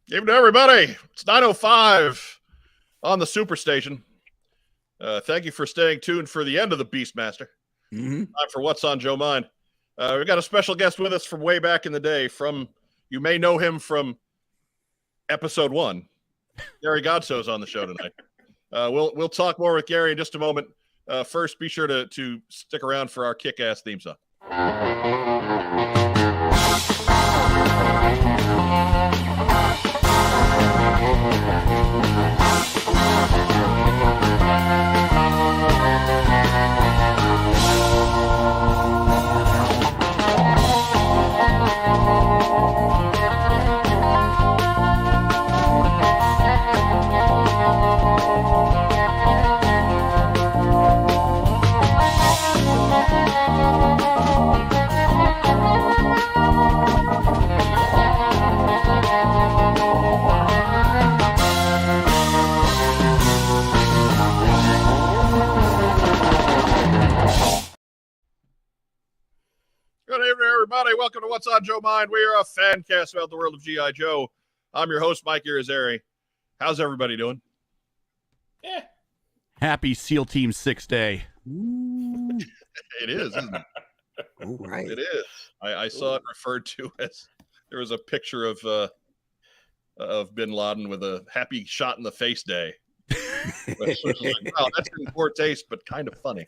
Evening, everybody. It's 9:05 on the Superstation. Thank you for staying tuned for the end of the Beastmaster. Time for What's on Joe Mind. We've got a special guest with us from way back in the day. You may know him from episode 1. Gary Godsoe is on the show tonight. We'll talk more with Gary in just a moment. First, be sure to stick around for our kick-ass theme song. Good evening, everybody. Welcome to What's on Joe Mind. We are a fan cast about the world of G.I. Joe. I'm your host, Mike Irizarry. How's everybody doing? Yeah. Happy SEAL Team 6 Day. It is, isn't it? All right. It is. I saw it referred to as there was a picture of Bin Laden with a happy shot in the face day. Which was like, wow, that's in poor taste, but kind of funny.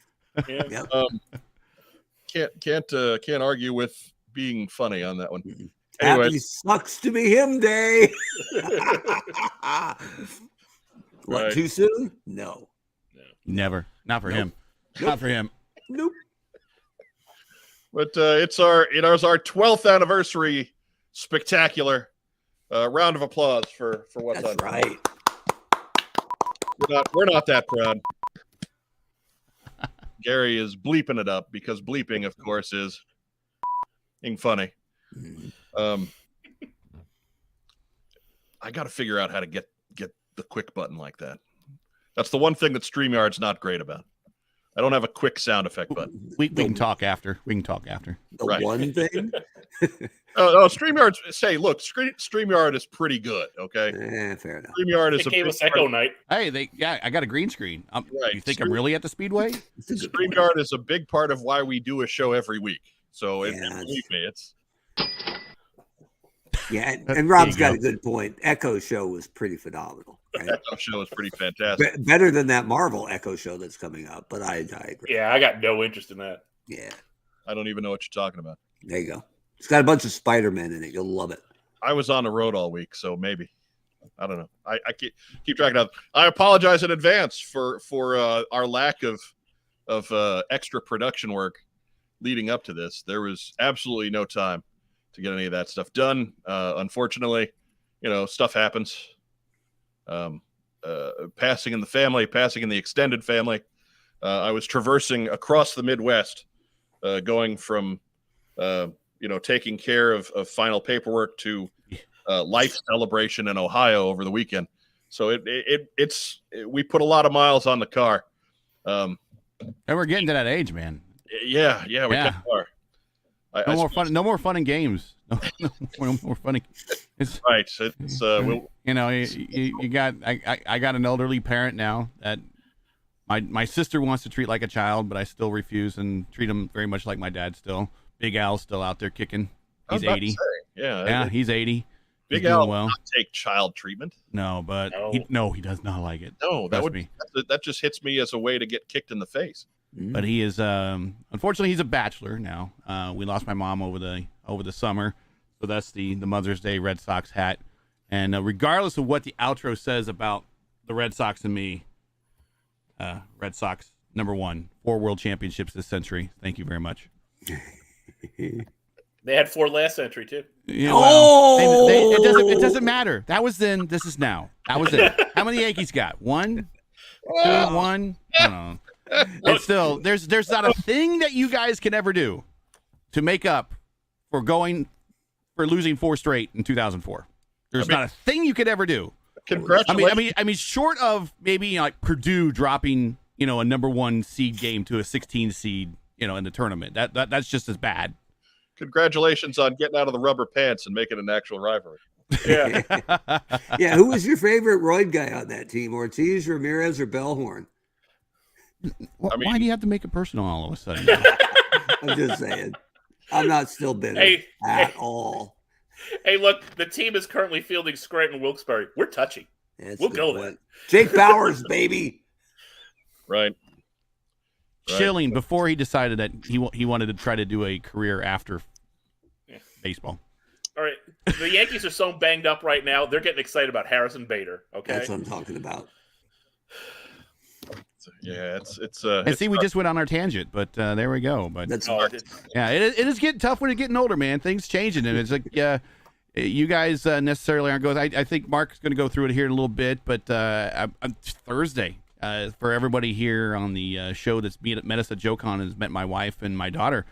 Yeah. Can't argue with being funny on that one. Anyway, Happy sucks to be him day. What, Right. too soon? No. Never. Not for Nope. him. Not for him. Nope. but it's our 12th anniversary spectacular. Round of applause for What's That's on. right. We're not that proud. Gary is bleeping it up because bleeping, of course, is being funny. I got to figure out how to get the quick button like that. That's the one thing that StreamYard's not great about. I don't have a quick sound effect button. We can talk after. We can talk after. The Right. one thing? No, StreamYard look, StreamYard is pretty good, okay? Fair enough. StreamYard is It gave us Echo Night. Hey, I got a green screen. Right. You think I'm really at the Speedway? It's a good point. StreamYard is a big part of why we do a show every week. So Yeah, believe me, it's Yeah, and Rob's There got you a good point. Echo show was pretty phenomenal. Right? that show is pretty fantastic. Better than that Marvel Echo show that's coming up, but I agree. Yeah, I got no interest in that. Yeah, I don't even know what you're talking about. there you go. It's got a bunch of Spider-Man in it. You'll love it. I was on the road all week, so maybe. I don't know. I keep track of that. I apologize in advance for our lack of extra production work leading up to this. There was absolutely no time to get any of that stuff done. Unfortunately, stuff happens. Passing in the family, passing in the extended family. I was traversing across the Midwest, going from taking care of final paperwork to life celebration in Ohio over the weekend. So we put a lot of miles on the car. And we're getting to that age, man. Yeah, we kind of are. No more fun in games. No more fun. It's Right. It's you got. I got an elderly parent now that my sister wants to treat like a child, but I still refuse and treat him very much like my dad. Still, Big Al's still out there kicking. I was He's about to 80. say, yeah. Yeah, he's 80. Big He's Al doing will well. not take child treatment. No, but No. he does not like it. No, that Trust me. that just hits me as a way to get kicked in the face. But he is unfortunately he's a bachelor now. We lost my mom over the summer, so that's the Mother's Day Red Sox hat. And regardless of what the outro says about the Red Sox and me, Red Sox #1, 4 world championships this century. Thank you very much. They had 4 last century too. Yeah, Oh! it doesn't matter. That was then. This is now. That was it. How many Yankees got? 1, 2, 1. I don't know. It's still there's not a thing that you guys can ever do to make up for losing 4 straight in 2004. There's not a thing you could ever do. Congratulations. I mean, short of maybe like Purdue dropping, a #1 seed game to a 16 seed, in the tournament. That's just as bad. Congratulations on getting out of the rubber pants and making an actual rivalry. Yeah. Yeah, who was your favorite roid guy on that team? Ortiz, Ramirez, or Bellhorn? Why do you have to make it personal all of a sudden? I'm just saying. I'm not still bitter at all. Hey, look, the team is currently fielding Scranton Wilkes-Barre. We're touchy. That's We'll the go point. there. Jake Bowers, baby. Right. Schilling, before he decided that he wanted to try to do a career after baseball. All right. The Yankees are so banged up right now, they're getting excited about Harrison Bader. Okay. That's what I'm talking about. Yeah, it's And see, we just went on our tangent, but there we go. But That's yeah, it is getting tough when you're getting older, man. Things changing, and it's like, you guys necessarily aren't going. I think Mark's going to go through it here in a little bit, but Thursday for everybody here on the show that's met us at JoeCon has met my wife and my daughter.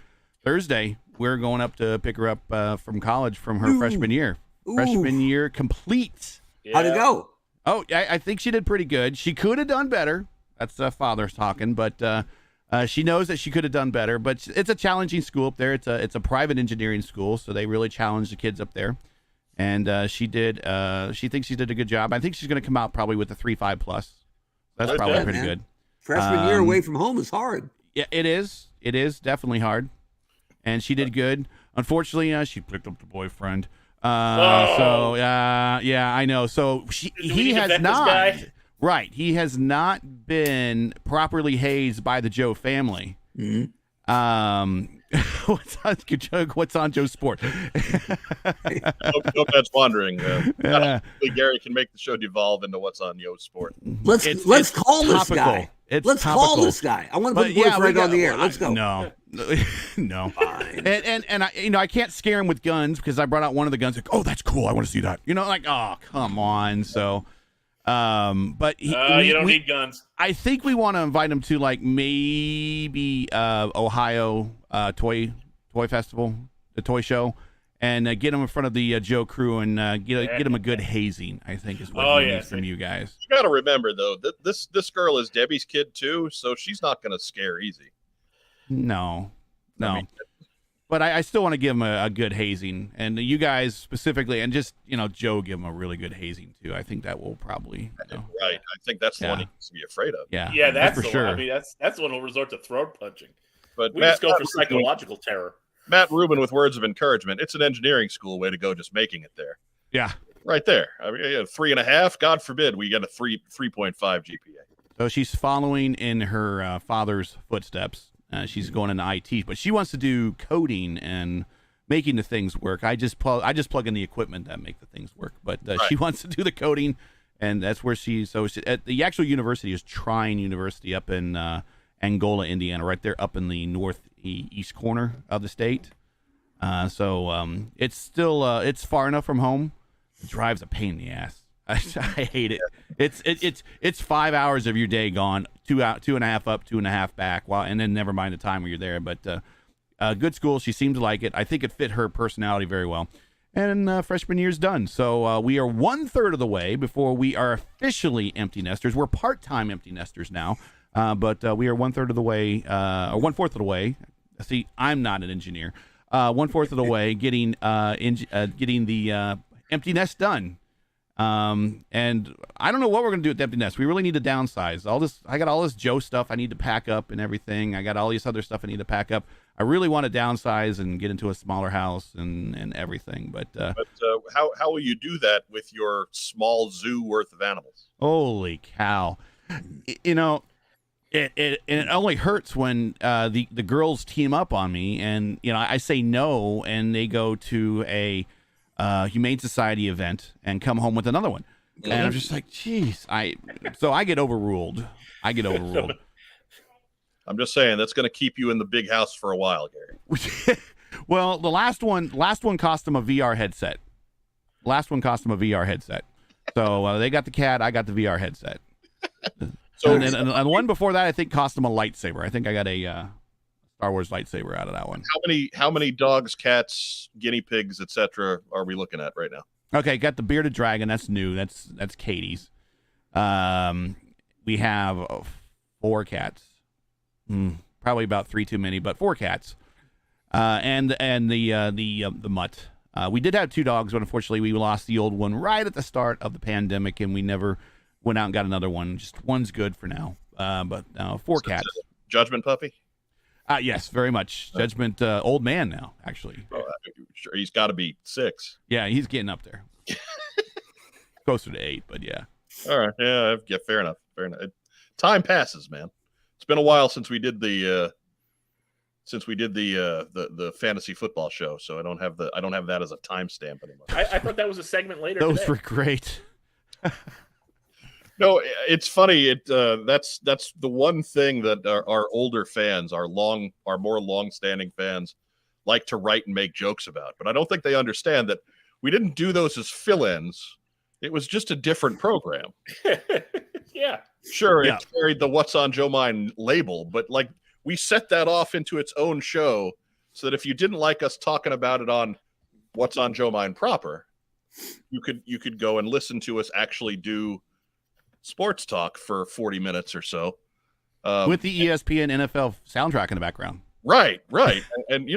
Thursday, we're going up to pick her up from college from her freshman year. Freshman year complete. Yeah. How'd it go? Oh, I think she did pretty good. She could have done better. That's father's talking, but she knows that she could have done better. But it's a challenging school up there. It's a private engineering school, so they really challenge the kids up there. And she did. She thinks she did a good job. I think she's going to come out probably with a 3.5 plus. That's probably good, pretty man. good. Freshman year away from home is hard. Yeah, it is. It is definitely hard. And she did good. Unfortunately, she picked up the boyfriend. So yeah, I know. So he has not. Right, he has not been properly hazed by the Joe family. Mm-hmm. What's on Joe's Sport? no that's wandering. Gary can make the show devolve into what's on Yo's Sport. Let's call this guy. Let's call this guy. I want to put the boyfriend on the air. Let's go. No. Fine. And I can't scare him with guns because I brought out one of the guns. Like, oh, that's cool. I want to see that. Like, oh, come on. So. But you don't need guns. I think we want to invite him to like maybe Ohio toy festival, the toy show, and get him in front of the Joe crew and get him a good hazing. I think is what he needs from you guys. You got to remember though that this girl is Debbie's kid too, so she's not going to scare easy. No. I mean, but I still want to give him a good hazing, and you guys specifically, and just Joe give him a really good hazing too. I think that will probably right. I think that's the one he needs to be afraid of. Yeah, that's for the sure. one. I mean, that's the one who'll resort to throat punching. But we just go for psychological terror. Matt Rubin with words of encouragement. It's an engineering school. Way to go, just making it there. Yeah, right there. I mean, 3.5. God forbid we get a 3.5 GPA. So she's following in her father's footsteps. She's going into IT, but she wants to do coding and making the things work. I just plug in the equipment that make the things work. But she wants to do the coding, and that's where she at the actual university is Trine University up in Angola, Indiana, right there up in the northeast corner of the state. So it's still it's far enough from home. It drives a pain in the ass. I hate it. It's 5 hours of your day gone, 2.5 up, 2.5 back. And then never mind the time when you're there. But good school. She seemed to like it. I think it fit her personality very well. And freshman year's done. So we are 1/3 of the way before we are officially empty nesters. We're part-time empty nesters now, but we are 1/3 of the way, or 1/4 of the way. See, I'm not an engineer. 1/4 of the way getting the empty nest done. And I don't know what we're going to do with the empty nest. We really need to downsize. I got all this Joe stuff I need to pack up and everything. I got all this other stuff I need to pack up. I really want to downsize and get into a smaller house and everything. But how will you do that with your small zoo worth of animals? Holy cow. It only hurts when the girls team up on me and, I say no and they go to a Humane Society event and come home with another one. And I'm just like, geez, so I get overruled. I'm just saying that's going to keep you in the big house for a while, Gary. Well, the last one cost them a VR headset. So they got the cat, I got the VR headset. So and one before that, I think cost them a lightsaber. I think I got a Star Wars lightsaber out of that one. How many dogs, cats, guinea pigs, etc. are we looking at right now? Okay, got the bearded dragon. That's new. That's Katie's. We have 4 cats. Probably about 3 too many, but 4 cats. And the mutt. We did have 2 dogs, but unfortunately we lost the old one right at the start of the pandemic, and we never went out and got another one. Just one's good for now. But 4 cats. Judgment puppy? Yes, very much. Judgment, old man now, actually. Oh, sure, he's got to be 6. Yeah, he's getting up there. Closer to 8, but yeah. All right. Yeah, fair enough. Fair enough. Time passes, man. It's been a while since we did the fantasy football show, so I don't have that as a timestamp anymore. I thought that was a segment later. Those today. were great. No, it's funny. That's the one thing that our older fans, our more long-standing fans, like to write and make jokes about. But I don't think they understand that we didn't do those as fill-ins. It was just a different program. Yeah, sure, it carried the "What's on Joe Mind" label, but like we set that off into its own show, so that if you didn't like us talking about it on "What's on Joe Mind" proper, you could go and listen to us actually do sports talk for 40 minutes or so with the ESPN NFL soundtrack in the background. Right. and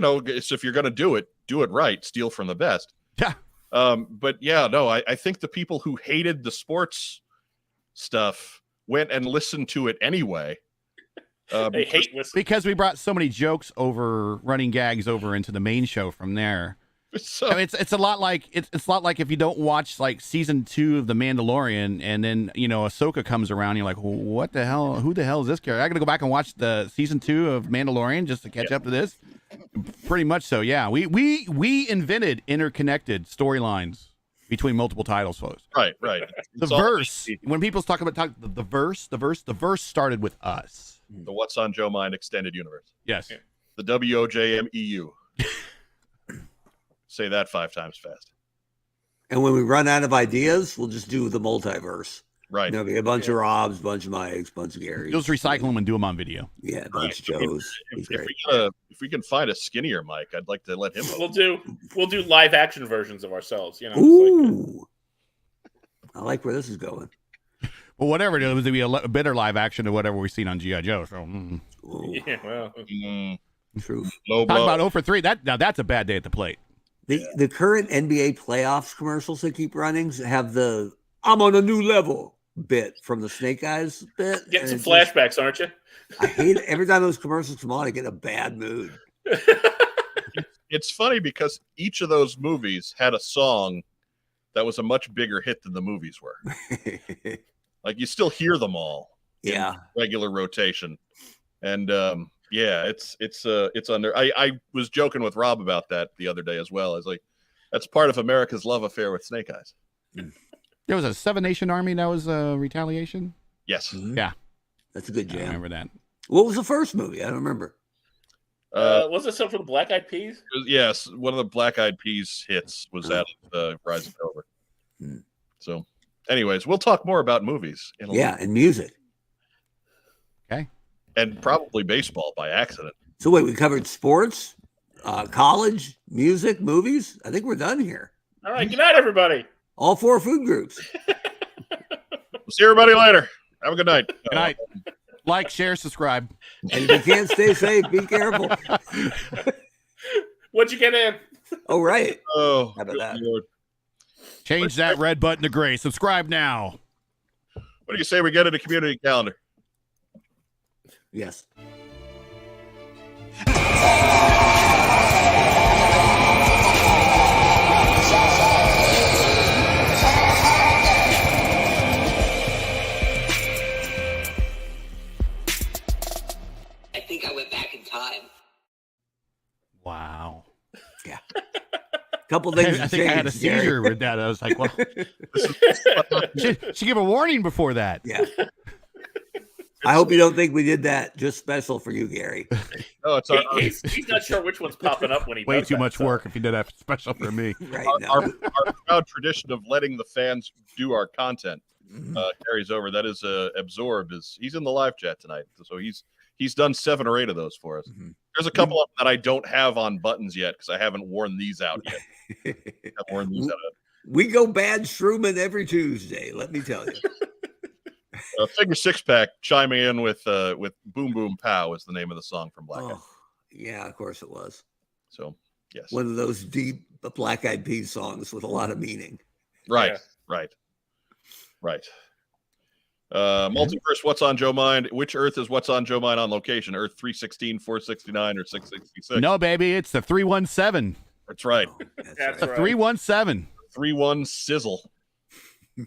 so if you're going to do it right, steal from the best. Yeah. But yeah, no, I think the people who hated the sports stuff went and listened to it anyway. They hate listening. Because we brought so many jokes over, running gags over into the main show from there. So, I mean, it's a lot like it's a lot like if you don't watch like season 2 of The Mandalorian, and then Ahsoka comes around, you're like, what the hell? Who the hell is this character? I got to go back and watch the season 2 of Mandalorian just to catch up to this. Pretty much so, yeah. We invented interconnected storylines between multiple titles, folks. Right. The verse. When people talk about the verse started with us. The What's on Joe Mind extended universe. Yes. The WOJM EU. Say that 5 times fast. And when we run out of ideas, we'll just do the multiverse. Right. There'll be a bunch of Robs, a bunch of Mikes, a bunch of Garys. You'll just recycle them and do them on video. Yeah, a bunch of Joes. If we can find a skinnier Mike, I'd like to let him. We'll do live action versions of ourselves. Ooh. I like where this is going. Well, whatever it is, it'll be a better live action than whatever we've seen on G.I. Joe. So, Yeah, well, true. Talk about 0 for 3. That's a bad day at the plate. The current NBA playoffs commercials that keep running have the "I'm on a new level" bit from the Snake Eyes bit. Getting some flashbacks, aren't you? I hate it. Every time those commercials come on, I get a bad mood. It's funny because each of those movies had a song that was a much bigger hit than the movies were. Like you still hear them all. Yeah. Regular rotation. And it's under. I was joking with Rob about that the other day as well. I was like, that's part of America's love affair with Snake Eyes. There was a 7 Nation Army that was retaliation. Yes. Mm-hmm. Yeah. That's a good jam. I remember that. What was the first movie? I don't remember. Was it something for the Black Eyed Peas? Yes, one of the Black Eyed Peas hits was out of Rise of Cobra. So, anyways, we'll talk more about movies. And music. Okay. And probably baseball by accident. So wait, we covered sports, college, music, movies. I think we're done here. All right. Good night, everybody. All 4 food groups. We'll see everybody later. Have a good night. Good night. Like, share, subscribe. And if you can't stay safe, be careful. What'd you get in? Oh, right. Oh, how about that? Lord. Change that red button to gray. Subscribe now. What do you say we get it a community calendar? Yes. I think I went back in time. Wow. Yeah. Couple things. I think I had a seizure with that. I was like, well, she gave a warning before that. Yeah. I hope you don't think we did that just special for you, Gary. No, it's he's not sure which one's popping up when he way does too that, much so. work if you did that special for me. Right. our proud tradition of letting the fans do our content carries over. That is absorbed. He's in the live chat tonight, so he's done 7 or 8 of those for us. There's a couple of them that I don't have on buttons yet because I haven't worn these out yet. We go bad Shroomin every Tuesday. Let me tell you. Figure 6-pack chiming in with Boom Boom Pow is the name of the song from Blackout. Yeah, of course it was. So Yes. One of those deep Black Eyed Peas songs with a lot of meaning. Right. Yeah. Right. Multiverse, what's on Joe Mind? Which Earth is what's on Joe Mind on location? Earth 316, 469, or 666? No, baby, it's the 317. That's right. Oh, That's right. right. 317. 3-1 sizzle. Yeah,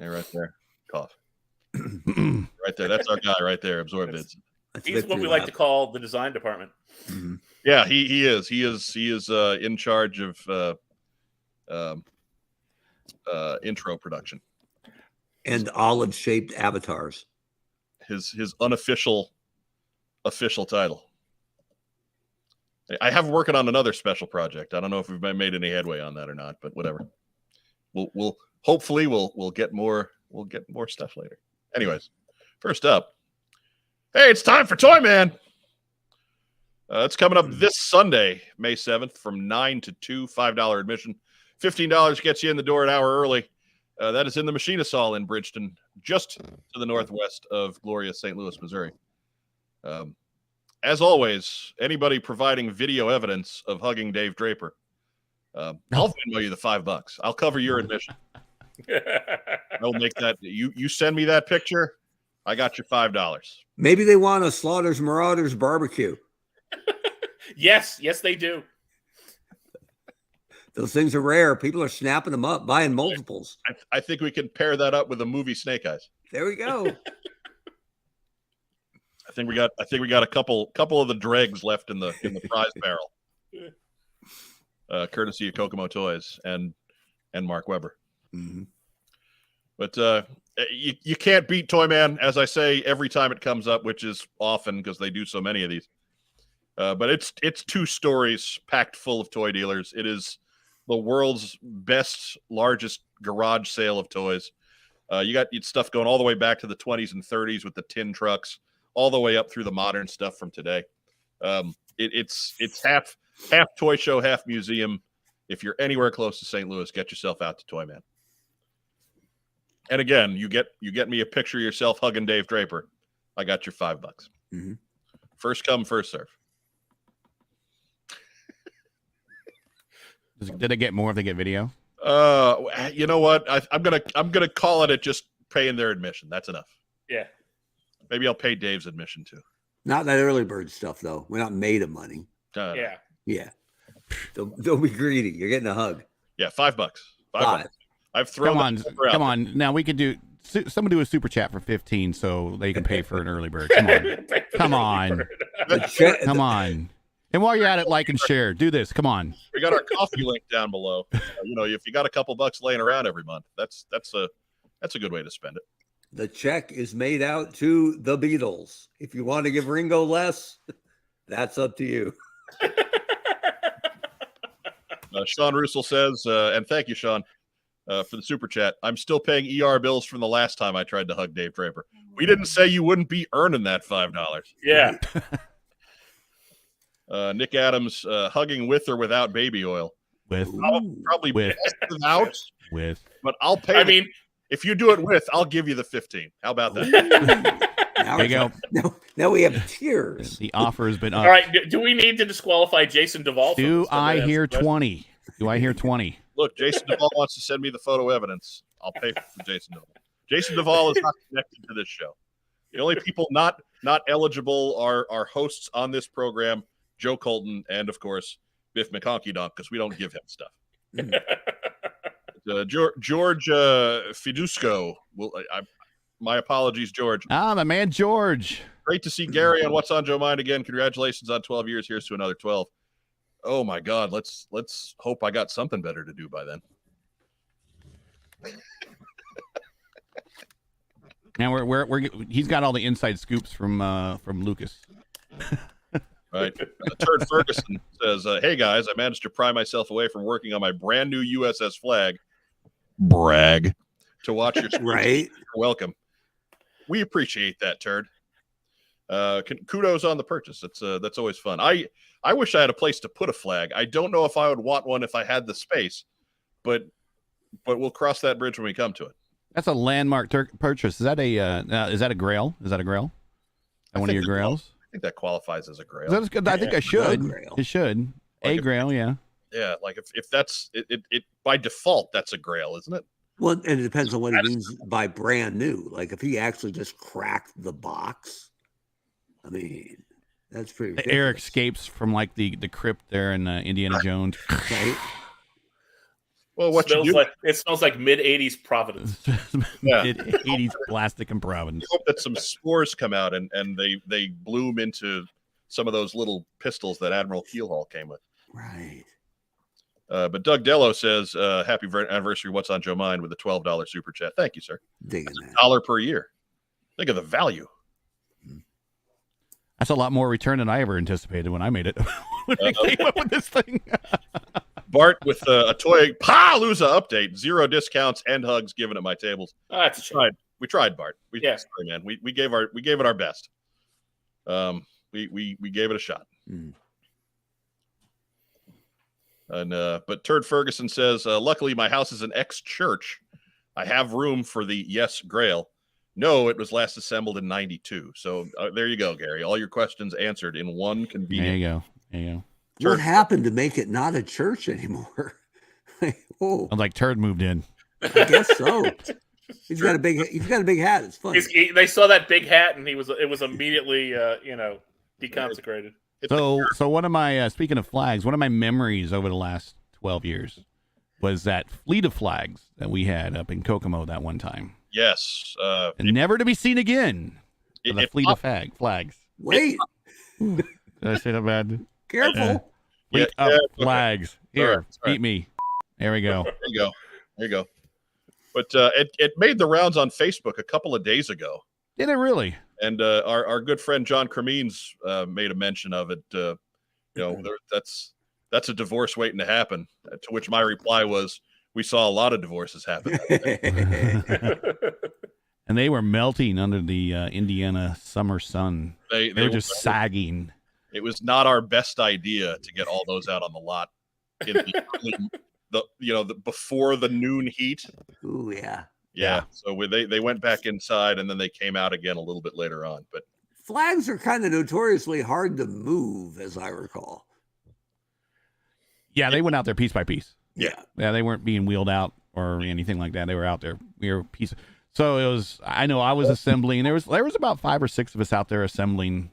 right there. Cough. Right there. That's our guy right there. Absorb it. That's He's what Victory we like Lap. to call the design department. Mhm. Yeah, he is. He is in charge of intro production. And olive-shaped avatars. His unofficial official title. I have working on another special project. I don't know if we've made any headway on that or not, but whatever. We'll hopefully we'll get more stuff later. Anyways, first up, hey, it's time for Toy Man. It's coming up this Sunday, May 7th, from 9 to 2, $5 admission. $15 gets you in the door an hour early. That is in the Machinist Hall in Bridgeton, just to the northwest of glorious St. Louis, Missouri. As always, anybody providing video evidence of hugging Dave Draper, I'll Venmo you the $5. I'll cover your admission. I'll make that. You send me that picture, I got your $5. Maybe they want a Slaughter's Marauders barbecue. Yes, they do. Those things are rare. People are snapping them up, buying multiples. I think we can pair that up with a movie Snake Eyes. There we go. I think we got a couple of the dregs left in the prize barrel. Courtesy of Kokomo Toys and Mark Weber. Mm-hmm. But you can't beat Toy Man, as I say every time it comes up, which is often because they do so many of these. But it's 2 stories packed full of toy dealers. It is the world's best, largest garage sale of toys. You got stuff going all the way back to the 20s and 30s with the tin trucks, all the way up through the modern stuff from today. It's half toy show, half museum. If you're anywhere close to St. Louis, get yourself out to Toy Man. And again, you get me a picture of yourself hugging Dave Draper. I got your $5. Mm-hmm. First come, first serve. Did they get more if they get video? You know what? I'm gonna call it just paying their admission. That's enough. Yeah. Maybe I'll pay Dave's admission too. Not that early bird stuff, though. We're not made of money. Yeah. Yeah. Don't be greedy. You're getting a hug. Yeah, $5. $5. I've thrown. Come on. Now we could do. Someone do a super chat for 15, so they can pay for an early bird. Come on. Come on. And while you're at it, like and share. Do this. Come on. We got our coffee link down below. If you got a couple bucks laying around every month, that's a good way to spend it. The check is made out to the Beatles. If you want to give Ringo less, that's up to you. Sean Russell says, and thank you, Sean, for the super chat. I'm still paying ER bills from the last time I tried to hug Dave Draper. We didn't say you wouldn't be earning that $5. Yeah. Nick Adams, hugging with or without baby oil? With. Probably With. without. With. But I'll pay. If you do it with, I'll give you the 15. How about that? There you go. Now we have tears. The offer has been up. All right. Do we need to disqualify Jason Duvall? Do I hear 20? Do I hear 20? Look, Jason Duvall wants to send me the photo evidence. I'll pay for Jason Duvall. Jason Duvall is not connected to this show. The only people not eligible are hosts on this program, Joe Colton, and of course Biff McConkey Donk, because we don't give him stuff. George Fidusco. My apologies, George. My man George. Great to see Gary on What's on Joe Mind again. Congratulations on 12 years. Here's to another 12. Oh my God. Let's hope I got something better to do by then. Now he's got all the inside scoops from Lucas. Right. Turd Ferguson says, hey guys, I managed to pry myself away from working on my brand new USS Flag. Brag. To watch your stream. Right. You're welcome. We appreciate that, Turd. Kudos on the purchase. That's always fun. I wish I had a place to put a flag. I don't know if I would want one if I had the space, but we'll cross that bridge when we come to it. That's a landmark purchase. Is that a grail? Is that a grail? One of your grails? I think that qualifies as a grail. That's good. I think I should. Grail. It should. Like A grail, yeah. Yeah, like if that's it by default, that's a grail, isn't it? Well, and it depends on what he means by brand new. Like if he actually just cracked the box, I mean, that's pretty ridiculous. Eric escapes from like the crypt there in Indiana Jones. Right? Well, what you do? It smells like mid '80s Providence. Yeah. 80s plastic and Providence. You hope that some spores come out and they bloom into some of those little pistols that Admiral Keelhaul came with. Right. But Doug Dello says, happy anniversary, What's on Joe Mind, with a $12 super chat. Thank you, sir. Digging that. $1 per year. Think of the value. That's a lot more return than I ever anticipated when I made it. When I came up with this thing. Bart with a toy Palooza update. 0 discounts and hugs given at my tables. That's a shame. We tried, Bart. Yeah. Sorry, man. We gave it our best. We gave it a shot. Mm. And but Turd Ferguson says, luckily my house is an ex-church. I have room for the yes grail. No, it was last assembled in 92. So there you go, Gary. All your questions answered in one convenient. There you go. There you go. What happened to make it not a church anymore? Oh, I'm like Turd moved in. I guess so. He's got a big hat. It's funny. They saw that big hat, and it was immediately deconsecrated. So one of my speaking of flags, one of my memories over the last 12 years was that fleet of flags that we had up in Kokomo that one time. Yes. And never to be seen again. The fleet of flags. Wait, Did I say that bad? careful. Fleet of okay. flags. Here, All right. beat me. There we go. There you go. But it made the rounds on Facebook a couple of days ago. Did it really? And our good friend John Cremines made a mention of it. That's a divorce waiting to happen. To which my reply was, we saw a lot of divorces happen. And they were melting under the Indiana summer sun. They were just sagging. It was not our best idea to get all those out on the lot in the before the noon heat. Ooh, yeah. Yeah. So they went back inside and then they came out again a little bit later on. But Flags are kind of notoriously hard to move, as I recall. Yeah, they went out there piece by piece. Yeah. Yeah, they weren't being wheeled out or anything like that. They were out there. We were piece. So it was. I know I was assembling. There was about 5 or 6 of us out there assembling.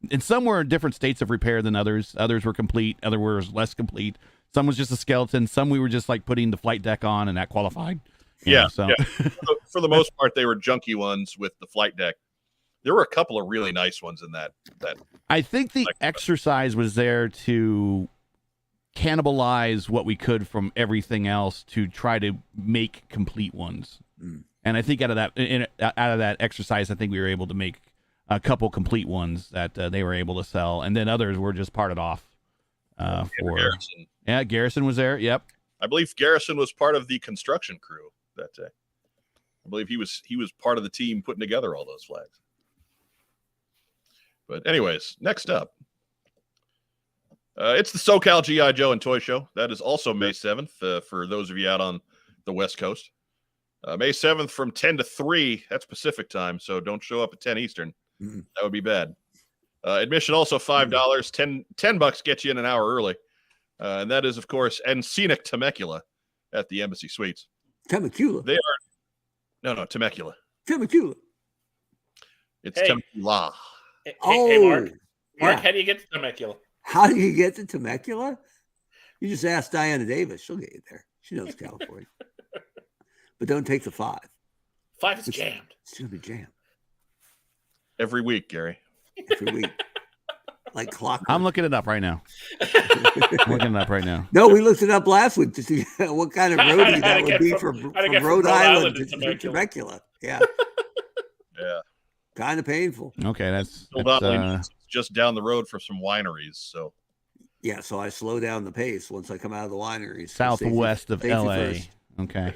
And some were in different states of repair than others. Others were complete. Others were less complete. Some was just a skeleton. Some we were just like putting the flight deck on, and that qualified. Yeah. So for the most part, they were junky ones with the flight deck. There were a couple of really nice ones in that. I think the exercise was there to cannibalize what we could from everything else to try to make complete ones. Mm. And I think out of that exercise, I think we were able to make a couple complete ones that they were able to sell, and then others were just parted off. For Garrison. Yeah, Garrison was there. Yep. I believe Garrison was part of the construction crew that day. I believe he was part of the team putting together all those flags. But anyways, next up, it's the SoCal GI Joe and Toy Show. That is also May 7th for those of you out on the West Coast. May 7th from 10 to 3. That's Pacific time, so don't show up at 10 Eastern. Mm. That would be bad. Admission also $5. $10 gets you in an hour early. And that is, of course, and Scenic Temecula at the Embassy Suites. Temecula. They are Temecula. Temecula. It's Hey. Temecula. Hey, Mark. yeah. How do you get to Temecula? How do you get to Temecula? You just ask Diana Davis. She'll get you there. She knows California. But don't take the 5. 5 is jammed. It's going to be jammed Every week, Gary. every week. Like clockwork. I'm looking it up right now. No, we looked it up last week to see what kind of roadie that would be from Rhode Island to Temecula. Yeah. Yeah. Kind of painful. Okay, that's It's just down the road from some wineries. So Yeah, so I slow down the pace once I come out of the wineries. southwest of Safety LA. first. Okay.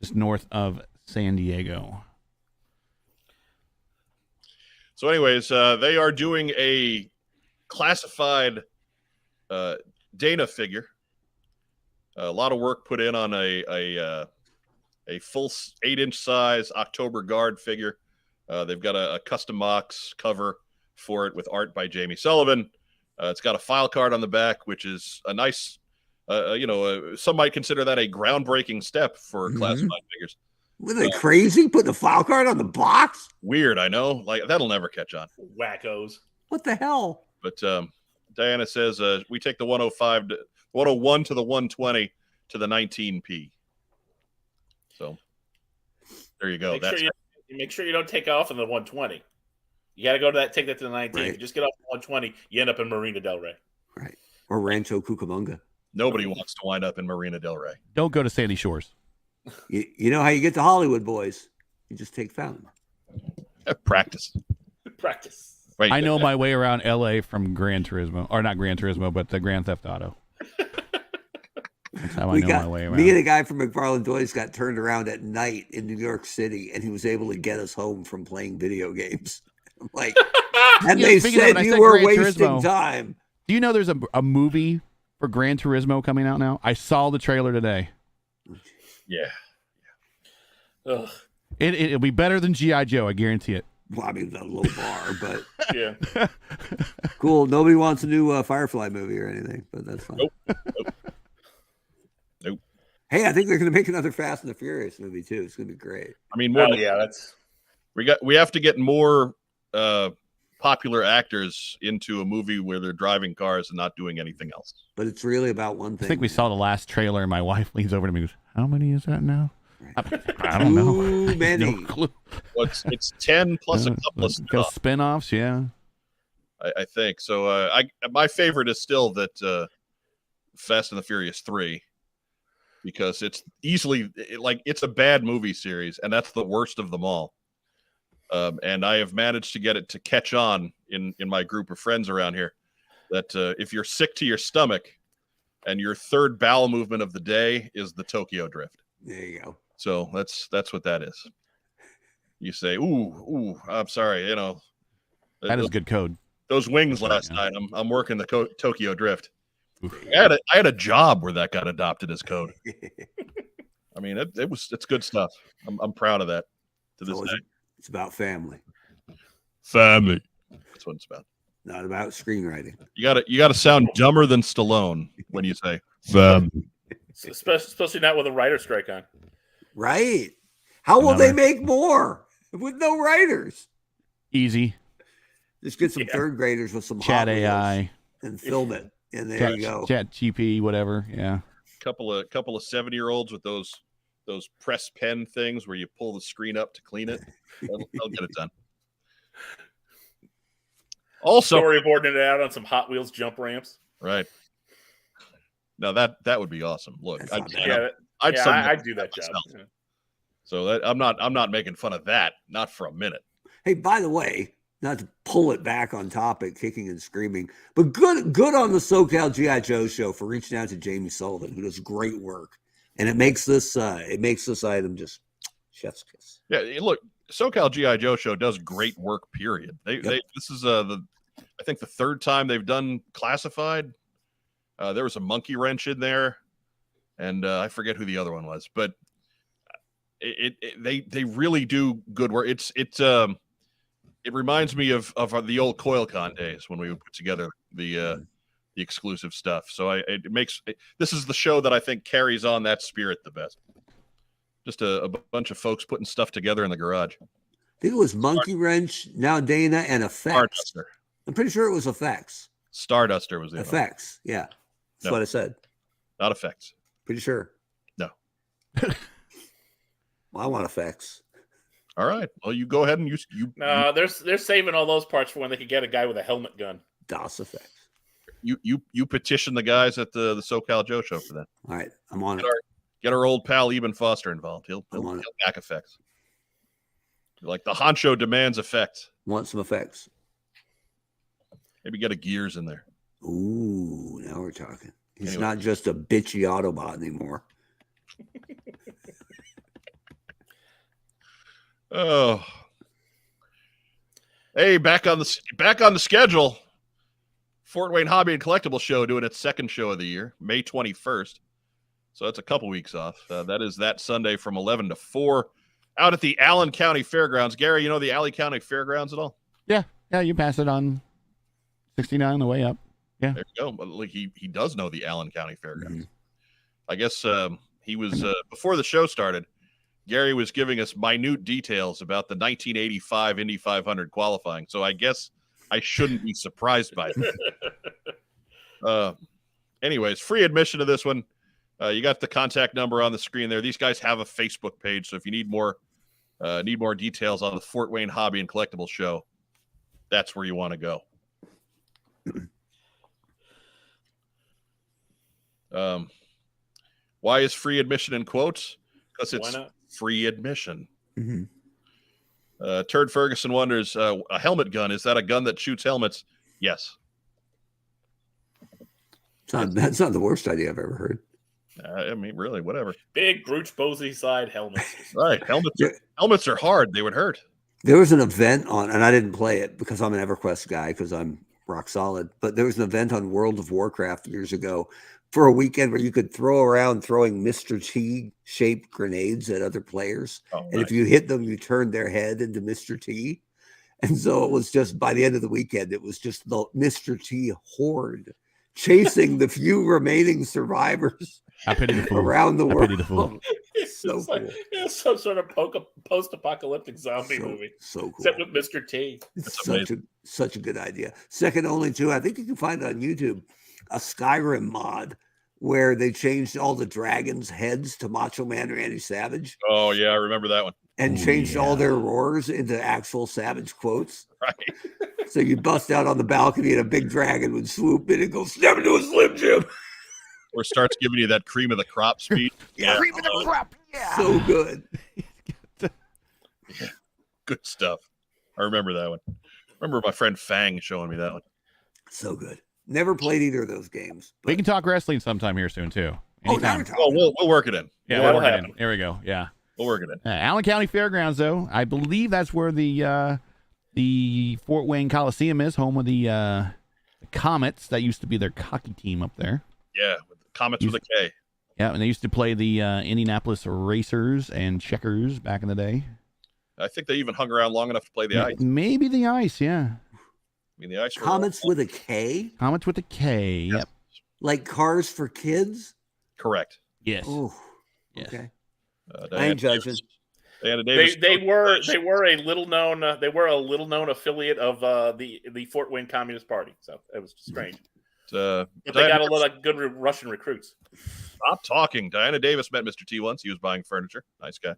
Just north of San Diego. So, anyways, they are doing a classified Dana figure. A lot of work put in on a full 8-inch size October Guard figure. They've got a custom box cover for it with art by Jamie Sullivan. It's got a file card on the back, which is a nice, some might consider that a groundbreaking step for classified figures. Were they crazy? Putting a file card on the box? Weird, I know. Like, that'll never catch on. Wackos. What the hell? But Diana says we take the 101 to the 120 to the 19p. So there you go. Make sure you don't take off on the 120. You got to go to that. Take that to the 19. Right. If you just get off the 120, you end up in Marina Del Rey. Right. Or Rancho Cucamonga. Nobody wants to wind up in Marina Del Rey. Don't go to Sandy Shores. You know how you get to Hollywood, boys? You just take Fountain. Practice. Right. I know my way around L.A. from Gran Turismo, or not Gran Turismo, but the Grand Theft Auto. That's how I know my way around. Me and a guy from McFarland Toys got turned around at night in New York City, and he was able to get us home from playing video games. I'm like, and they said you were wasting time. Do you know there's a movie for Gran Turismo coming out now? I saw the trailer today. Yeah. Ugh. It'll be better than G.I. Joe, I guarantee it. Well, I mean, a low bar, but Yeah. cool. Nobody wants a new Firefly movie or anything, but that's fine. Nope. Hey, I think they're going to make another Fast and the Furious movie too. It's going to be great. I mean, more. That's. We have to get more popular actors into a movie where they're driving cars and not doing anything else. But it's really about one thing. I think we saw the last trailer, and my wife leans over to me and goes, "How many is that now?" I don't know. Too many. No clue. Well, it's 10 plus a couple of spin-offs, yeah. I think so. My favorite is still that Fast and the Furious 3, because it's easily it's a bad movie series, and that's the worst of them all. And I have managed to get it to catch on in my group of friends around here that if you're sick to your stomach and your third bowel movement of the day is the Tokyo Drift. There you go. So that's what that is. You say, ooh, I'm sorry, that is good code. Those wings last night. I'm working the Tokyo Drift. I had a job where that got adopted as code. I mean, it's good stuff. I'm proud of that to this day. It's about family. Family. That's what it's about. Not about screenwriting. You gotta sound dumber than Stallone when you say family. Especially not with a writer strike on. Right. How will they make more with no writers? Easy. Just get some third graders with some chat Hot Wheels AI and film it. And there you go. Chat GP, whatever. Yeah. Couple of 70-year-olds with those press pen things where you pull the screen up to clean it. They'll get it done. Also, storyboarding it out on some Hot Wheels jump ramps. Right. Now that would be awesome. Look, I'd do that job. Yeah. So that I'm not making fun of that, not for a minute. Hey, by the way, not to pull it back on topic, kicking and screaming, but good on the SoCal G.I. Joe show for reaching out to Jamie Sullivan, who does great work, and it makes this item just chef's kiss. Yeah, look, SoCal G.I. Joe show does great work. Period. This is I think the third time they've done classified. There was a monkey wrench in there, and I forget who the other one was, but they really do good work. It reminds me of the old CoilCon days when we would put together the exclusive stuff. So this is the show that I think carries on that spirit the best. Just a bunch of folks putting stuff together in the garage. I think it was Monkey Wrench, now Dana, and Effects. Starduster. I'm pretty sure it was Effects. Starduster was the Effects. Yeah, that's what I said. Not Effects. Pretty sure. No. Well, I want Effects. All right. Well, you go ahead and you. No, they're saving all those parts for when they could get a guy with a helmet gun. DOS Effects. You petition the guys at the SoCal Joe show for that. All right, I'm on it. Get our old pal Eben Foster involved. He'll back effects. Like the honcho demands effects. Want some effects? Maybe get a Gears in there. Ooh, now we're talking. He's not just a bitchy Autobot anymore. Oh, hey, back on the schedule. Fort Wayne Hobby and Collectible Show doing its second show of the year, May 21st. So that's a couple weeks off. That is that Sunday from 11 to 4 out at the Allen County Fairgrounds. Gary, you know the Allen County Fairgrounds at all? Yeah. Yeah, you pass it on 69 on the way up. Yeah. There you go. But like he does know the Allen County Fairgrounds. I guess he was before the show started. Gary was giving us minute details about the 1985 Indy 500 qualifying. So I guess I shouldn't be surprised by it. Anyways, free admission to this one. You got the contact number on the screen there. These guys have a Facebook page, so if you need more details on the Fort Wayne Hobby and Collectibles show, that's where you want to go. Why is free admission in quotes? Because it's free admission. Turd Ferguson wonders, a helmet gun, is that a gun that shoots helmets? Yes. That's not the worst idea I've ever heard. I mean, really, whatever. Big Brooch Posey side helmets. Right. Helmets are hard. They would hurt. There was an event on, and I didn't play it because I'm an EverQuest guy because I'm rock solid, but there was an event on World of Warcraft years ago for a weekend where you could throw around throwing Mr. T shaped grenades at other players. And if you hit them, you turned their head into Mr. T. And so it was just, by the end of the weekend, it was just the Mr. T horde chasing the few remaining survivors around the world. So cool. It's some sort of post-apocalyptic zombie movie. So cool. Except with Mr. T. It's such a good idea. Second only to, I think you can find it on YouTube, a Skyrim mod where they changed all the dragons' heads to Macho Man Randy Savage. Oh, yeah, I remember that one. And changed all their roars into actual Savage quotes. Right. So you bust out on the balcony and a big dragon would swoop in and go, "Step into a Slim Jim." Or starts giving you that cream of the crop speed. Cream of the crop. Yeah. So good. Yeah. Good stuff. I remember that one. I remember my friend Fang showing me that one. So good. Never played either of those games. We can talk wrestling sometime here soon too. Anytime. We'll work it in. Yeah, we'll work it in. There we go. Yeah. We'll work it in. Allen County Fairgrounds, though, I believe that's where the Fort Wayne Coliseum is, home of the Comets. That used to be their hockey team up there. Yeah, with the Comets with a K. Yeah, and they used to play the Indianapolis Racers and Checkers back in the day. I think they even hung around long enough to play the ice. Maybe the ice, yeah. I mean, the ice. Comets with a K? Comets with a K, yes. Yep. Like Cars for Kids? Correct. Yes. Oh, yes. Okay. I ain't judging. Diana Davis. They were a little known affiliate of the Fort Wayne Communist Party. So it was strange. But they got a lot of good Russian recruits. Stop talking. Diana Davis met Mr. T once. He was buying furniture. Nice guy.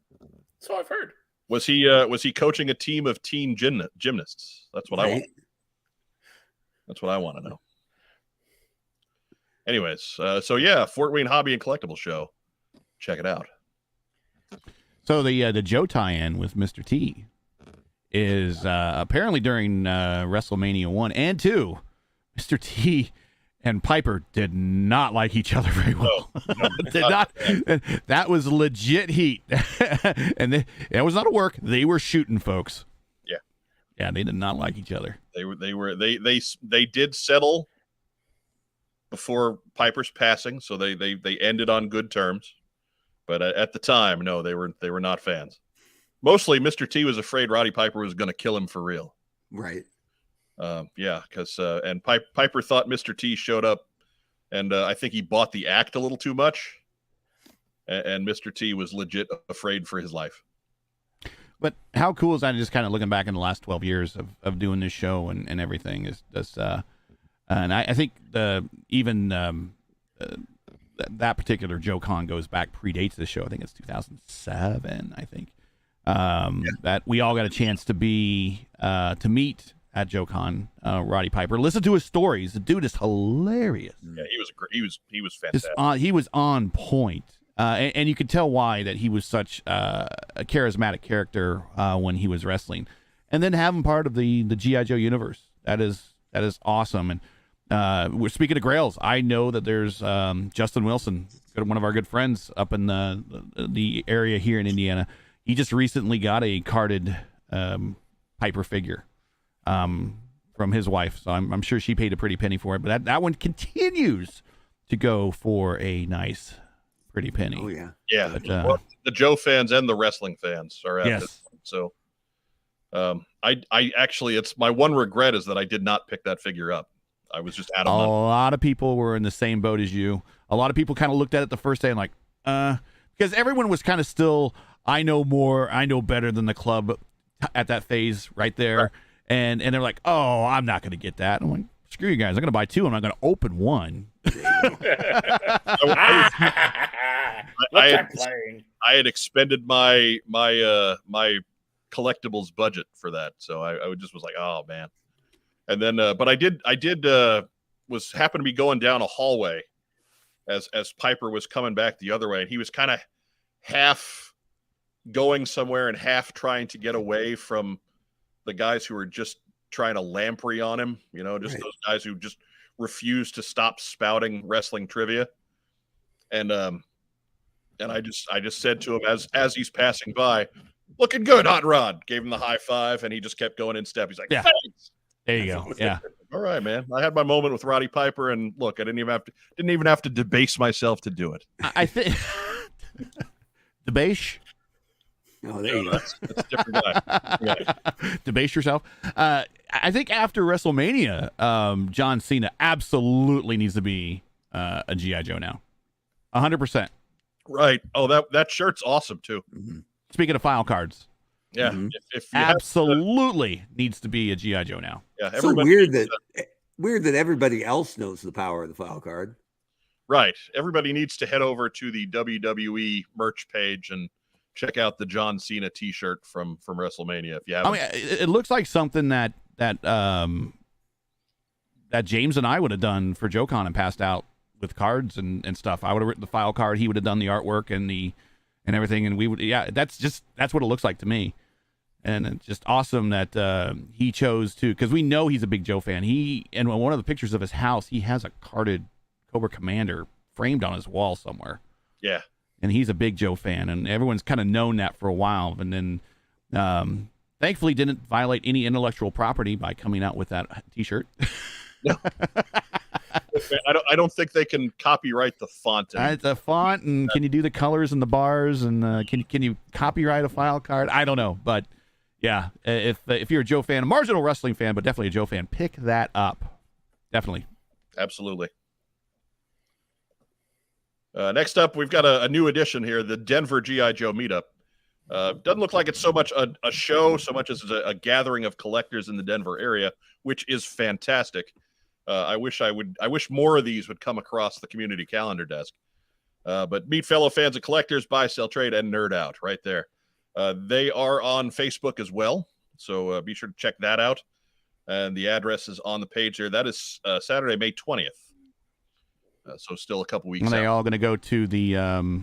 So I've heard. Was he coaching a team of teen gymnasts? That's what I want. That's what I want to know. Anyways, so yeah, Fort Wayne Hobby and Collectible Show. Check it out. So the Joe tie-in with Mr. T is apparently during WrestleMania 1 and 2, Mr. T and Piper did not like each other very well. No, did not. That was legit heat, and it was not a work. They were shooting, folks. Yeah, they did not like each other. They did settle before Piper's passing, so they ended on good terms. But at the time, no, they were not fans. Mostly, Mr. T was afraid Roddy Piper was going to kill him for real. Right. Yeah, because and Piper thought Mr. T showed up, and I think he bought the act a little too much, and Mr. T was legit afraid for his life. But how cool is that? Just kind of looking back in the last 12 years of doing this show and everything is just, and I think that particular Joe Con goes back, predates the show. I think it's 2007. I think that we all got a chance to meet at Joe Con, Roddy Piper. Listen to his stories. The dude is hilarious. Yeah, he was fantastic. He was on point. And you could tell why that he was such a charismatic character when he was wrestling, and then have him part of the G.I. Joe universe. That is awesome. And we're speaking of Grails. I know that there's Justin Wilson, one of our good friends up in the area here in Indiana. He just recently got a carded Piper figure from his wife, so I'm sure she paid a pretty penny for it. But that one continues to go for a nice pretty penny. Oh yeah, yeah. But, the Joe fans and the wrestling fans are at this. So I actually, it's my one regret is that I did not pick that figure up. I was just out of money. A lot of people were in the same boat as you. A lot of people kind of looked at it the first day and like, because everyone was kind of still, I know more, I know better than the club at that phase right there. Right. And they're like, oh, I'm not going to get that. I'm like, screw you guys. I'm going to buy two. I'm not going to open one. I had expended my collectibles budget for that, so I just was like, oh man. And then, but I did was happened to be going down a hallway as Piper was coming back the other way, and he was kind of half going somewhere and half trying to get away from the guys who were just trying to lamprey on him, just those guys who just refuse to stop spouting wrestling trivia. And I just said to him as he's passing by, looking good, Hot Rod. Gave him the high five, and he just kept going in step. He's like, yeah. Thanks. There you go. Yeah. All right, man. I had my moment with Roddy Piper, and look, I didn't even have to debase myself to do it. I think debase. Oh, there you go. That's a different guy. Yeah. Debase yourself. I think after WrestleMania, John Cena absolutely needs to be a G.I. Joe now. 100%. Right. Oh, that shirt's awesome too. Mm-hmm. Speaking of file cards. Yeah. Mm-hmm. If you absolutely needs to be a G.I. Joe now. Yeah. So weird that everybody else knows the power of the file card. Right. Everybody needs to head over to the WWE merch page and check out the John Cena T-shirt from WrestleMania if you haven't. I mean, it looks like something that James and I would have done for JoeCon and passed out with cards and stuff. I would have written the file card. He would have done the artwork and everything, and we would. Yeah, that's what it looks like to me. And it's just awesome that he chose to, because we know he's a big Joe fan. And one of the pictures of his house, he has a carded Cobra Commander framed on his wall somewhere. Yeah. And he's a big Joe fan, and everyone's kind of known that for a while. And then, thankfully, didn't violate any intellectual property by coming out with that T-shirt. No. I don't think they can copyright the font. The font, and can you do the colors and the bars, and can you copyright a file card? I don't know, but yeah, if you're a Joe fan, a marginal wrestling fan, but definitely a Joe fan, pick that up. Definitely. Absolutely. Next up, we've got a new edition here, the Denver G.I. Joe Meetup. Doesn't look like it's so much a show, so much as a gathering of collectors in the Denver area, which is fantastic. I wish more of these would come across the community calendar desk. But meet fellow fans and collectors, buy, sell, trade, and nerd out right there. They are on Facebook as well, so be sure to check that out. And the address is on the page there. That is Saturday, May 20th. So still a couple weeks. Are they out. all going to go to the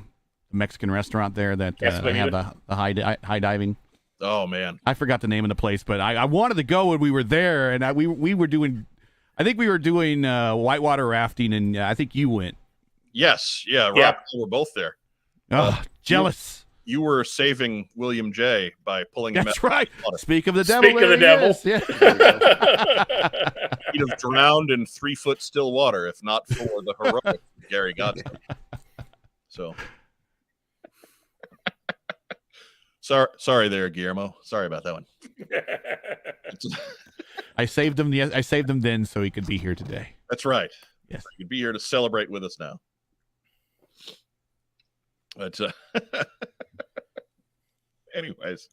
Mexican restaurant there that they have the high diving? Oh man, I forgot the name of the place, but I wanted to go when we were there, and we were doing. I think we were doing whitewater rafting, and I think you went. Yes, yeah, Rob and I were both there. Oh, jealous. You were saving William J. by pulling him out. That's right. Of the water. Speak of the devil. Speak of the devil. Yeah. He'd have drowned in 3-foot still water if not for the heroic Gary Godsoe. So, sorry there, Guillermo. Sorry about that one. I saved him. I saved him then, so he could be here today. That's right. Yes, he could be here to celebrate with us now. But anyways,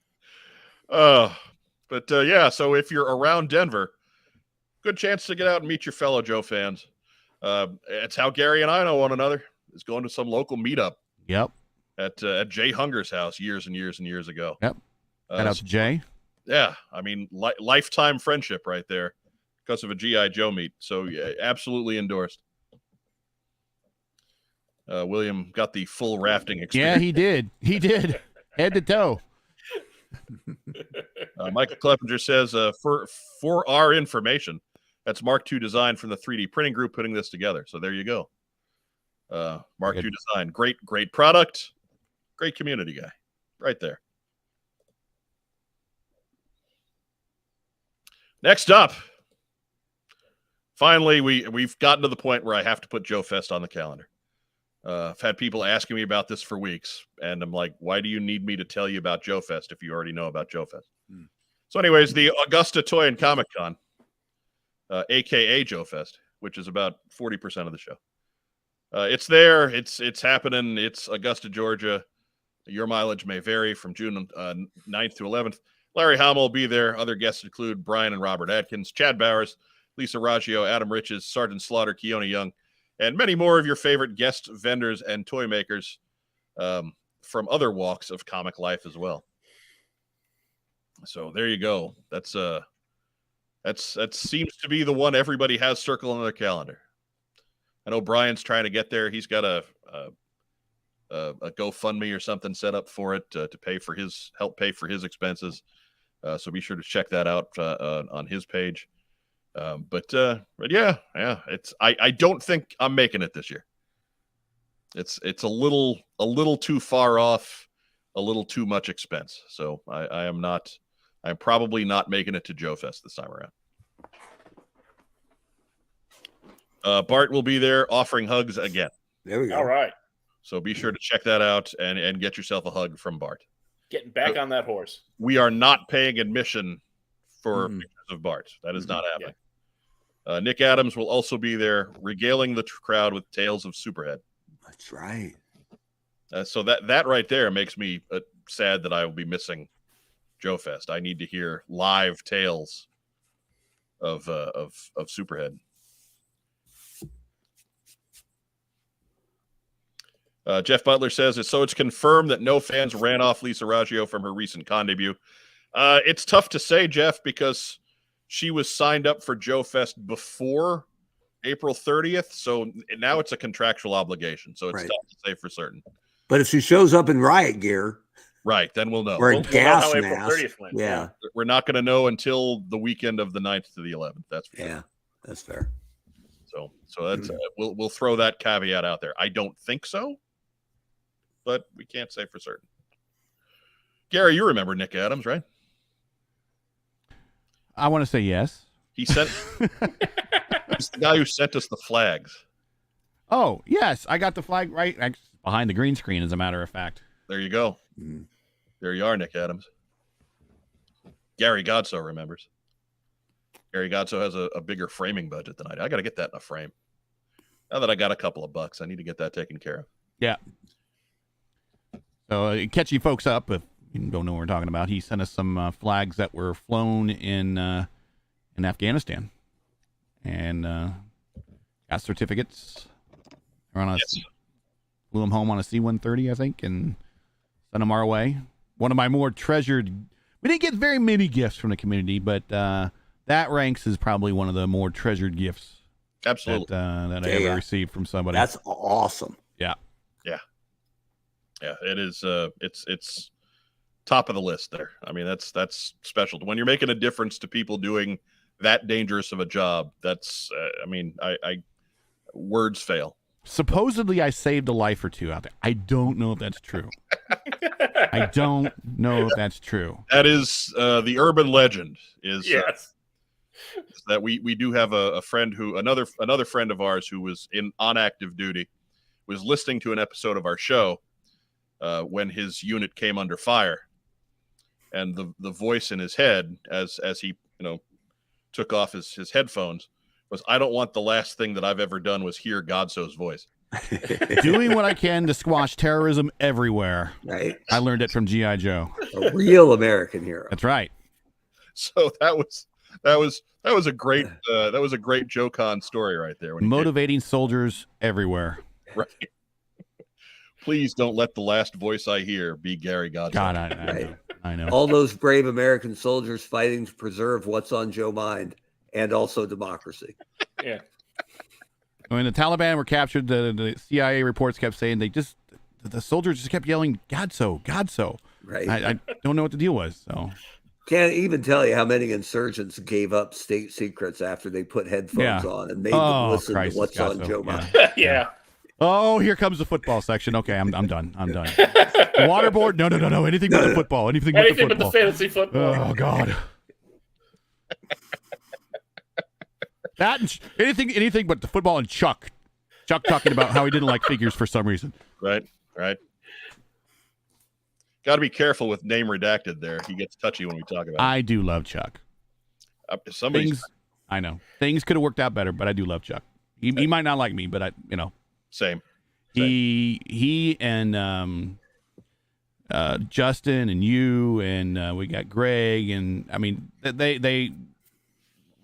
yeah. So if you're around Denver, good chance to get out and meet your fellow Joe fans. It's how Gary and I know one another. Is going to some local meetup. Yep. At Jay Hunger's house years and years and years ago. Yep. Shout out to Jay. Yeah, I mean lifetime friendship right there because of a G.I. Joe meet. So yeah, absolutely endorsed. William got the full rafting experience. Yeah, he did. He did. Head to toe. Michael Cleppinger says, for our information, that's Mark II Design from the 3D printing group putting this together. So there you go. Mark II Design. Great product. Great community guy. Right there. Next up. Finally, we've gotten to the point where I have to put Joe Fest on the calendar. I've had people asking me about this for weeks, and I'm like, why do you need me to tell you about Joe Fest if you already know about Joe Fest? So, anyways, the Augusta Toy and Comic Con, aka Joe Fest, which is about 40% of the show. It's there. It's happening. It's Augusta, Georgia. Your mileage may vary from June 9th to 11th. Larry Hamill will be there. Other guests include Brian and Robert Atkins, Chad Bowers, Lisa Raggio, Adam Riches, Sergeant Slaughter, Keone Young, and many more of your favorite guest vendors and toy makers from other walks of comic life as well. So there you go. That seems to be the one everybody has circled on their calendar. I know Brian's trying to get there. He's got a GoFundMe or something set up for it to help pay for his expenses. So be sure to check that out on his page. But yeah, I don't think I'm making it this year. It's a little too far off, a little too much expense. So I'm probably not making it to Joe Fest this time around. Bart will be there offering hugs again. There we go. All right. So be sure to check that out and get yourself a hug from Bart. Getting back on that horse. We are not paying admission for pictures of Bart. That is not happening. Yeah. Nick Adams will also be there, regaling the crowd with tales of Superhead. That's right. So that right there makes me sad that I will be missing Joe Fest. I need to hear live tales of Superhead. Jeff Butler says it's confirmed that no fans ran off Lisa Raggio from her recent con debut. It's tough to say, Jeff, because she was signed up for Joe Fest before April 30th, so now it's a contractual obligation. So it's tough to say for certain. But if she shows up in riot gear, right, then we'll know. Or a gas know mask. April 30th went. Yeah. We're not going to know until the weekend of the 9th to the 11th. That's fair. Yeah, that's fair. So that's we'll throw that caveat out there. I don't think so, but we can't say for certain. Gary, you remember Nick Adams, right? I want to say yes. He's the guy who sent us the flags. Oh, yes. I got the flag right behind the green screen, as a matter of fact. There you go. There you are, Nick Adams. Gary Godsoe remembers. Gary Godsoe has a bigger framing budget than I do. I got to get that in a frame. Now that I got a couple of bucks, I need to get that taken care of. Yeah. So catch you folks up if you don't know what we're talking about. He sent us some flags that were flown in Afghanistan, and got certificates. Flew them home on a C-130, I think, and sent them our way. One of my more treasured. We didn't get very many gifts from the community, but that ranks as probably one of the more treasured gifts. Absolutely. That I ever received from somebody. That's awesome. Yeah. It is. It's top of the list there. I mean, that's special. When you're making a difference to people doing that dangerous of a job, that's. I words fail. Supposedly, I saved a life or two out there. I don't know if that's true. I don't know if that's true. That is the urban legend. Is yes. That we do have a friend who another friend of ours who was on active duty was listening to an episode of our show when his unit came under fire, and the voice in his head as he took off his headphones was, "I don't want the last thing that I've ever done was hear Godsoe's voice." Doing what I can to squash terrorism everywhere. Right. I learned it from G.I. Joe. A real American hero. That's right. So that was a great JoeCon story right there. Motivating soldiers everywhere. Right. Please don't let the last voice I hear be Gary Godsoe. God, I know. All those brave American soldiers fighting to preserve what's on Joe's mind and also democracy. Yeah. When the Taliban were captured, the CIA reports kept saying the soldiers just kept yelling, "Godsoe, Godsoe." Right. I don't know what the deal was. So can't even tell you how many insurgents gave up state secrets after they put headphones on and made them listen to what's on Joe's mind. Yeah. Oh, here comes the football section. Okay, I'm done. Waterboard? No. Anything but the football. Anything but the fantasy football. Oh God. That and anything but the football and Chuck talking about how he didn't like figures for some reason. Right. got to be careful with name redacted there. He gets touchy when we talk about I do love Chuck. it. Somebody's I know things could have worked out better, but I do love Chuck. He might not like me, but same. He and Justin and you and we got Greg, and I mean they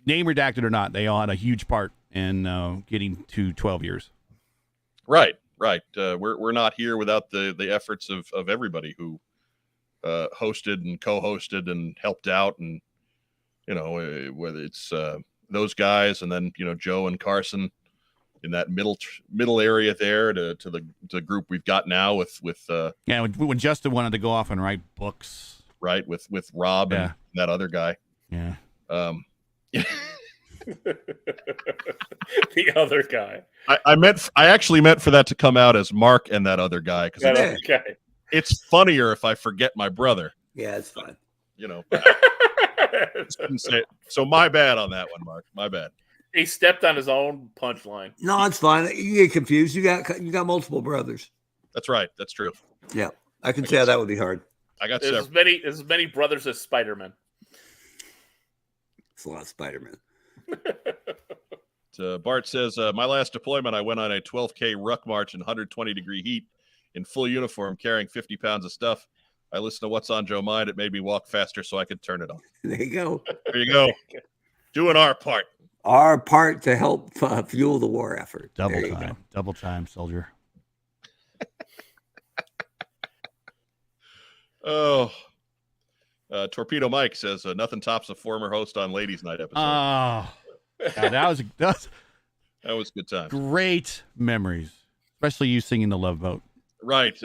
name redacted or not, they all had a huge part in getting to 12 years. Right. We're not here without the efforts of everybody who hosted and co-hosted and helped out, and whether it's those guys, and then Joe and Carson in that middle area there to the group we've got now with when Justin wanted to go off and write books, right, with Rob and that other guy. Yeah. The other guy. I actually meant for that to come out as Mark and that other guy, because it's funnier if I forget my brother. Yeah, it's fine. So my bad on that one, Mark. My bad. He stepped on his own punchline. No, it's fine. You get confused. You got multiple brothers. That's right. That's true. Yeah, I can see how that would be hard. I got as many brothers as Spider-Man. It's a lot of Spider-Man. Bart says, my last deployment, I went on a 12K ruck march in 120-degree heat in full uniform, carrying 50 pounds of stuff. I listened to What's on Joe Mind. It made me walk faster so I could turn it on. There you go. There you go. Doing our part. Our part to help fuel the war effort. Double time, soldier. Torpedo Mike says, nothing tops a former host on Ladies Night episode. Oh, God, that was a good time. Great memories, especially you singing the Love Boat. Right.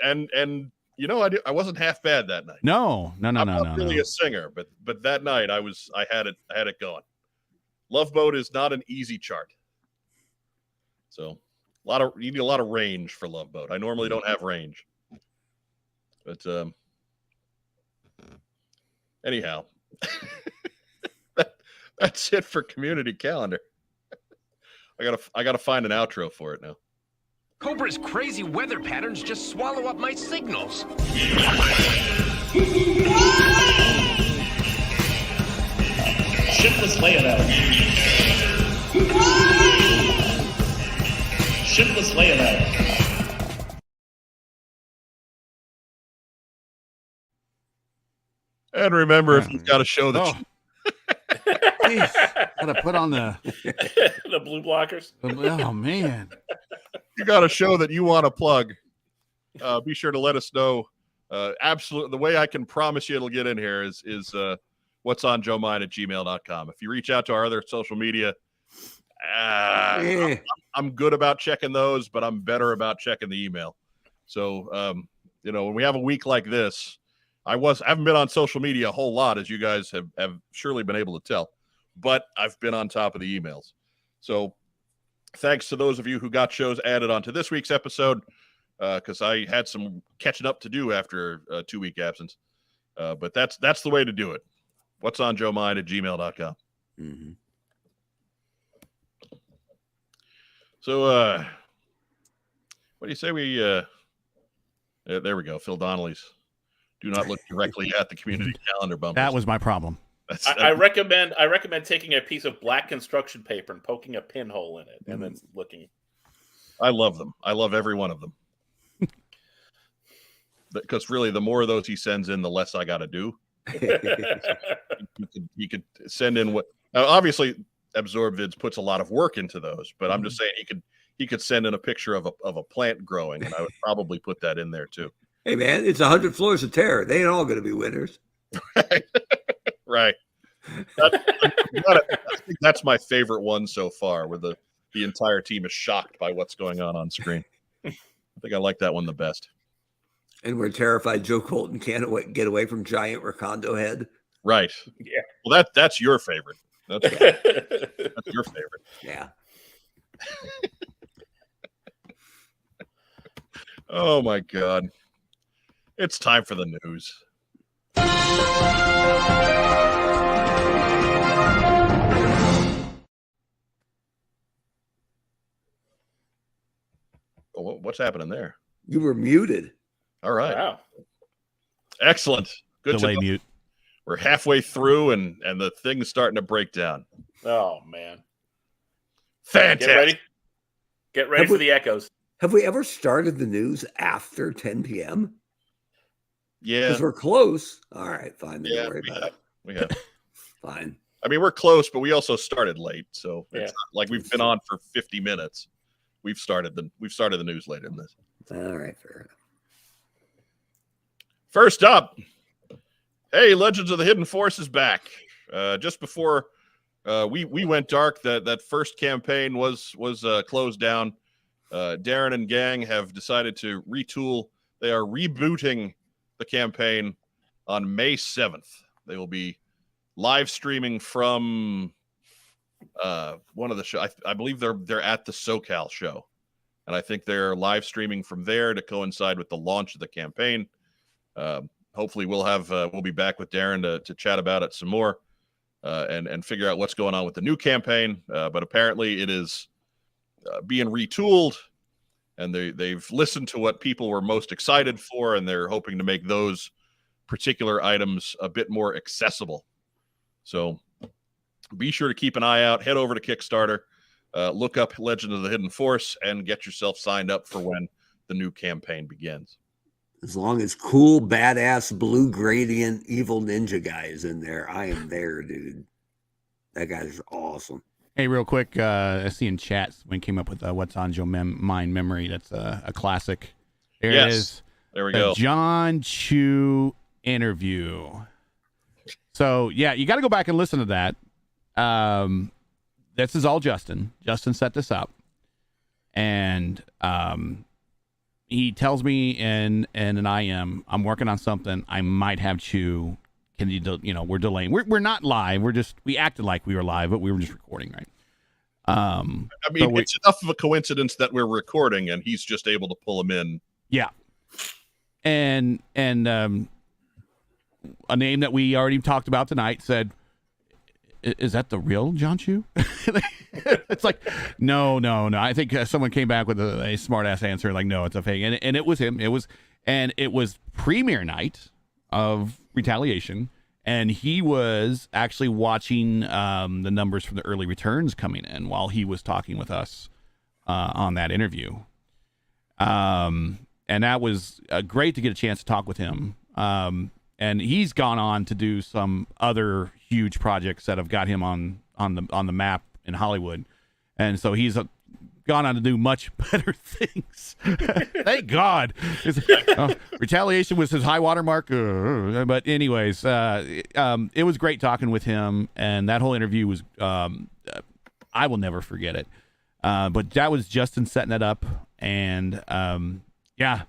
And I wasn't half bad that night. No. I'm not really a singer, but that night I had it going. Love Boat is not an easy chart. So you need a lot of range for Love Boat. I normally don't have range. But anyhow, that's it for community calendar. I gotta find an outro for it now. Cobra's crazy weather patterns just swallow up my signals. Shipless layout. Shipless layout. And remember, if you've got a show that gotta put on the the blue blockers. Oh man, you got a show that you want to plug, be sure to let us know. Absolutely, the way I can promise you it'll get in here is what's on Joe Mind at gmail.com. If you reach out to our other social media, I'm good about checking those, but I'm better about checking the email. So when we have a week like this, I haven't been on social media a whole lot, as you guys have surely been able to tell, but I've been on top of the emails. So thanks to those of you who got shows added onto this week's episode, because I had some catching up to do after a 2-week absence. But that's the way to do it. What's on Joe Mind at gmail.com. Mm-hmm. So what do you say we there we go. Phil Donnelly's do not look directly at the community calendar bumper. That was my problem. I recommend taking a piece of black construction paper and poking a pinhole in it and then looking. I love them. I love every one of them. Because really, the more of those he sends in, the less I got to do. He could send in what obviously AbsorbVids puts a lot of work into those, but I'm just saying he could send in a picture of a plant growing, and I would probably put that in there too. Hey man, it's 100 Floors of Terror. They ain't all going to be winners. Right. I think that's my favorite one so far, where the entire team is shocked by what's going on screen. I think I like that one the best. And we're terrified Joe Colton can't get away from giant Recondo head. Right. Yeah. Well, that's your favorite. That's your favorite. Yeah. Oh my God. It's time for the news. Oh, what's happening there? You were muted. All right. Wow. Excellent. Good delay to know. mute. We're halfway through, and the thing's starting to break down. Oh man! Fantastic. Get ready for the echoes. Have we ever started the news after 10 p.m.? Yeah. Because we're close. All right, fine. Yeah, Don't worry about it. we have. Fine. I mean, we're close, but we also started late, so it's Yeah. not like we've been on for 50 minutes. We've started the news later than this. All right, fair enough. First up, hey, Legends of the Hidden Force is back. Just before we went dark, that first campaign was closed down. Darren and gang have decided to retool. They are rebooting the campaign on May 7th. They will be live streaming from one of the show. I believe they're at the SoCal show, and I think they're live streaming from there to coincide with the launch of the campaign. Hopefully, we'll be back with Darren to chat about it some more and figure out what's going on with the new campaign. But apparently, it is being retooled, and they've listened to what people were most excited for, and they're hoping to make those particular items a bit more accessible. So be sure to keep an eye out. Head over to Kickstarter, look up Legend of the Hidden Force, and get yourself signed up for when the new campaign begins. As long as cool, badass, blue gradient, evil ninja guy is in there, I am there, dude. That guy's awesome. Hey, real quick, I see in chat when came up with what's on Joe Mind Memory. That's a classic. There it is. There we the go. John Chu interview. So yeah, you got to go back and listen to that. This is all Justin. Justin set this up, and he tells me in an IM, I'm working on something. I might have Chu. Can you, we're delaying. We're not live. We acted like we were live, but we were just recording, right? I mean, it's enough of a coincidence that we're recording, and he's just able to pull him in. Yeah, and a name that we already talked about tonight said, "Is that the real John Chu?" It's like, no. I think someone came back with a smart ass answer, like, no, it's a fake, and it was him. It was premiere night of Retaliation, and he was actually watching the numbers from the early returns coming in while he was talking with us on that interview. And that was great to get a chance to talk with him. And he's gone on to do some other huge projects that have got him on the map in Hollywood, and so he's gone on to do much better things. Thank God. Retaliation was his high water mark. But anyways, it was great talking with him, and that whole interview was I will never forget it. But that was Justin setting it up, and yeah.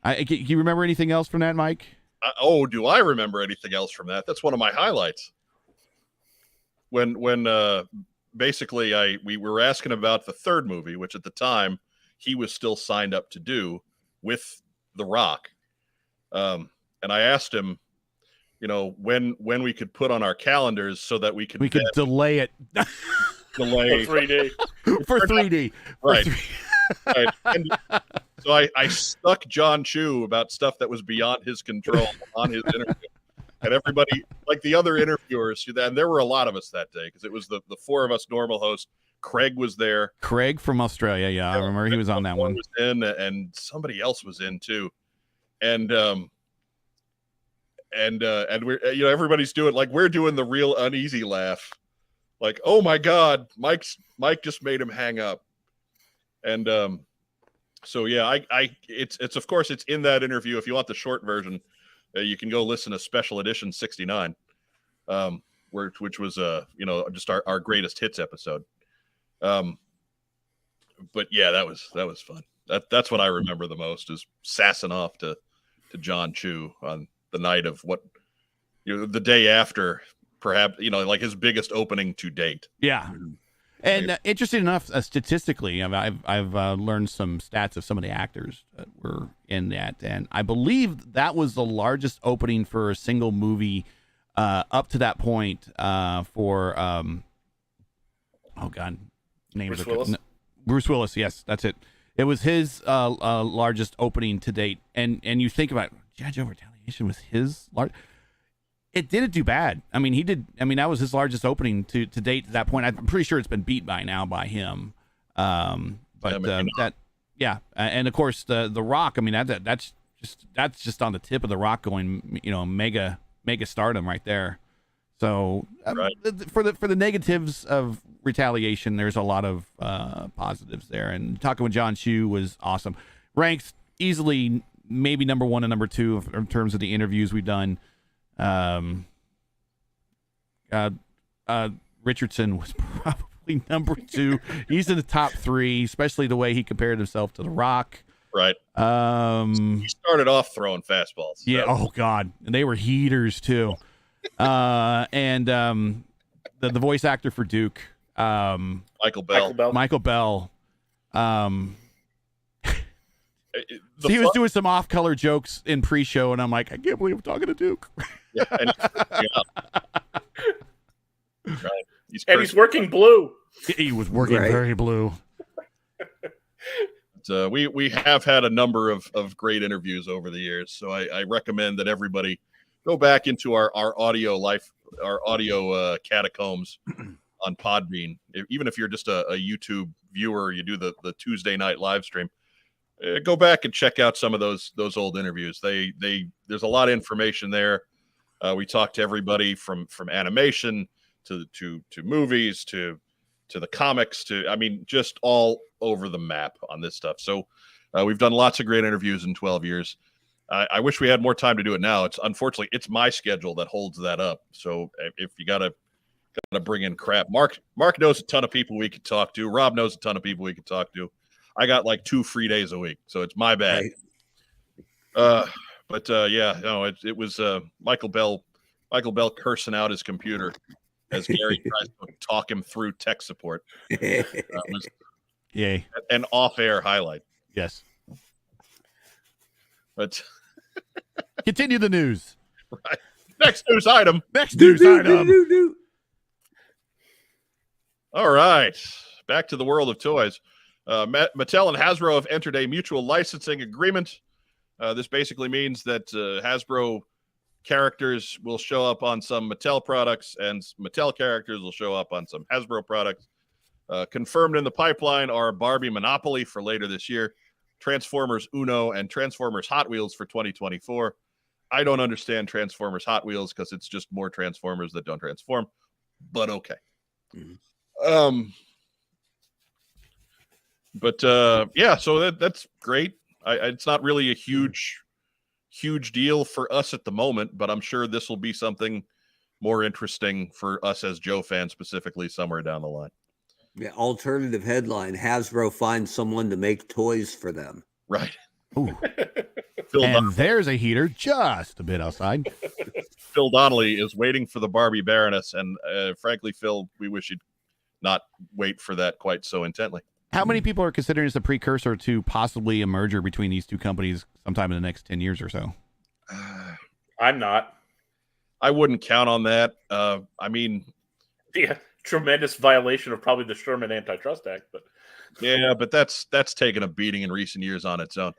Can you remember anything else from that, Mike? Do I remember anything else from that? That's one of my highlights. When basically we were asking about the third movie, which at the time he was still signed up to do with The Rock. And I asked him, when we could put on our calendars so that we could delay it. Delay for 3D. For 3D. Right. Right. And so I stuck John Chu about stuff that was beyond his control on his interview. And everybody, like the other interviewers, and there were a lot of us that day because it was the four of us normal hosts. Craig was there. Craig from Australia, yeah, I remember he was on that one. Was in, and somebody else was in too, and we're everybody's doing like we're doing the real uneasy laugh, like, oh my God, Mike just made him hang up, and so yeah, it's of course it's in that interview. If you want the short version, you can go listen to Special Edition 69, which was just our greatest hits episode. But yeah, that was fun. That's what I remember the most is sassing off to John Chu on the night of the day after, perhaps like his biggest opening to date. Yeah. And interesting enough, statistically, I've learned some stats of some of the actors that were in that, and I believe that was the largest opening for a single movie up to that point for Bruce Willis? Bruce Willis, yes, that's it. It was his largest opening to date, and you think about it, G.I. Joe Retaliation was his large. It didn't do bad. I mean, he did. I mean, that was his largest opening to date to that point. I'm pretty sure it's been beat by now by him. And of course the Rock. I mean, that's just on the tip of the Rock going, mega stardom right there. So Right. for the negatives of Retaliation, there's a lot of positives there. And talking with John Chu was awesome. Ranks easily maybe number 1 and number 2 in terms of the interviews we've done. Richardson was probably number 2. He's in the top 3, especially the way he compared himself to The Rock. Right. He started off throwing fastballs. So. Yeah. Oh God, and they were heaters too. And the voice actor for Duke, Michael Bell. Michael Bell. The He was doing some off-color jokes in pre-show, and I'm like, I can't believe I'm talking to Duke. Yeah, and right. He's working blue. He was working Right. very blue. We have had a number of great interviews over the years, so I recommend that everybody go back into our audio catacombs on Podbean. Even if you're just a YouTube viewer, you do the Tuesday night live stream. Go back and check out some of those old interviews. There's a lot of information there. We talked to everybody from animation to movies to the comics just all over the map on this stuff. So we've done lots of great interviews in 12 years. I wish we had more time to do it now. Unfortunately it's my schedule that holds that up. So if you gotta bring in crap, Mark knows a ton of people we could talk to. Rob knows a ton of people we could talk to. I got like 2 free days a week, so it's my bad. Right. It was Michael Bell cursing out his computer as Gary tries to talk him through tech support. Was Yay. an off-air highlight. Yes. But Continue the news. right. Next news item. All right. Back to the world of toys. Mattel and Hasbro have entered a mutual licensing agreement. This basically means that Hasbro characters will show up on some Mattel products and Mattel characters will show up on some Hasbro products. Confirmed in the pipeline are Barbie Monopoly for later this year, Transformers Uno, and Transformers Hot Wheels for 2024. I don't understand Transformers Hot Wheels because it's just more Transformers that don't transform, but okay. Mhm. So that's great. It's not really a huge deal for us at the moment, but I'm sure this will be something more interesting for us as Joe fans, specifically somewhere down the line. Yeah, alternative headline: Hasbro finds someone to make toys for them. Right. Ooh. Phil, And there's a heater just a bit outside. Phil Donnelly is waiting for the Barbie Baroness, and frankly, Phil, we wish you'd not wait for that quite so intently. How many people are considering this a precursor to possibly a merger between these two companies sometime in the next 10 years or so? I'm not. I wouldn't count on that. Yeah, tremendous violation of probably the Sherman Antitrust Act, but yeah, but that's taken a beating in recent years on its own.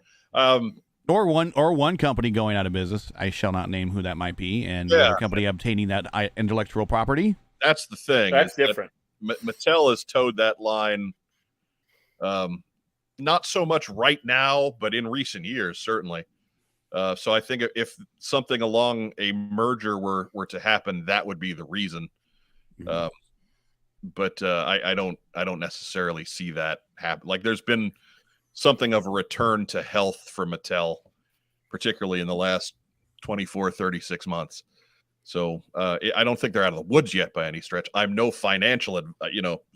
Or one company going out of business. I shall not name who that might be, and the other company obtaining that intellectual property. That's the thing. that's different. Mattel has towed that line. Not so much right now, but in recent years, certainly. So I think if something along a merger were to happen, that would be the reason. But I don't necessarily see that happen. Like there's been something of a return to health for Mattel, particularly in the last 24, 36 months. So I don't think they're out of the woods yet by any stretch. I'm no financial,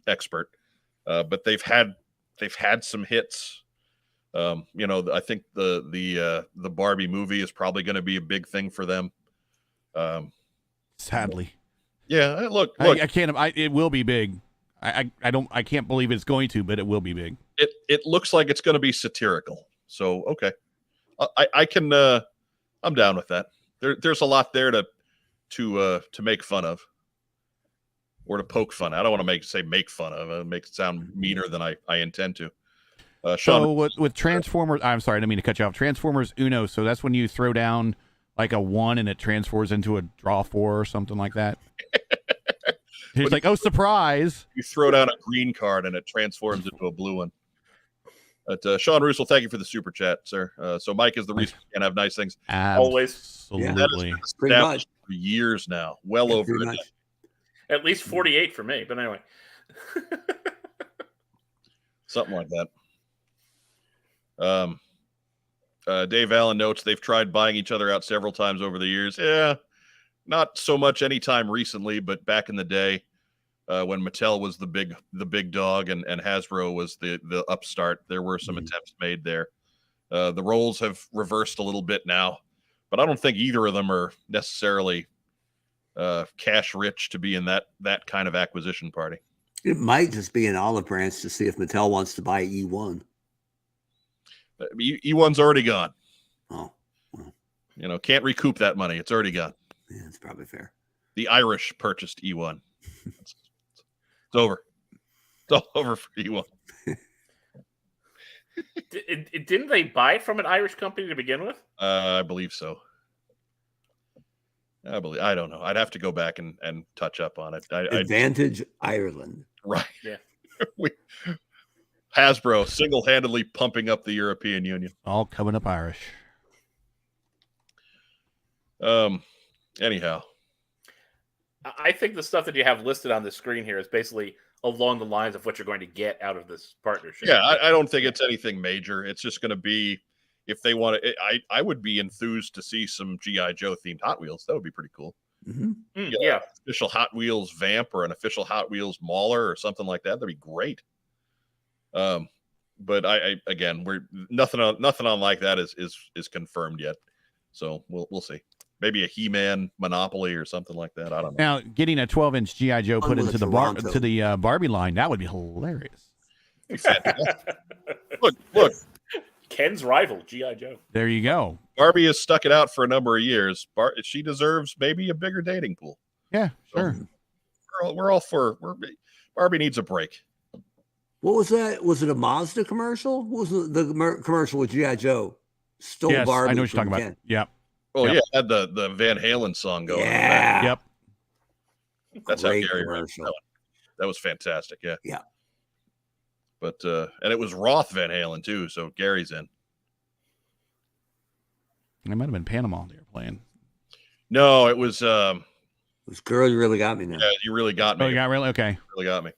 expert, but they've had some hits. I think the Barbie movie is probably going to be a big thing for them. Sadly. Yeah, look. I can't. It will be big. I can't believe it's going to, but it will be big. It looks like it's going to be satirical. So okay, I can. I'm down with that. There's a lot there to make fun of, or to poke fun. I don't want to make fun of. Make it sound meaner than I intend to. Sean, So with Transformers, I'm sorry, I didn't mean to cut you off. Transformers Uno. So that's when you throw down like a 1 and it transforms into a draw 4 or something like that. He's like, oh, surprise! you throw down a green card and it transforms into a blue one. But Sean Russell, thank you for the super chat, sir. So Mike is the reason we can have nice things. Always. Absolutely. Pretty much. For years now, well over a decade. At least 48 for me, but anyway. Something like that. Dave Allen notes they've tried buying each other out several times over the years. Yeah, not so much anytime recently, but back in the day when Mattel was the big dog and Hasbro was the upstart, there were some attempts made there. The roles have reversed a little bit now, but I don't think either of them are necessarily cash rich to be in that kind of acquisition party. It might just be an olive branch to see if Mattel wants to buy E1. E1's already gone. Oh, well. Can't recoup that money. It's already gone. Yeah, that's probably fair. The Irish purchased E1. It's over. It's all over for E1. Didn't they buy it from an Irish company to begin with? I believe so. I don't know. I'd have to go back and touch up on it. Advantage Ireland. Right. Yeah. Hasbro single-handedly pumping up the European Union. All coming up Irish. Anyhow. I think the stuff that you have listed on the screen here is basically along the lines of what you're going to get out of this partnership. Yeah, I don't think it's anything major. It's just going to be, if they want to, I would be enthused to see some G.I. Joe themed Hot Wheels. That would be pretty cool. Yeah. Official Hot Wheels Vamp or an official Hot Wheels Mauler or something like that. That'd be great. But I again, we're nothing on like that is confirmed yet. So we'll see. Maybe a He-Man Monopoly or something like that. I don't know. Now, getting a 12-inch G.I. Joe put into the Barbie line, that would be hilarious. Look. Ken's rival, G.I. Joe. There you go. Barbie has stuck it out for a number of years. She deserves maybe a bigger dating pool. Yeah, sure. So we're all for. Barbie needs a break. What was that? Was it a Mazda commercial? What was the commercial with G.I. Joe? Stole Yes, Barbie. I know what you're talking Ken. about. Yep. Oh Yep. yeah, had the Van Halen song going. Yeah. Yep. That's Great how Gary commercial. that was fantastic. Yeah. Yeah. But and it was Roth Van Halen too, so Gary's in. It might have been Panama they were playing. No, it was. This girl, you really got me now. Yeah, you really got me. Oh, you got really okay. Really got me.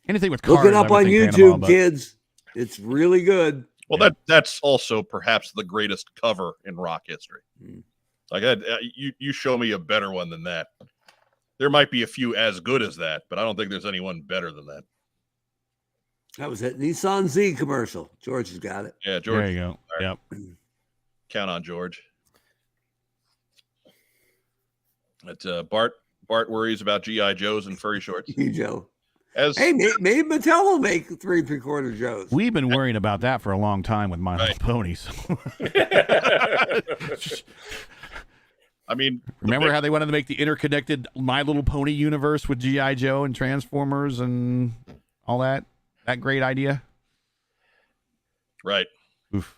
Anything with cars. Look it up I would on think YouTube, Panama, kids. It's really good. Well, that's also perhaps the greatest cover in rock history. Like you show me a better one than that. There might be a few as good as that, but I don't think there's anyone better than that. That was it. Nissan Z commercial. George has got it. Yeah, George. There you go. Right. Yep. Count on George. But Bart worries about G.I. Joes and furry shorts. You Joe. Hey, maybe Mattel will make 3 3/4 Joes. We've been worrying about that for a long time with My Little Ponies. I mean, remember how they wanted to make the interconnected My Little Pony universe with G.I. Joe and Transformers and all that? That great idea? Right. Oof.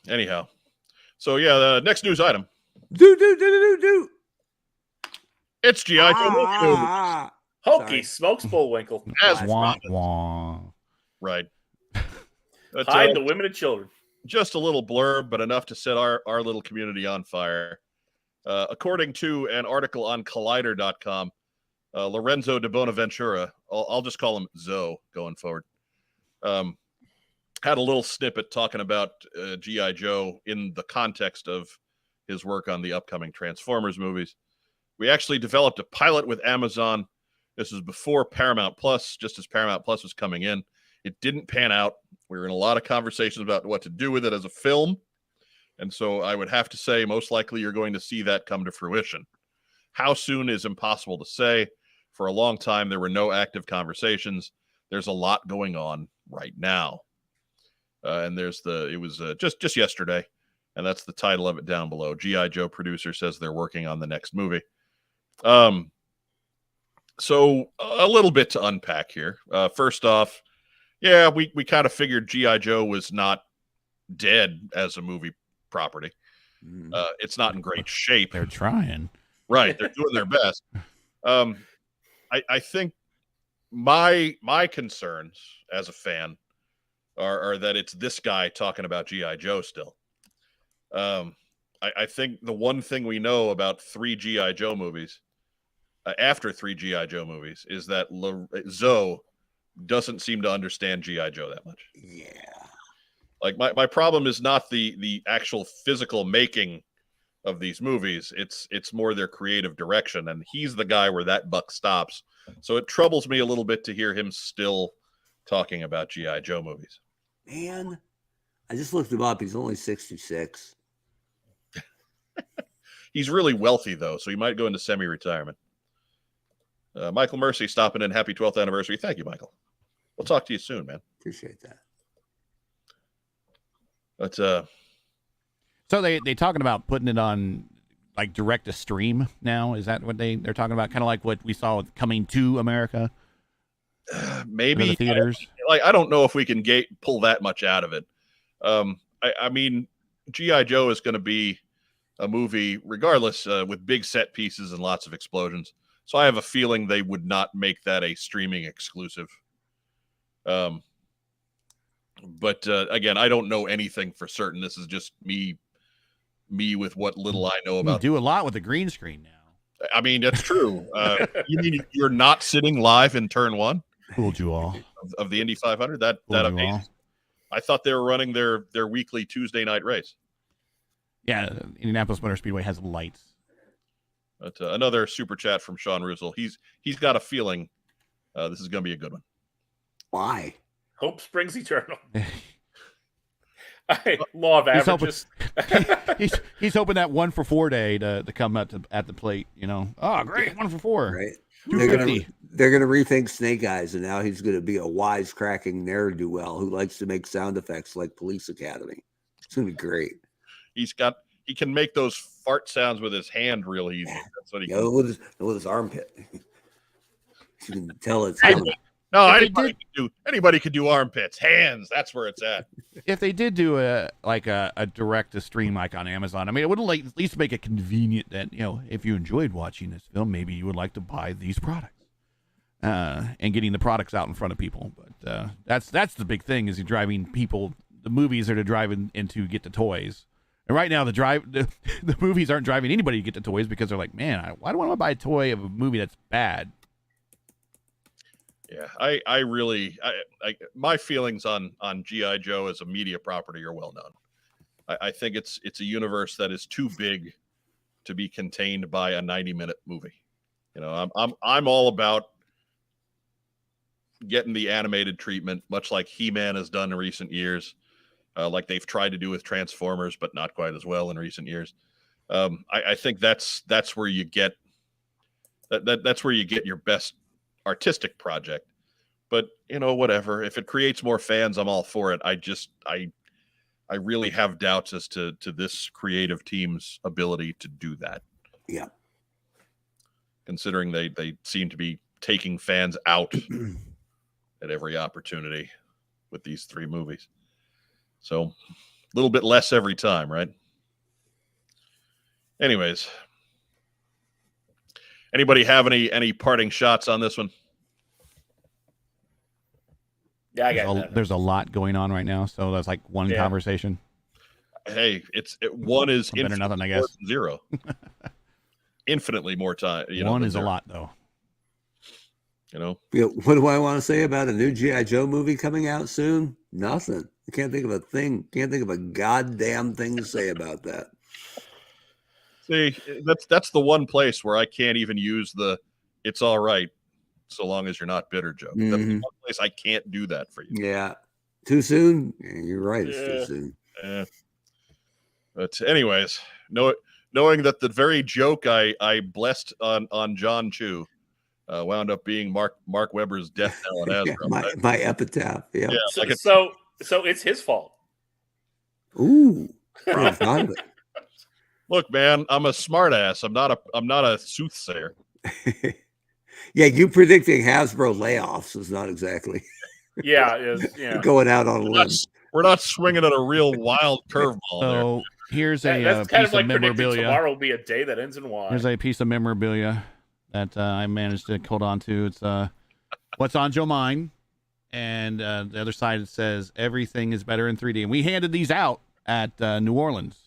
Anyhow. So, yeah, the next news item. Do. It's G.I. Joe. Hokey smokes Bullwinkle. As wah, promised. wah. Right. Hide the women and children. Just a little blurb, but enough to set our little community on fire. According to an article on Collider.com, Lorenzo de Bonaventura, I'll just call him Zoe going forward, had a little snippet talking about G.I. Joe in the context of his work on the upcoming Transformers movies. We actually developed a pilot with Amazon. This was before Paramount Plus, just as Paramount Plus was coming in. It didn't pan out. We were in a lot of conversations about what to do with it as a film. And so I would have to say, most likely you're going to see that come to fruition. How soon is impossible to say. For a long time, there were no active conversations. There's a lot going on right now. And it was just yesterday. And that's the title of it down below. G.I. Joe producer says they're working on the next movie. So a little bit to unpack here. First off, Yeah, we kind of figured G.I. Joe was not dead as a movie property. It's not in great shape. They're trying. Right, they're doing their best. I think my concerns as a fan are that it's this guy talking about G.I. Joe still. I think the one thing we know about 3 G.I. Joe movies, after 3 G.I. Joe movies, is that Zoe doesn't seem to understand G.I. Joe that much. Yeah. Like my problem is not the actual physical making of these movies. It's more their creative direction, and he's the guy where that buck stops. So it troubles me a little bit to hear him still talking about G.I. Joe movies. Man, I just looked him up. He's only 66. He's really wealthy, though, so he might go into semi-retirement. Michael Mercy stopping in. Happy 12th anniversary. Thank you, Michael. We'll talk to you soon, man. Appreciate that. But So they talking about putting it on like direct to stream now. Is that what they're talking about? Kind of like what we saw with Coming to America. maybe the theaters. I don't know if we can pull that much out of it. I mean, G.I. Joe is going to be a movie regardless, with big set pieces and lots of explosions. So I have a feeling they would not make that a streaming exclusive. But again, I don't know anything for certain. This is just me with what little I know about. You do a lot with the green screen now. I mean, that's true. You mean you're not sitting live in turn 1? Fooled you all. Of the Indy 500? That Fooled you amazing. all. I thought they were running their weekly Tuesday night race. Yeah, Indianapolis Motor Speedway has lights. But another super chat from Sean Russell. He's got a feeling this is going to be a good one. Why? Hope springs eternal. Law of averages. He's hoping that 1 for 4 day to come at the plate. You know, oh great, 1 for 4. Right. 250. They're gonna rethink Snake Eyes, and now he's gonna be a wisecracking ne'er-do-well who likes to make sound effects like Police Academy. It's gonna be great. He can make those fart sounds with his hand real easy. That's what he can. With his armpit. You can tell it's coming. No, anybody could do armpits. Hands, that's where it's at. If they did do a direct to stream like on Amazon, I mean, it would at least make it convenient that, you know, if you enjoyed watching this film, maybe you would like to buy these products, and getting the products out in front of people. But that's the big thing, is you're driving people. The movies are to drive in to get the toys. And right now, the movies aren't driving anybody to get the toys, because they're like, man, why do I want to buy a toy of a movie that's bad? Yeah, I really my feelings on G.I. Joe as a media property are well known. I think it's a universe that is too big to be contained by a 90-minute movie. You know, I'm all about getting the animated treatment, much like He-Man has done in recent years, like they've tried to do with Transformers, but not quite as well in recent years. I think that's where you get that's where you get your best artistic project. But, you know, whatever, if it creates more fans, I'm all for it. I really have doubts as to this creative team's ability to do that. Yeah, considering they seem to be taking fans out at every opportunity with these 3 movies. So a little bit less every time, right? Anyways, anybody have any parting shots on this one? Yeah, I got that. There's a lot going on right now, so that's like one conversation. Hey, one is better than nothing, I guess. 0. Infinitely more time. One is 0. A lot, though. You know. Yeah, what do I want to say about a new G.I. Joe movie coming out soon? Nothing. I can't think of a thing. Can't think of a goddamn thing to say about that. See, that's the one place where I can't even use "it's all right" so long as you're not bitter, Joe. Mm-hmm. That's the one place I can't do that for you. Yeah. Too soon? Yeah, you're right. It's too soon. Yeah. But anyways, knowing that the very joke I blessed on John Chu wound up being Mark Webber's death knell at Hasbro. my epitaph. Yeah. So it's his fault. Ooh. I thought of it. Look, man, I'm a smartass. I'm not a soothsayer. Yeah, you predicting Hasbro layoffs is not exactly. Yeah, is yeah. Going out on a limb. We're not swinging at a real wild curveball there. So here's a That's kind piece of like predicting memorabilia. tomorrow will be a day that ends in Y. Here's a piece of memorabilia that I managed to hold on to. It's What's on Joe Mind, and the other side it says everything is better in 3D. And we handed these out at New Orleans.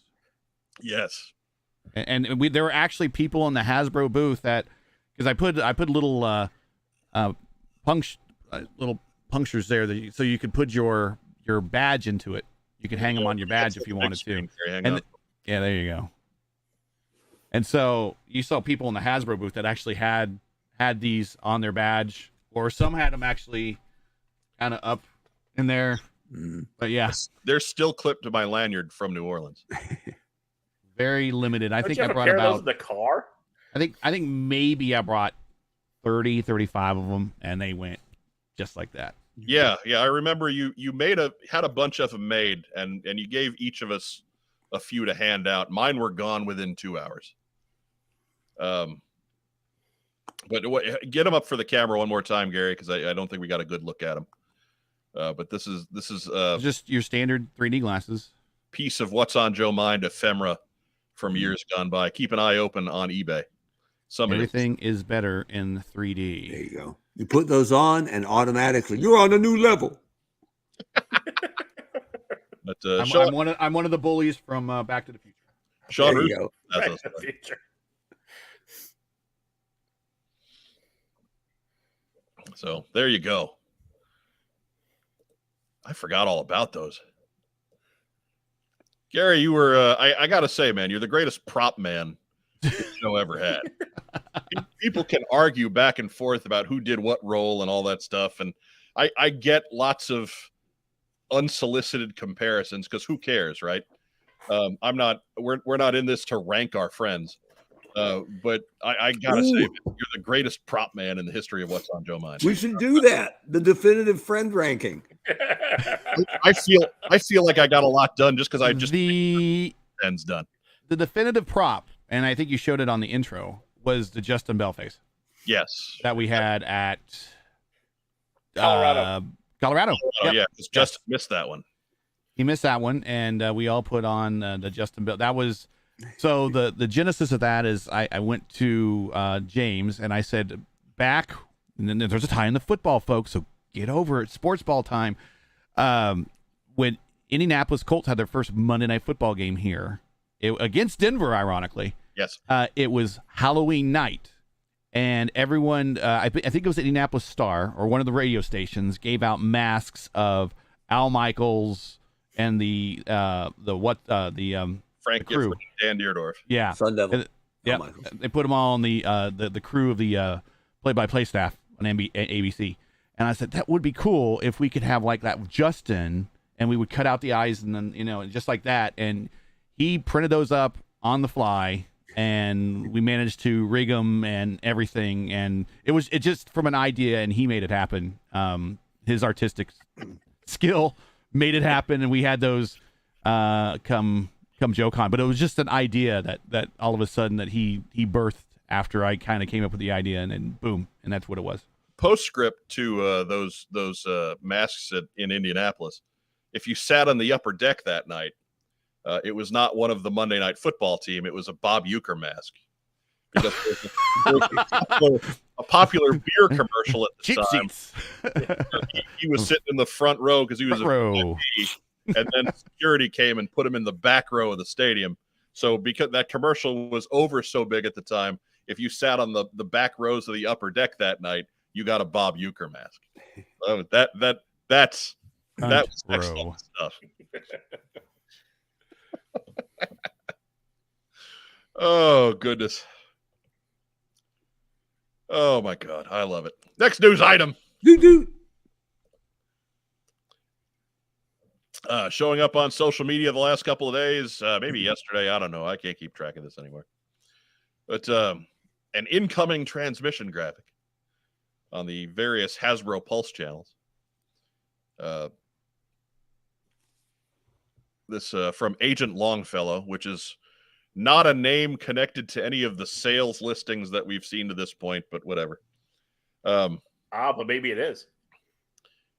Yes. And there were actually people in the Hasbro booth that, because I put little little punctures there so you could put your badge into it. You could hang them on your badge if you wanted to. Yeah, there you go. And so you saw people in the Hasbro booth that actually had these on their badge, or some had them actually kind of up in there. But yeah, they're still clipped to my lanyard from New Orleans. Very limited. I Don't think you have I a brought pair of those about. in the car? I think maybe I brought 30, 35 of them, and they went just like that. Yeah. I remember you had a bunch of them made, and you gave each of us a few to hand out. Mine were gone within 2 hours. But get them up for the camera one more time, Gary, because I don't think we got a good look at them. But this is Just your standard 3D glasses. Piece of What's on Joe Mind ephemera from years gone by. Keep an eye open on eBay. Everything is better in 3D. There you go. You put those on, and automatically you're on a new level. But I'm one of the bullies from Back to the Future. Sean, There you go. Back to the Future. So there you go. I forgot all about those. Gary, you were, I got to say, man, you're the greatest prop man the show ever had. People can argue back and forth about who did what role and all that stuff. And I get lots of unsolicited comparisons because who cares, right? We're not in this to rank our friends. But I gotta say, man, you're the greatest prop man in the history of What's on Joe Mind. We should do that. The definitive friend ranking. I feel like I got a lot done just because I just the ends done. The definitive prop, and I think you showed it on the intro, was the Justin Bell face. Yes, that we had at Colorado. Colorado. Oh yeah, because Justin missed that one. He missed that one, and we all put on the Justin Bell. That was. So the genesis of that is I went to James and I said, back, and then there's a tie in the football, folks, so get over it. Sports ball time. When Indianapolis Colts had their first Monday Night Football game here against Denver, ironically. Yes. It was Halloween night, and everyone, I think it was Indianapolis Star or one of the radio stations, gave out masks of Al Michaels and the Frank crew. Gifford, Dan Deerdorf. Yeah. Sun Devil. Yeah. They put them all on the crew of the play-by-play staff on ABC. And I said, that would be cool if we could have like that with Justin, and we would cut out the eyes and then, just like that. And he printed those up on the fly, and we managed to rig them and everything. And it just from an idea, and he made it happen. His artistic skill made it happen. And we had those come JoeCon, but it was just an idea that all of a sudden that he birthed after I kind of came up with the idea, and then boom, and that's what it was. Postscript to those masks in Indianapolis. If you sat on the upper deck that night, it was not one of the Monday Night Football team. It was a Bob Uecker mask. A popular beer commercial at the Cheap time. seats. He was sitting in the front row because he was row. And then security came and put him in the back row of the stadium. So because that commercial was over so big at the time, if you sat on the back rows of the upper deck that night, you got a Bob Uecker mask. That was excellent stuff. Oh goodness. Oh my God, I love it. Next news item. Showing up on social media the last couple of days, maybe yesterday, I don't know. I can't keep track of this anymore. But an incoming transmission graphic on the various Hasbro Pulse channels. This from Agent Longfellow, which is not a name connected to any of the sales listings that we've seen to this point, but whatever. But maybe it is.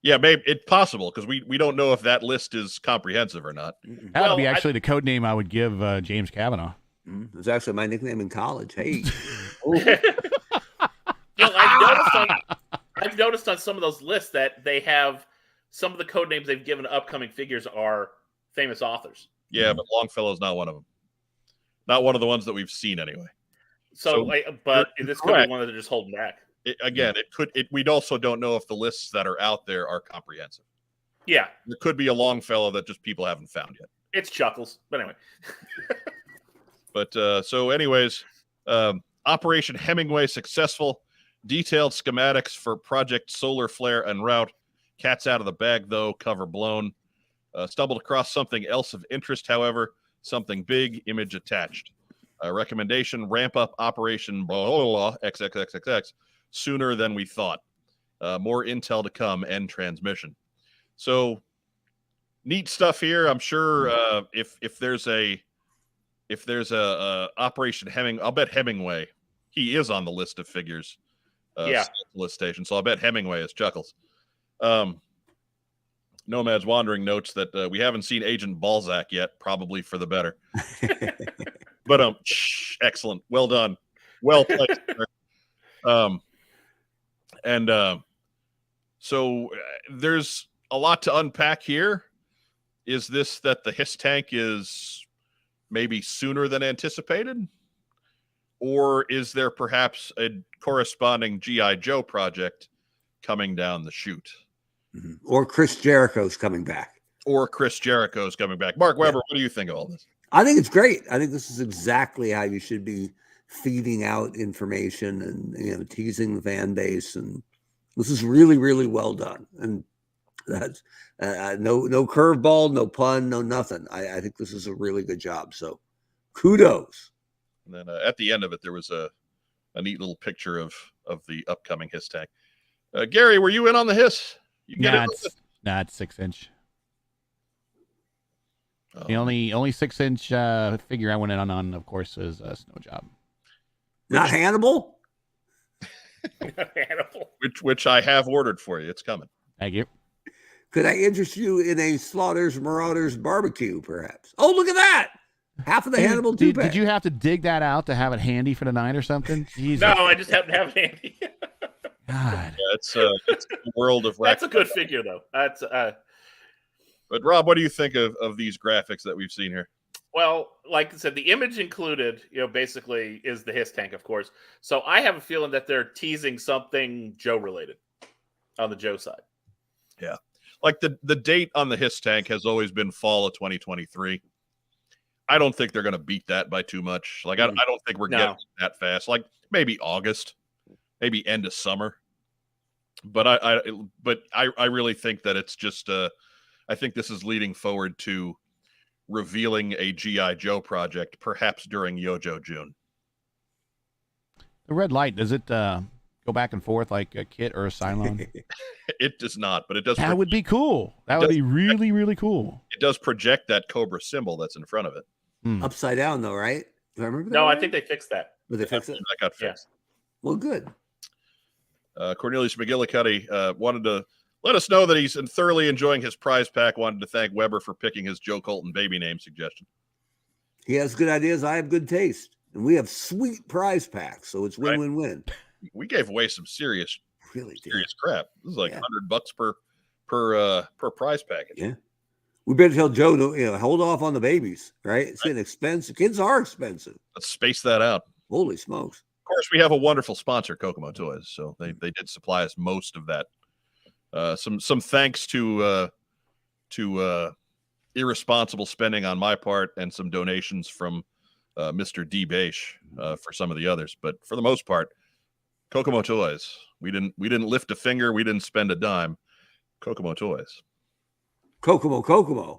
Yeah, maybe it's possible because we don't know if that list is comprehensive or not. That would be actually the code name I would give James Kavanaugh. It was actually my nickname in college. Hey. Well, I've noticed on some of those lists that they have some of the code names they've given to upcoming figures are famous authors. Yeah, but Longfellow's not one of them. Not one of the ones that we've seen anyway. But this could be one that they're just holding back. We also don't know if the lists that are out there are comprehensive. Yeah. There could be a Longfellow that just people haven't found yet. It's Chuckles. But anyway. But anyways, Operation Hemingway successful. Detailed schematics for Project Solar Flare en route. Cat's out of the bag, though. Cover blown. Stumbled across something else of interest, however. Something big, image attached. Recommendation, ramp up Operation blah, blah, blah, XXXXX sooner than we thought. More intel to come, end transmission. So, neat stuff here. I'm sure if there's a Operation Hemingway, I'll bet Hemingway, he is on the list of figures. List station. So I'll bet Hemingway is Chuckles. Nomad's Wandering notes that we haven't seen Agent Balzac yet, probably for the better. But excellent. Well done. Well played. So there's a lot to unpack here. Is this that the HISS tank is maybe sooner than anticipated? Or is there perhaps a corresponding G.I. Joe project coming down the chute? Mm-hmm. Or Chris Jericho's coming back. Mark Weber, what do you think of all this? I think it's great. I think this is exactly how you should be feeding out information and teasing the fan base. And this is really, really well done. And that's no curveball, no pun, no nothing. I think this is a really good job. So kudos. And then at the end of it, there was a neat little picture of the upcoming HISS tank. Gary, were you in on the HISS? It's 6-inch. Oh. The only 6-inch figure I went in on, of course, is Snow Job. Not Hannibal? Hannibal. Which I have ordered for you. It's coming. Thank you. Could I interest you in a Slaughter's Marauders barbecue, perhaps? Oh, look at that! Half of the Hannibal two-pack. Did you have to dig that out to have it handy for the night or something? Jesus. No, I just happen to have it handy. God. Yeah, it's a world of... That's a good figure, though. That's But Rob, what do you think of these graphics that we've seen here? Well, like I said, the image included, basically is the HISS tank, of course. So I have a feeling that they're teasing something Joe related on the Joe side. Yeah. Like the date on the HISS tank has always been fall of 2023. I don't think they're going to beat that by too much. Like, I don't think we're getting that fast. Like, maybe August, maybe end of summer. But I really think that it's just I think this is leading forward to revealing a G.I. Joe project, perhaps during Yojo June. The red light, does it go back and forth like a Kit or a Cylon? It does not, but it does. That would be cool. That would be really, really cool. It does project that Cobra symbol that's in front of it. Upside down, though, right? Do I remember that? No, right? I think they fixed that. Did they fix it? That got fixed. Yeah. Well, good. Cornelius McGillicuddy wanted to let us know that he's thoroughly enjoying his prize pack. Wanted to thank Weber for picking his Joe Colton baby name suggestion. He has good ideas. I have good taste. And we have sweet prize packs, so it's win-win-win. We gave away some serious crap. This is like $100 per prize package. Yeah. We better tell Joe to hold off on the babies, right? It's inexpensive. Kids are expensive. Let's space that out. Holy smokes. Of course, we have a wonderful sponsor, Kokomo Toys. So they did supply us most of that. Some thanks to irresponsible spending on my part and some donations from Mr. D. Beish for some of the others. But for the most part, Kokomo Toys. We didn't lift a finger. We didn't spend a dime. Kokomo Toys. Kokomo Toys.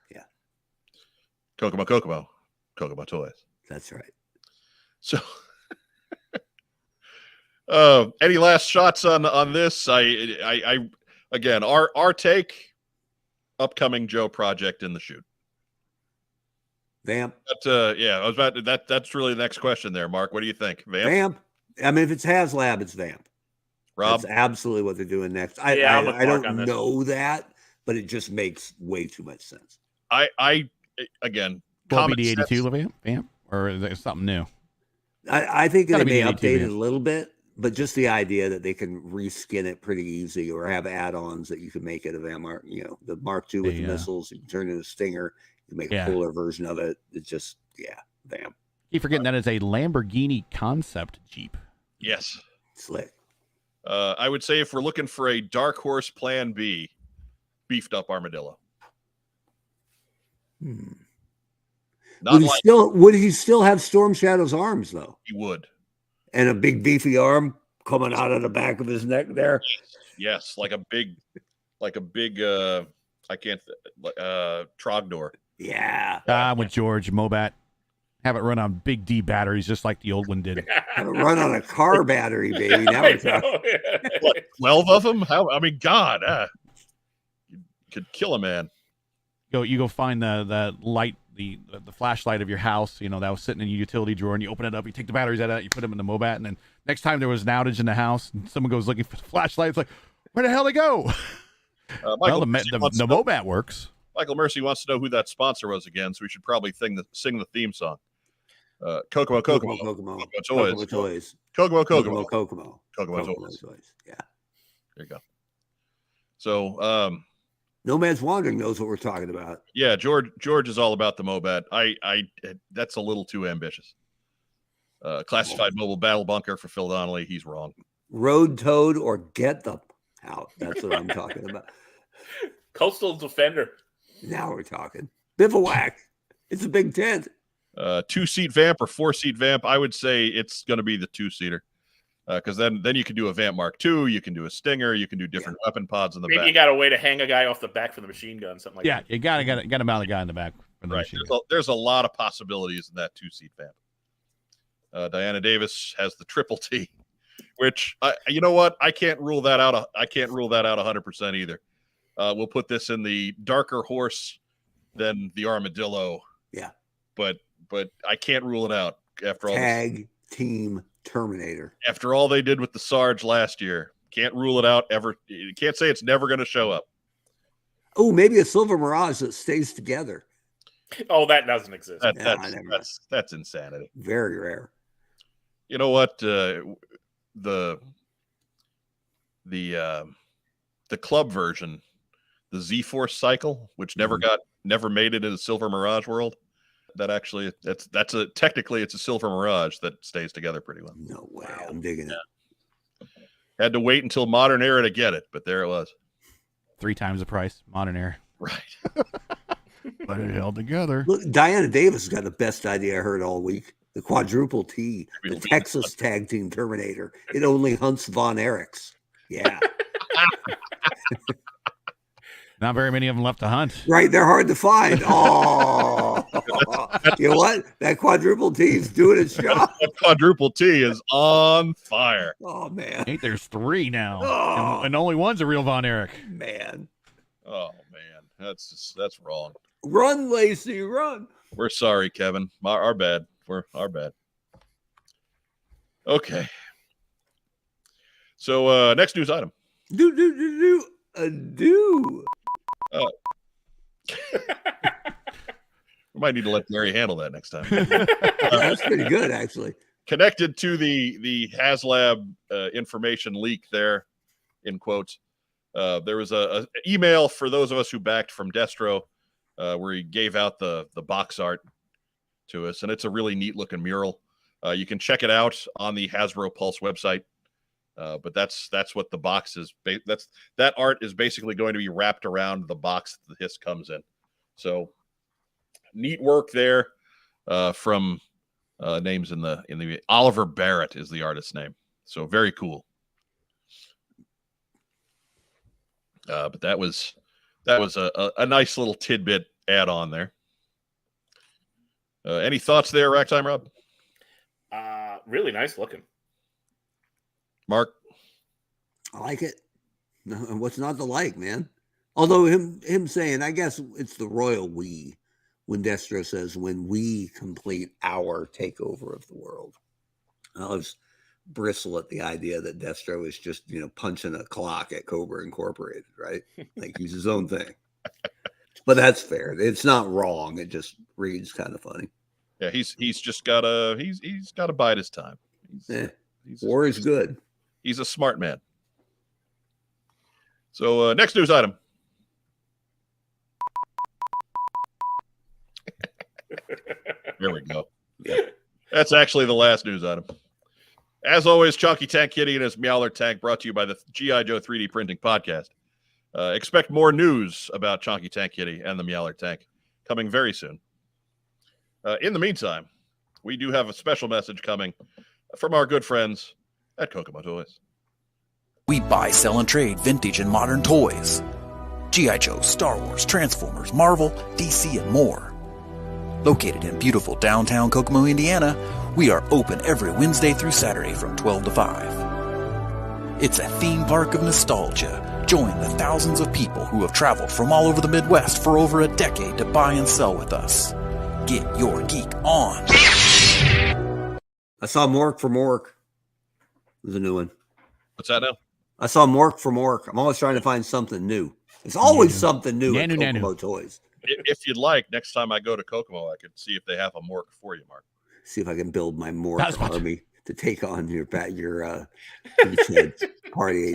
Yeah. Kokomo Toys. That's right. So, any last shots on this? I again, our take, upcoming Joe project in the chute. Vamp. That's really the next question there, Mark. What do you think? Vamp. I mean, if it's HasLab, it's Vamp. Rob? That's absolutely what they're doing next. I'm with I Mark don't on this. know that, but it just makes way too much sense. I again, Will it common be the sense. 82 vamp, or is it something new? I think they Gotta be may the 82 update it vamp. a little bit, but just the idea that they can reskin it pretty easy or have add-ons that you can make it a Mark, the Mark II with the missiles, you can turn it into a Stinger, you can make a cooler version of it. It's just, Vamp. Keep forgetting that is a Lamborghini concept Jeep. Yes. Slick. I would say if we're looking for a dark horse plan B, beefed up armadillo. Would he still have Storm Shadow's arms though? He would. And a big beefy arm coming out of the back of his neck there. Yes, like a big Trogdor. Yeah. I'm with George Mobat. Have it run on big D batteries just like the old one did. Have it run on a car battery, baby. Now we're talking. What, 12 of them? God, you could kill a man. You go find the light, the flashlight of your house, that was sitting in your utility drawer, and you open it up, you take the batteries out of it, you put them in the Mobat, and then next time there was an outage in the house, and someone goes looking for the flashlight, it's like, where the hell they go? Well, the Mobat works. Michael Mercy wants to know who that sponsor was again, so we should probably sing the theme song. Kokomo Toys. Kokomo Toys. Yeah. There you go. So, Nomad's Wandering knows what we're talking about. Yeah, George is all about the Mobat. That's a little too ambitious. Classified mobile battle bunker for Phil Donnelly. He's wrong. Road Toad or Get Them Out. That's what I'm talking about. Coastal Defender. Now we're talking. Bivouac. It's a big tent. 2-seat Vamp or 4-seat Vamp. I would say it's going to be the 2-seater. Because then you can do a Vamp Mark II, you can do a Stinger, you can do different weapon pods in the back. Maybe you got a way to hang a guy off the back for the machine gun, something like that. Yeah, you got to mount a guy in the back for the machine gun. There's a lot of possibilities in that 2-seat Vamp. Diana Davis has the Triple T, which you know what? I can't rule that out 100% either. We'll put this in the darker horse than the armadillo. Yeah, but I can't rule it out after all. Tag Team Terminator. After all they did with the Sarge last year, can't rule it out ever. You can't say it's never going to show up. Oh, maybe a Silver Mirage that stays together. Oh, that doesn't exist. That's insanity. Very rare. You know what? The club version, the Z-Force cycle, which never made it into Silver Mirage world. That actually, technically it's a Silver Mirage that stays together pretty well. No way. Wow. I'm digging it. Had to wait until Modern Era to get it, but there it was. 3 times the price, Modern Era. Right. But it held together. Look, Diana Davis has got the best idea I heard all week. The Quadruple T, the Texas Tag Team Terminator. It only hunts Von Erichs. Yeah. Not very many of them left to hunt. Right, they're hard to find. Oh, you know what? That Quadruple T is doing its job. That Quadruple T is on fire. Oh man, I think there's 3 now, and only one's a real Von Erich. Man. Oh man, that's wrong. Run, Lacey, run. We're sorry, Kevin. Our bad. Our bad. Okay. So next news item. Do. We might need to let Gary handle that next time. That's pretty good, actually. Connected to the HasLab information leak there, in quotes, there was a email for those of us who backed from Destro, where he gave out the box art to us, and it's a really neat looking mural. You can check it out on the Hasbro Pulse website. But that's what the box is. That art is basically going to be wrapped around the box that the Hiss comes in. So neat work there from names in the Oliver Barrett is the artist's name. So very cool. But that was a nice little tidbit add on there. Any thoughts there, Ragtime Rob? Really nice looking. Mark? I like it. No, what's not to like, man? Although him saying, I guess it's the royal we, when Destro says, when we complete our takeover of the world. It was bristle at the idea that Destro is just, punching a clock at Cobra Incorporated, right? Like he's his own thing. But that's fair. It's not wrong. It just reads kind of funny. Yeah, he's just gotta bide his time. War is good. He's a smart man. So next news item. There we go. Yeah. That's actually the last news item. As always, Chunky Tank Kitty and his Meowler Tank, brought to you by the G.I. Joe 3D Printing Podcast. Expect more news about Chunky Tank Kitty and the Meowler Tank coming very soon. In the meantime, we do have a special message coming from our good friends at Kokomo Toys. We buy, sell, and trade vintage and modern toys. G.I. Joe, Star Wars, Transformers, Marvel, DC, and more. Located in beautiful downtown Kokomo, Indiana, we are open every Wednesday through Saturday from 12 to 5. It's a theme park of nostalgia. Join the thousands of people who have traveled from all over the Midwest for over a decade to buy and sell with us. Get your geek on. I saw Mork from Mork. There's a new one. What's that now? I saw Mork from Mork. I'm always trying to find something new. There's always something new at Kokomo Toys. If you'd like, next time I go to Kokomo, I could see if they have a Mork for you, Mark. See if I can build my Mork army to take on your Party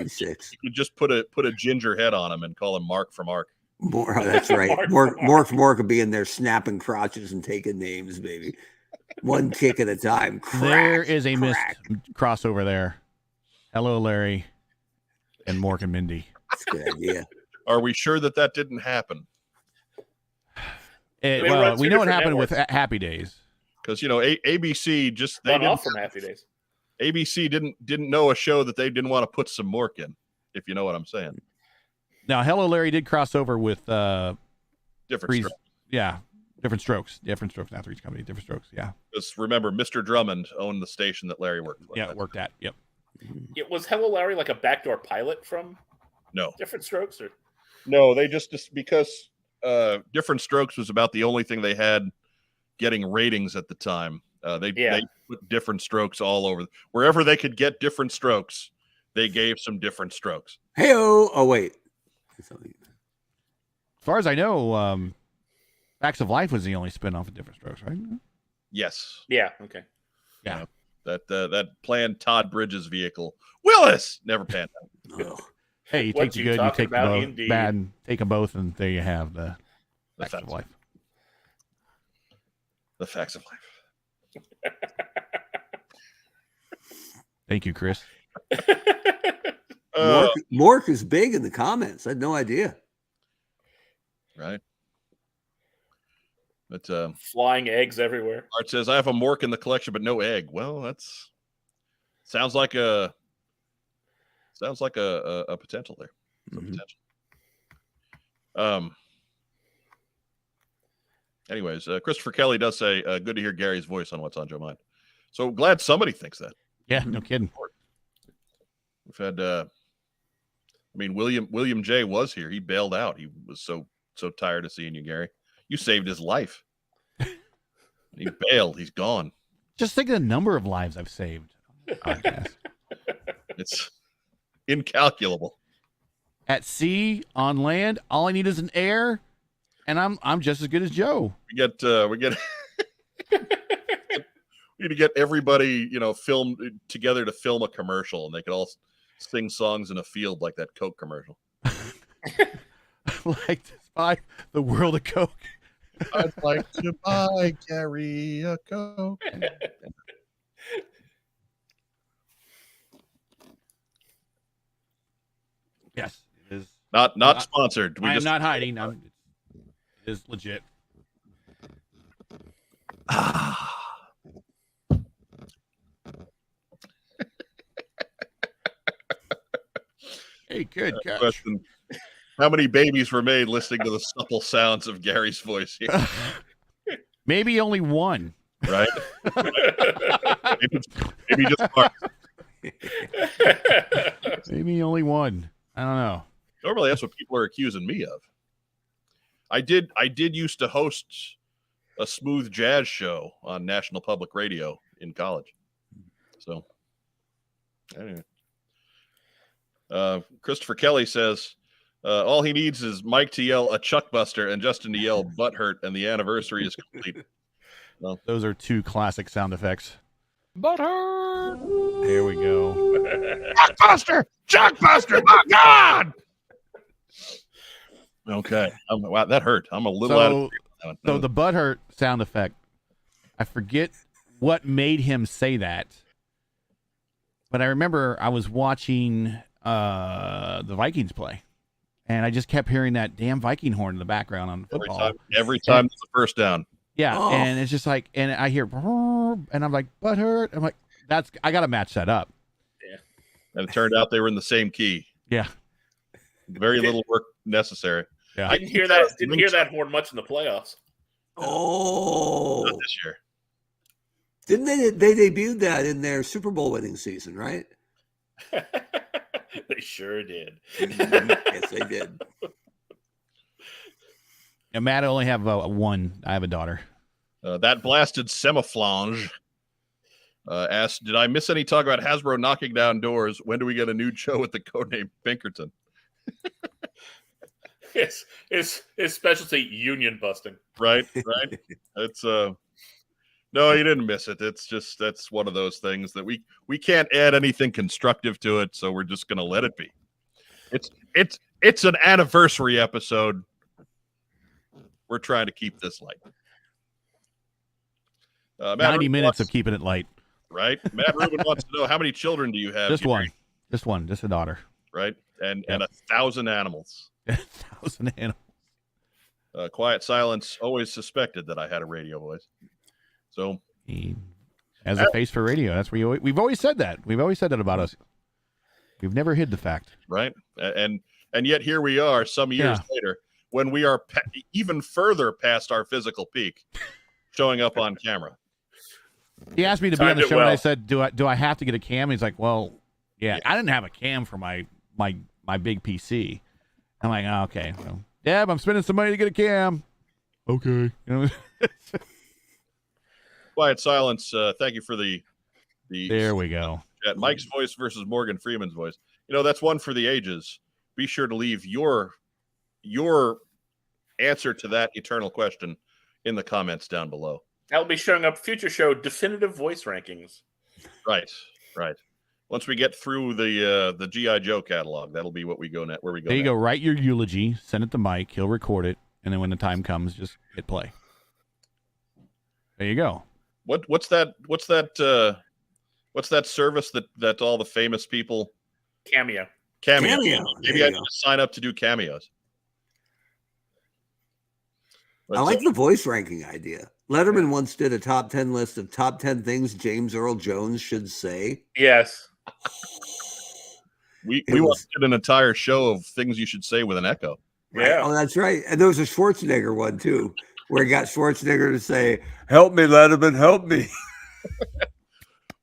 86. You could just put a ginger head on him and call him Mark from Mark. That's right. Mork from Mork would be in there snapping crotches and taking names, baby. One kick at a time. There is a missed crossover there. Hello, Larry, and Mork and Mindy. That's a good idea. Are we sure that didn't happen? Well, we know what happened with Happy Days. Because ABC just they didn't off from Happy Days. ABC didn't know a show that they didn't want to put some Mork in, if you know what I'm saying. Now, Hello Larry did cross over with different strokes. Yeah, different strokes. Not Three's Company, different strokes. Yeah. Because remember, Mr. Drummond owned the station that Larry worked with. Yeah, worked at. Yep. It was Hello Larry like a backdoor pilot from No Different Strokes, or no, they just because Different Strokes was about the only thing they had getting ratings at the time. They put Different Strokes all over wherever they could get Different Strokes. They gave some Different Strokes. Oh wait. As far as I know, Facts of Life was the only spinoff of Different Strokes, right? Yes. Yeah. Okay. Yeah. That planned Todd Bridges vehicle, Willis, never panned out. Oh. Hey, you take the good, you take the both, bad, and take them both, and there you have the Facts of Life. The Facts of Life. Thank you, Chris. Mork is big in the comments. I had no idea. Right. But flying eggs everywhere. Art says, I have a Mork in the collection, but no egg. Well, that's sounds like a potential there. Mm-hmm. Potential. Anyways, Christopher Kelly does say, good to hear Gary's voice on What's on Joe Mind. So glad somebody thinks that. Yeah, no kidding. We've had William J was here. He bailed out. He was so tired of seeing you, Gary. You saved his life. He bailed. He's gone. Just think of the number of lives I've saved. It's incalculable. At sea, on land, all I need is an air, and I'm just as good as Joe. We get we need to get everybody, filmed together to film a commercial, and they could all sing songs in a field like that Coke commercial. Like to buy the world of Coke. I'd like to buy Gary a Coke. Yes, it is. Not sponsored. I'm not hiding. It is legit. Hey, good catch. Question. How many babies were made listening to the supple sounds of Gary's voice here? Maybe only one. Right? maybe just one. Maybe only one. I don't know. Normally, that's what people are accusing me of. I did used to host a smooth jazz show on National Public Radio in college. So Anyway. Christopher Kelly says, all he needs is Mike to yell a Chuckbuster and Justin to yell butthurt, and the anniversary is complete. Well, those are two classic sound effects. Butthurt. Here we go. Chuckbuster! Chuckbuster! My God! Okay. Wow, that hurt. I'm a little out of here. So the butthurt sound effect, I forget what made him say that, but I remember I was watching the Vikings play, and I just kept hearing that damn Viking horn in the background on football. Every time there's a first down. Yeah, and it's just like, and I hear, and I'm like, butthurt. I'm like, I got to match that up. Yeah. And it turned out they were in the same key. Yeah. Very little work necessary. Yeah. I didn't hear that horn much in the playoffs. Oh, not this year. Didn't they debuted that in their Super Bowl winning season, right? They sure did. Yes, they did. And Matt, I only have one. I have a daughter. That blasted semiflange asked, did I miss any talk about Hasbro knocking down doors? When do we get a new show with the codename Pinkerton? His specialty, union busting. Right. It's no, you didn't miss it. It's just, that's one of those things that we can't add anything constructive to it, so we're just gonna let it be. It's an anniversary episode. We're trying to keep this light. Matt 90 Rubin minutes of keeping it light. Right. Matt Rubin wants to know, how many children do you have? Just one. Just a daughter. Right. And 1,000 animals. 1,000 animals. Quiet Silence always suspected that I had a radio voice. So he has a face for radio. That's where we've always said that. We've always said that about us. We've never hid the fact. Right. And yet here we are some years later, when we are even further past our physical peak, showing up on camera. He asked me to be on the show, and I said, "Do I have to get a cam?" He's like, "Well, yeah. I didn't have a cam for my big PC." I'm like, oh, "Okay, well, Deb, I'm spending some money to get a cam." Okay, Quiet Silence. Thank you for the. There we go. Chat. Mike's voice versus Morgan Freeman's voice. That's one for the ages. Be sure to leave your answer to that eternal question in the comments down below. That'll be showing up future show definitive voice rankings. Right. Once we get through the G.I. Joe catalog, that'll be what we go where we go. There you next. go. Write your eulogy, send it to Mike. He'll record it, and then when the time comes, just hit play. There you go. What's that service that all the famous people? Cameo. Maybe I need to sign up to do cameos. I like the voice ranking idea. Letterman once did a top 10 list of top 10 things James Earl Jones should say. Yes. We once did an entire show of things you should say with an echo. Right? Yeah. Oh, that's right. And there was a Schwarzenegger one too, where he got Schwarzenegger to say, "Help me, Letterman, help me."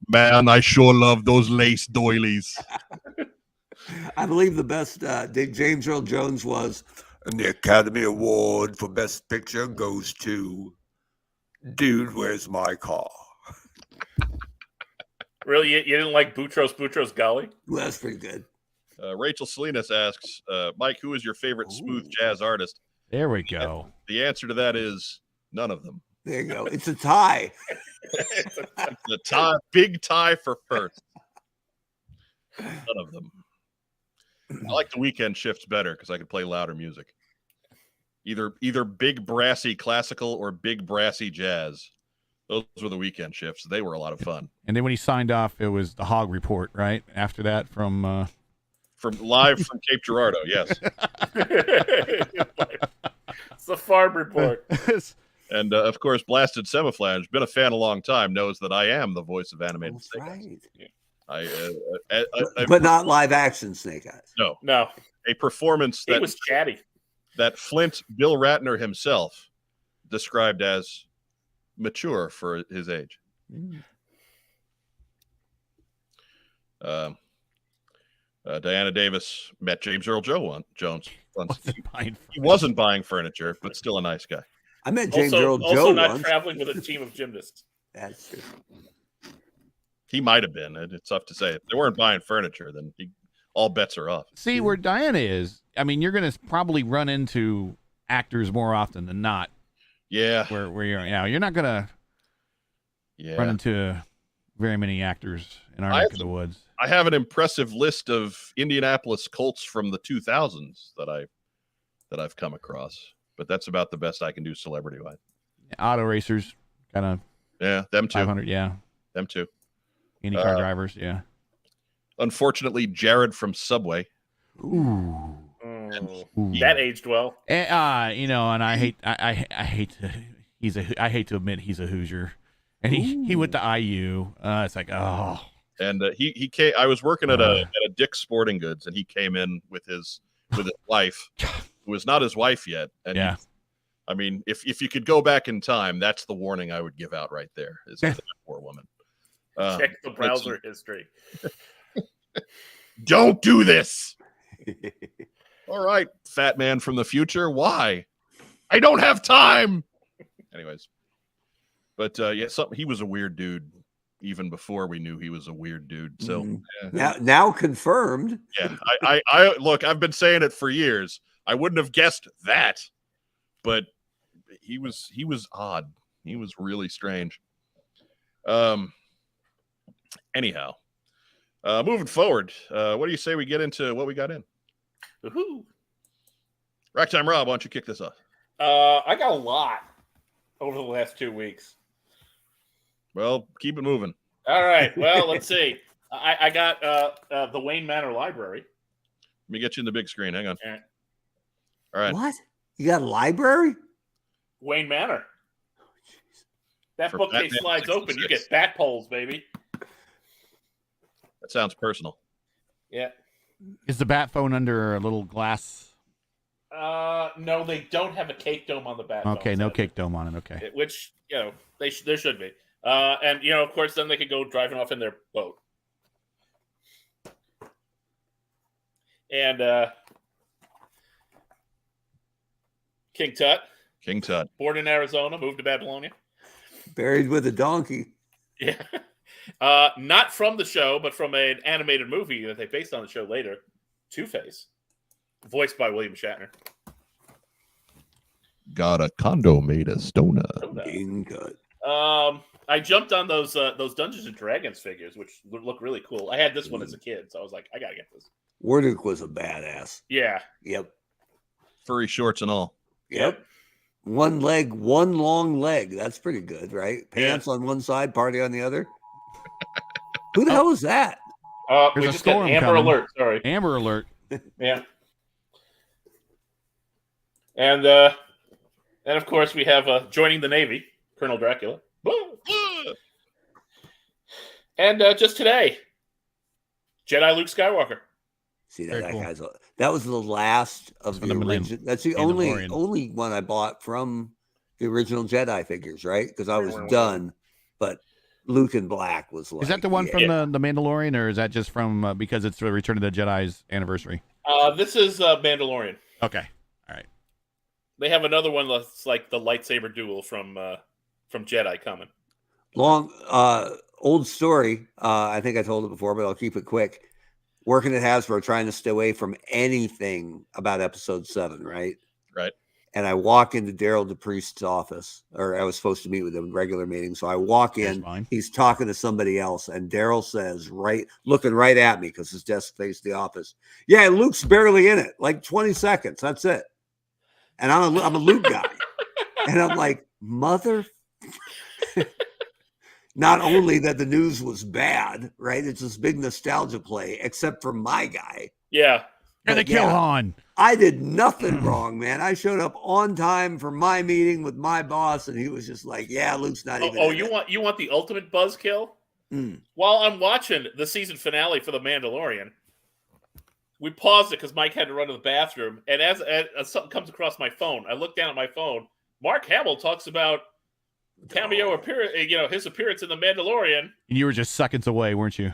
Man, I sure love those lace doilies. I believe the best James Earl Jones was, and the Academy Award for Best Picture goes to Dude, Where's My Car? Really? You didn't like Boutros Ghali? Well, that's pretty good. Rachel Salinas asks, Mike, who is your favorite smooth jazz artist? There we go. And the answer to that is none of them. There you go. It's a tie. It's a tie, big tie for first. None of them. I like the weekend shifts better because I could play louder music. Either big brassy classical or big brassy jazz. Those were the weekend shifts. They were a lot of fun. And then when he signed off, it was the Hog Report, right? After that, from live from Cape Girardeau, yes. It's the Farm Report. And of course, Blasted Semiflange, been a fan a long time, knows that I am the voice of animated That's Snake right. Eyes. But not live action Snake Eyes. No. A performance He was chatty. that Flint Bill Ratner himself described as mature for his age. Diana Davis met James Earl Jones once. He wasn't buying furniture, but still a nice guy. I met James Also Earl Joe not once. traveling with a team of gymnasts. That's true. He might have been. It's tough to say. If they weren't buying furniture, then all bets are off. See, where Diana is, I mean, you're going to probably run into actors more often than not. Yeah. Where you're now. You're not going to run into very many actors in our neck of the woods. I have an impressive list of Indianapolis Colts from the 2000s that I've come across, but that's about the best I can do celebrity-wise. Auto racers, kind of. Yeah, them too. 500, yeah. Them too. IndyCar drivers, yeah. Unfortunately, Jared from Subway. Ooh. That aged well. And, you know, and I hate to admit he's a Hoosier, and he went to IU. It's like, oh. And he came. I was working at a Dick's Sporting Goods, and he came in with his wife, who was not his wife yet. And yeah. I mean, if you could go back in time, that's the warning I would give out right there. Is that poor woman. Check the browser history. Don't do this. All right, fat man from the future. Why? I don't have time. Anyways, but he was a weird dude even before we knew he was a weird dude. So now confirmed. Yeah, I look. I've been saying it for years. I wouldn't have guessed that, but he was odd. He was really strange. Anyhow, moving forward, what do you say we get into what we got in? Woohoo! Racktime Rob, why don't you kick this off? I got a lot over the last 2 weeks. Well, keep it moving. All right. Well, let's see. I got the Wayne Manor Library. Let me get you in the big screen. Hang on. All right. What? You got a library? Wayne Manor. That For bookcase Batman slides 66. open. You get bat poles, baby. That sounds personal. Yeah. Is the bat phone under a little glass? No, they don't have a cake dome on the bat phone. Okay, no cake dome on it. Okay. Which, there should be. And, of course, then they could go driving off in their boat. And King Tut, born in Arizona, moved to Babylonia. Buried with a donkey. Yeah. Not from the show, but from an animated movie that they based on the show later, Two-Face, voiced by William Shatner. Got a condo made of stoner. King Tut. I jumped on those Dungeons and Dragons figures, which look really cool. I had this one as a kid, so I was like, I gotta get this. Wardick was a badass. Yeah. Yep. Furry shorts and all. Yep. One leg, one long leg. That's pretty good, right? Pants on one side, party on the other. Who the hell is that? We just got Amber Alert. Sorry. Amber Alert. Yeah. And of course we have joining the Navy, Colonel Dracula. And just today, Jedi Luke Skywalker. See that was the last of the original. That's the only one I bought from the original Jedi figures, right? Because I was done. But Luke in black was like. Is that the one from the Mandalorian, or is that just from because it's the Return of the Jedi's anniversary? This is Mandalorian. Okay, all right. They have another one that's like the lightsaber duel from Jedi coming. Long old story. I think I told it before, but I'll keep it quick. Working at Hasbro, trying to stay away from anything about Episode 7, right? Right. And I walk into Daryl DePriest's office, or I was supposed to meet with him in regular meeting. So I walk in, he's talking to somebody else, and Daryl says, looking right at me because his desk faced the office, yeah, Luke's barely in it, like 20 seconds. That's it. And I'm a Luke guy. And I'm like, mother. Not only that the news was bad, right? It's this big nostalgia play, except for my guy. Yeah. And they kill Han. I did nothing wrong, man. I showed up on time for my meeting with my boss, and he was just like, yeah, Luke's not even. Oh, you want the ultimate buzzkill? While I'm watching the season finale for The Mandalorian, we paused it because Mike had to run to the bathroom. And as something comes across my phone, I look down at my phone. Mark Hamill talks about cameo appearance, his appearance in The Mandalorian. And you were just seconds away, weren't you?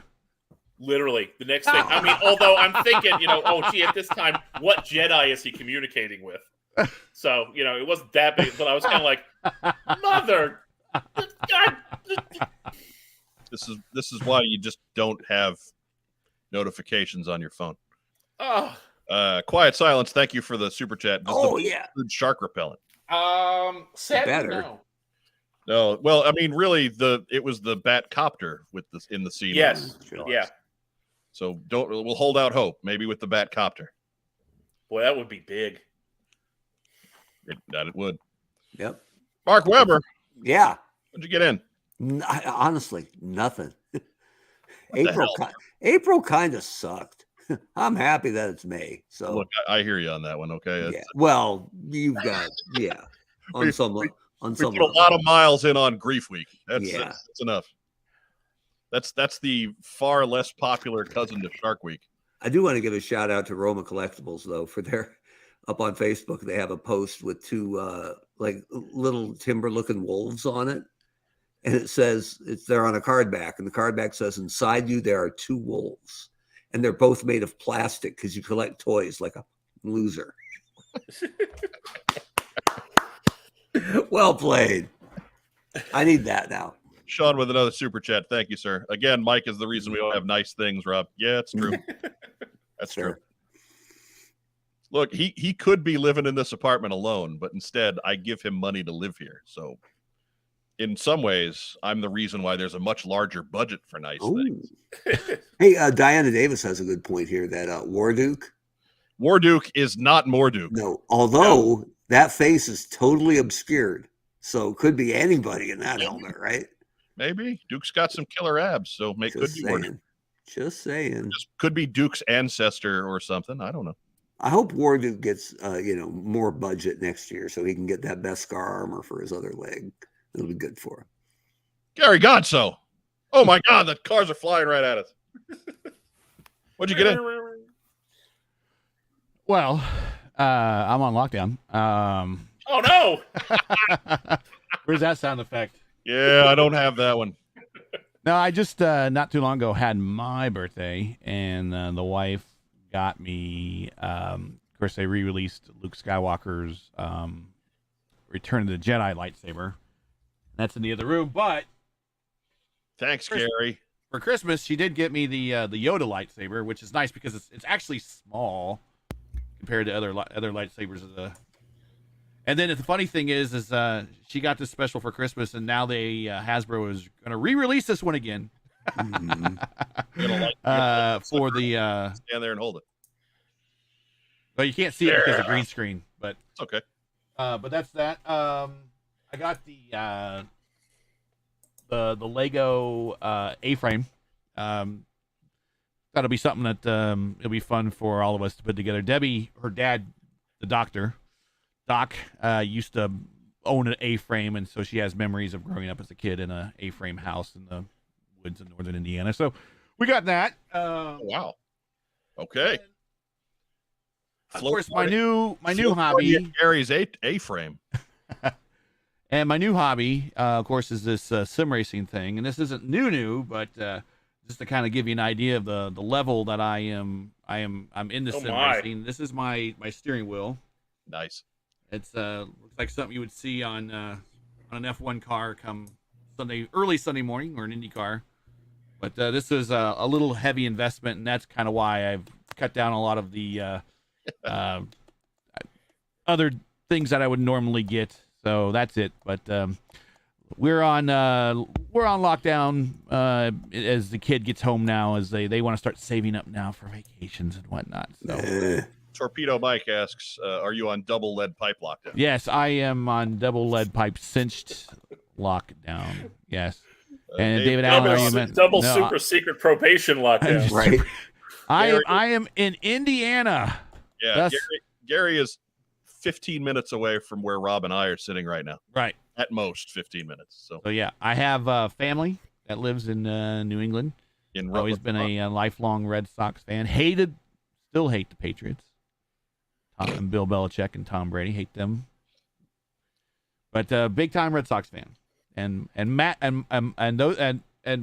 Literally, the next thing. I mean, although I'm thinking, at this time, what Jedi is he communicating with? So, it wasn't that big, but I was kind of like, mother. God. This is why you just don't have notifications on your phone. Oh. Quiet Silence, thank you for the super chat. Does shark repellent? Sadly, Better. No. Well, I mean, really, it was the bat copter with this in the scene. Yes. Yeah. So we'll hold out hope. Maybe with the bat copter. Boy, that would be big. It would. Yep. Mark Weber. Yeah. What'd you get in? Honestly, nothing. April kind of sucked. I'm happy that it's May. So look, I hear you on that one. Okay. Yeah. Well, you've got on some we put a lot of miles in on Grief Week. That's enough. That's the far less popular cousin to Shark Week. I do want to give a shout out to Roma Collectibles though for their up on Facebook. They have a post with two like little timber looking wolves on it. And it says they're on a card back, and the card back says inside you there are two wolves. And they're both made of plastic because you collect toys like a loser. Well played. I need that now. Sean with another super chat. Thank you, sir. Again, Mike is the reason we all have nice things, Rob. Yeah, it's true. That's true. Look, he could be living in this apartment alone, but instead I give him money to live here. So in some ways, I'm the reason why there's a much larger budget for nice things. Hey, Diana Davis has a good point here that Warduke is not Morduke. No, although that face is totally obscured. So it could be anybody in that helmet, right? Maybe. Duke's got some killer abs, so could be Warduke. Just saying. Could be Duke's ancestor or something. I don't know. I hope Warduke gets more budget next year so he can get that Beskar armor for his other leg. It'll be good for him. Gary Godsoe. Oh my God, the cars are flying right at us. What'd you get in? Well, I'm on lockdown. Oh no! Where's that sound effect? Yeah, I don't have that one. No, I just not too long ago had my birthday, and the wife got me. Of course, they re-released Luke Skywalker's Return of the Jedi lightsaber. That's in the other room, but thanks, Gary. For Christmas, she did get me the Yoda lightsaber, which is nice because it's actually small compared to other lightsabers. And then the funny thing is she got this special for Christmas, and now Hasbro is going to re-release this one again. For the stand there and hold it. Well, you can't see it because of green screen, but it's okay. But that's that. I got the Lego A-frame. That'll be something that it'll be fun for all of us to put together. Debbie, her dad, the Doc, used to own an A-frame, and so she has memories of growing up as a kid in a A-frame house in the woods in northern Indiana. So we got that. Wow. Okay. Of course, my new hobby, Gary's A-frame. And my new hobby, of course, is this sim racing thing. And this isn't new, but just to kind of give you an idea of the level that I'm into sim racing. This is my steering wheel. Nice. It's looks like something you would see on an F1 car come early Sunday morning, or an Indy car. But this is a little heavy investment, and that's kind of why I've cut down a lot of the other things that I would normally get. So that's it. But we're on lockdown as the kid gets home now, as they want to start saving up now for vacations and whatnot. So Torpedo Mike asks, are you on double lead pipe lockdown? Yes, I am on double lead pipe cinched lockdown. Yes. And David Allen, super secret probation lockdown. Right. I am in Indiana. Yeah, Gary is 15 minutes away from where Rob and I are sitting right now. Right. At most 15 minutes. So yeah, I have family that lives in New England. I've always been a lifelong Red Sox fan. Still hate the Patriots. And Bill Belichick and Tom Brady, hate them. But big time Red Sox fan. And Matt and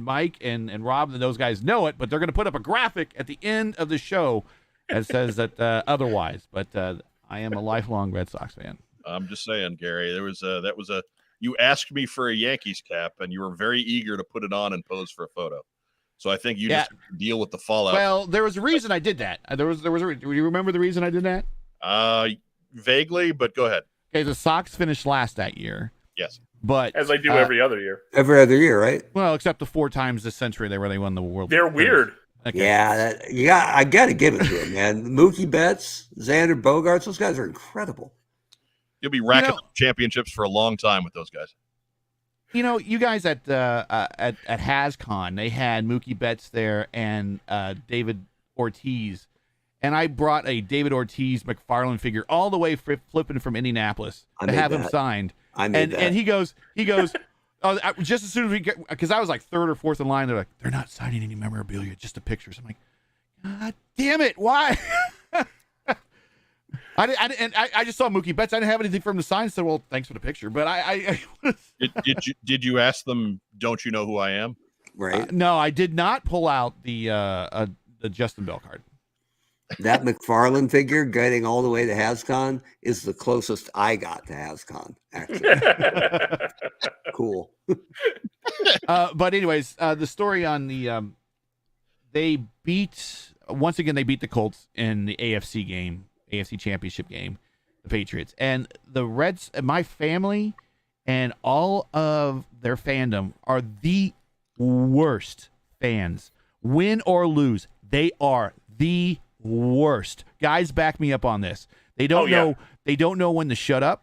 Mike and Rob and those guys know it, but they're going to put up a graphic at the end of the show that says that otherwise. But I am a lifelong Red Sox fan. I'm just saying, Gary. That was a you asked me for a Yankees cap, and you were very eager to put it on and pose for a photo. So I think you just deal with the fallout. Well, there was a reason I did that. Do you remember the reason I did that? Vaguely, but go ahead. Okay, the Sox finished last that year. Yes. But as they do every other year. Every other year, right? Well, except the 4 times this century where they won the World. They're weird. Okay. Yeah, I got to give it to him, man. Mookie Betts, Xander Bogaerts, those guys are incredible. You'll be racking up championships for a long time with those guys. You guys at HasCon, they had Mookie Betts there and David Ortiz, and I brought a David Ortiz McFarlane figure all the way flipping from Indianapolis to have him signed. And he goes, just as soon as we get, because I was like 3rd or 4th in line, they're like, they're not signing any memorabilia, just the pictures. I'm like, God damn it, why? I just saw Mookie Betts. I didn't have anything for him to sign. So, well, thanks for the picture. But did you ask them? Don't you know who I am? Right. No, I did not pull out the Justin Bell card. That McFarlane figure getting all the way to HasCon is the closest I got to HasCon. Actually, cool. But anyways, the story on the they beat the Colts in the AFC game. AFC Championship game, the Patriots, and the Reds. My family and all of their fandom are the worst fans. Win or lose, they are the worst. Guys, back me up on this. They don't know. They don't know when to shut up,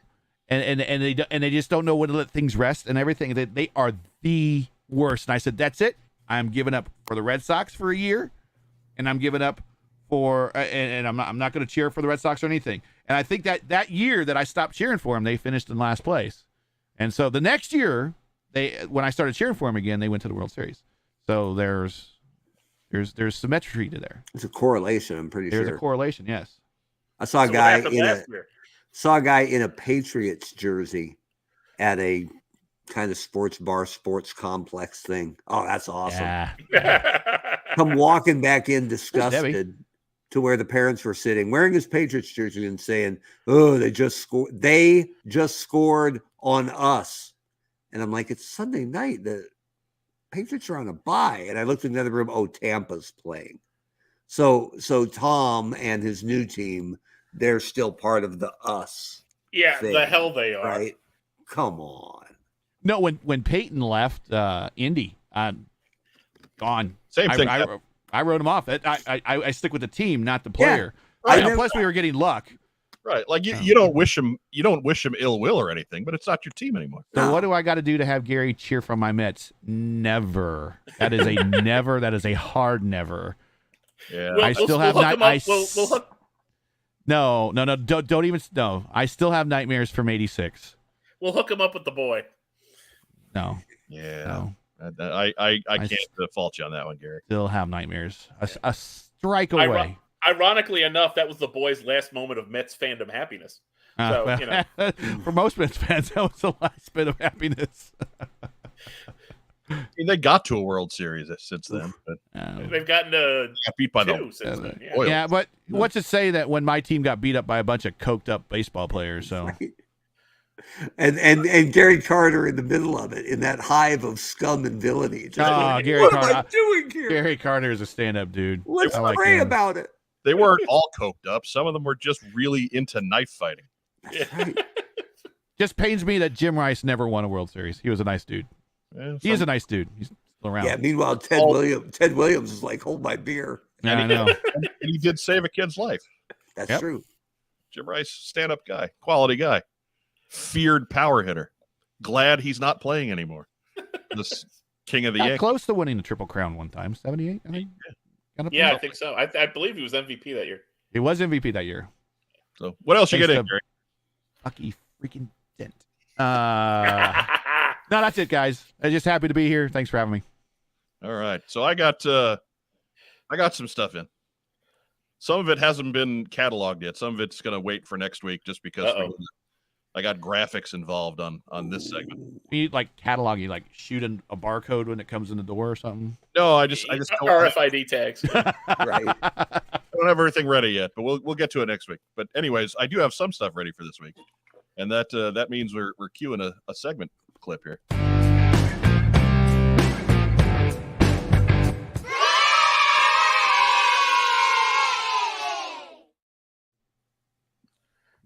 and they just don't know when to let things rest and everything. They are the worst. And I said, that's it. I'm giving up for the Red Sox for a year, and I'm giving up. And I'm not going to cheer for the Red Sox or anything. And I think that year that I stopped cheering for them, they finished in last place. And so the next year, when I started cheering for them again, they went to the World Series. So there's symmetry to there. It's a correlation. I'm pretty sure. There's a correlation. Yes. I saw a guy in a Patriots jersey at a kind of sports bar, sports complex thing. Oh, that's awesome. Yeah. Come walking back in disgusted to where the parents were sitting, wearing his Patriots jersey and saying, "Oh, they just scored. They just scored on us." And I'm like, it's Sunday night. The Patriots are on a bye. And I looked in the other room. Oh, Tampa's playing. So Tom and his new team, they're still part of the us. Yeah, thing, the hell they are. Right? Come on. No, when Peyton left Indy, gone. Same thing. I wrote him off. I stick with the team, not the player. Right. Plus, we were getting luck. Right. Like you don't wish him ill will or anything, but it's not your team anymore. So what do I got to do to have Gary cheer for my Mets? Never. That is a never. That is a hard never. Yeah. I still have night. No. Don't even. No. I still have nightmares from '86. We'll hook him up with the boy. No. Yeah. No. I can't fault you on that one, Gary. Still have nightmares. A strike away. Ironically enough, that was the boy's last moment of Mets fandom happiness. So, for most Mets fans, that was the last bit of happiness. I mean, they got to a World Series since then, but they've gotten got beat by two since then. Yeah, but what's it say that when my team got beat up by a bunch of coked up baseball players? So. Right. And Gary Carter in the middle of it, in that hive of scum and villainy. Gary what Carter, am I doing here? Gary Carter is a stand-up dude. Let's pray about it. They weren't all coked up. Some of them were just really into knife fighting. That's right. Just pains me that Jim Rice never won a World Series. He was a nice dude. He is a nice dude. He's still around. Yeah. Meanwhile, Ted Williams is like, hold my beer. Yeah, I know. And he did save a kid's life. That's true. Jim Rice, stand-up guy, quality guy, feared power hitter. Glad he's not playing anymore. This king of the Yankees. Close to winning the Triple Crown one time. 78, I think. Yeah, I think so. I believe he was MVP that year. He was MVP that year. So what else you get in, Gary? Lucky freaking dent. No, that's it, guys. I'm just happy to be here. Thanks for having me. All right. So I got some stuff in. Some of it hasn't been cataloged yet. Some of it's going to wait for next week just because I got graphics involved on this segment. You like catalog, you like shoot a barcode when it comes in the door or something? No, I just RFID tags. Right. I don't have everything ready yet, but we'll get to it next week. But anyways, I do have some stuff ready for this week. And that means we're queuing a segment clip here.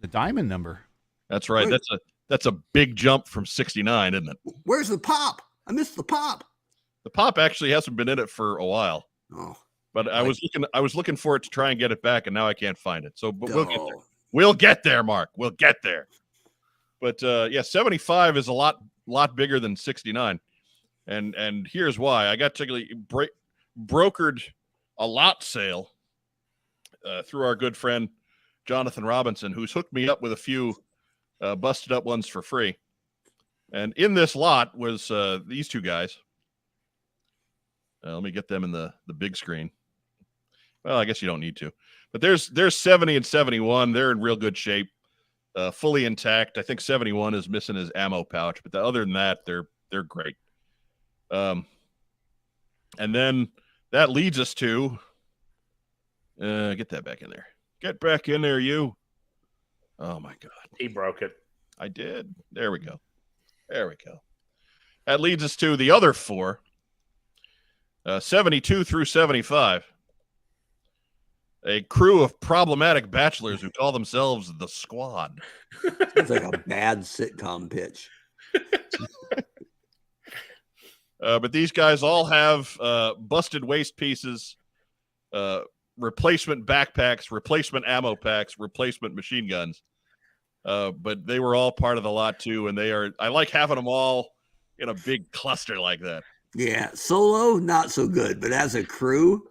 The diamond number. That's right. That's a big jump from 69, isn't it? Where's the pop? I missed the pop. The pop actually hasn't been in it for a while. Oh, but I was looking for it to try and get it back, and now I can't find it. So, but we'll get there. oh. We'll get there, Mark. We'll get there. But yeah, 75 is a lot bigger than 69, and here's why. I got particularly brokered a lot sale through our good friend Jonathan Robinson, who's hooked me up with a few busted up ones for free. And in this lot was these two guys. Let me get them in the big screen. Well, I guess you don't need to. But there's 70 and 71. They're in real good shape, fully intact. I think 71 is missing his ammo pouch, but other than that, they're great. And then that leads us to get that back in there. Get back in there, you. Oh my God. He broke it. I did. There we go. There we go. That leads us to the other four, 72 through 75. A crew of problematic bachelors who call themselves the Squad. It's like a bad sitcom pitch. But these guys all have busted waist pieces, replacement backpacks, replacement ammo packs, replacement machine guns. But they were all part of the lot too, and I like having them all in a big cluster like that. Yeah, solo not so good, but as a crew,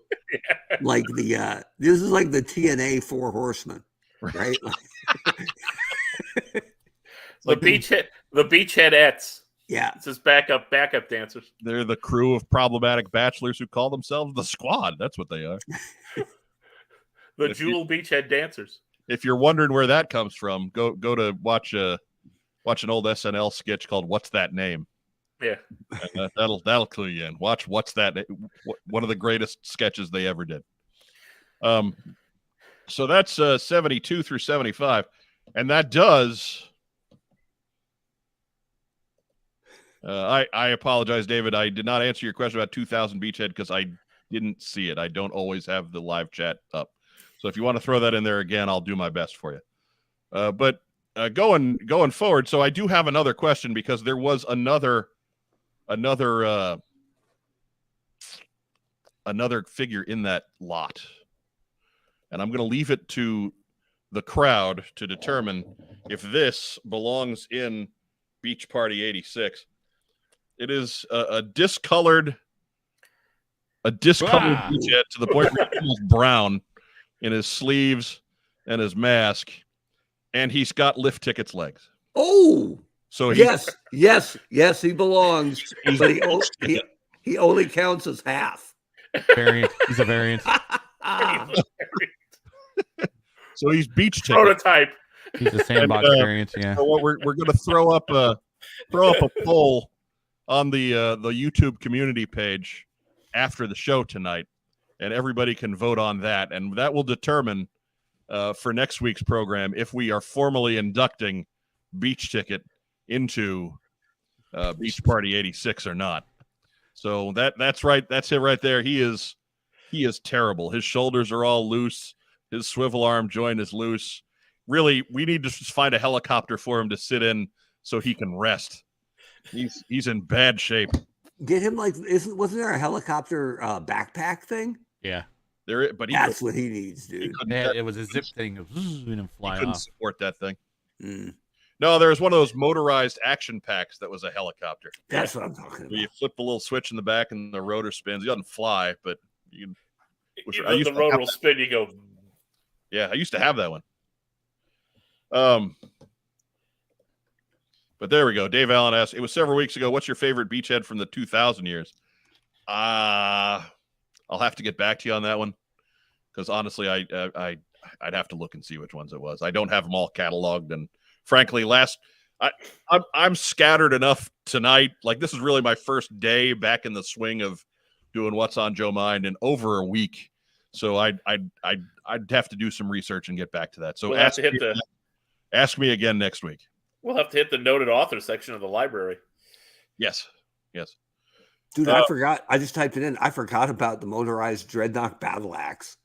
like this is like the TNA Four Horsemen, right? The Beachheadettes. Yeah, It's his backup dancers. They're the crew of problematic bachelors who call themselves the Squad. That's what they are. The Jewel Beachhead dancers. If you're wondering where that comes from, go to watch an old SNL sketch called "What's That Name?" Yeah, and that'll clue you in. Watch "What's That?" One of the greatest sketches they ever did. So that's 72 through 75, and that does. I apologize, David. I did not answer your question about 2000 Beachhead because I didn't see it. I don't always have the live chat up. So if you want to throw that in there again, I'll do my best for you. But going forward, so I do have another question because there was another figure in that lot, and I'm going to leave it to the crowd to determine if this belongs in Beach Party 86. It is a discolored beachhead to the point where it's brown in his sleeves and his mask, and he's got lift tickets legs. Oh, so yes, he belongs, but he only counts as half. Variant. He's a variant. So he's beach ticket. Prototype. He's a sandbox variant. Yeah. So what we're going to throw up a poll on the YouTube community page after the show tonight, and everybody can vote on that, and that will determine for next week's program if we are formally inducting Beach Ticket into Beach Party 86 or not. So that's right. That's it right there. He is terrible. His shoulders are all loose. His swivel arm joint is loose. Really, we need to just find a helicopter for him to sit in so he can rest. He's in bad shape. Get him wasn't there a helicopter backpack thing? Yeah. But that's what he needs, dude. It was a zip thing of and fly he couldn't off. support that thing. Mm. No, there was one of those motorized action packs that was a helicopter. That's what I'm talking about. Where you flip the little switch in the back and the rotor spins. He doesn't fly, but you can. The rotor will spin. You go. Yeah, I used to have that one. But there we go. Dave Allen asked, it was several weeks ago, what's your favorite beachhead from the 2000 years? I'll have to get back to you on that one because honestly, I'd have to look and see which ones it was. I don't have them all cataloged, and frankly, I'm scattered enough tonight. Like this is really my first day back in the swing of doing What's on Joe Mind in over a week, so I'd have to do some research and get back to that. So we'll ask me again next week. We'll have to hit the noted author section of the library. Yes. Yes. Dude, I forgot. I just typed it in. I forgot about the motorized dreadnought battle axe.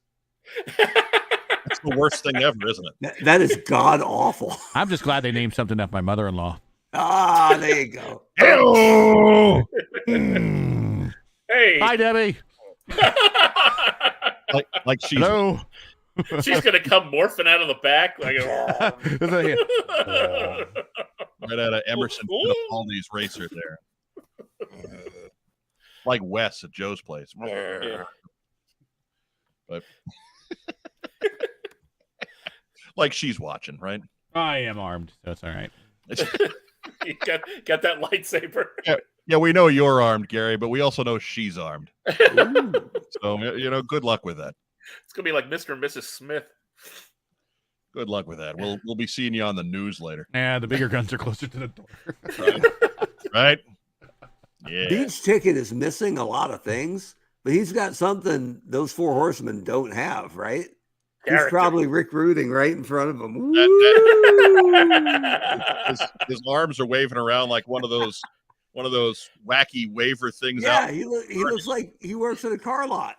It's the worst thing ever, isn't it? That is god awful. I'm just glad they named something after my mother-in-law. Ah, there you go. Hello. Hey. Hi, Debbie. Like she's Hello. She's gonna come morphing out of the back like right out of Emerson Fittipaldi's racer there. Like Wes at Joe's place. But like she's watching, right? I am armed. That's all right. you got that lightsaber. Yeah, we know you're armed, Gary, but we also know she's armed. So, good luck with that. It's gonna be like Mr. and Mrs. Smith. Good luck with that. We'll be seeing you on the news later. Yeah, the bigger guns are closer to the door. Right? Yeah. Beach Ticket is missing a lot of things, but he's got something those four horsemen don't have, right? Character. He's probably Rick Rooting right in front of him. His arms are waving around like one of those wacky waver things. Yeah, out. he looks like he works at a car lot.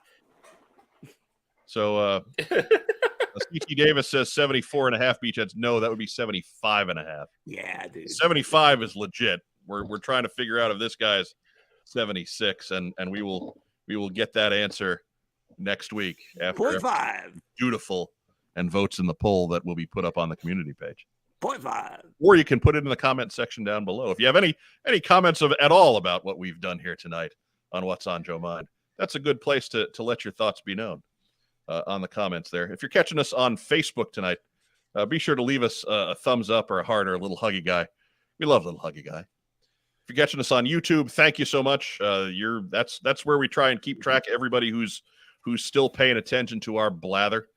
So CT Davis says 74.5 beachheads. No, that would be 75.5. Yeah, dude. 75 is legit. We're trying to figure out if this guy's 76, and we will get that answer next week after 0.5. Beautiful and votes in the poll that will be put up on the community page. 0.5. Or you can put it in the comment section down below. If you have any comments at all about what we've done here tonight on What's on Joe Mind, that's a good place to let your thoughts be known on the comments there. If you're catching us on Facebook tonight, be sure to leave us a thumbs up or a heart or a little huggy guy. We love little huggy guy. If you're catching us on YouTube, thank you so much. That's where we try and keep track of everybody who's still paying attention to our blather.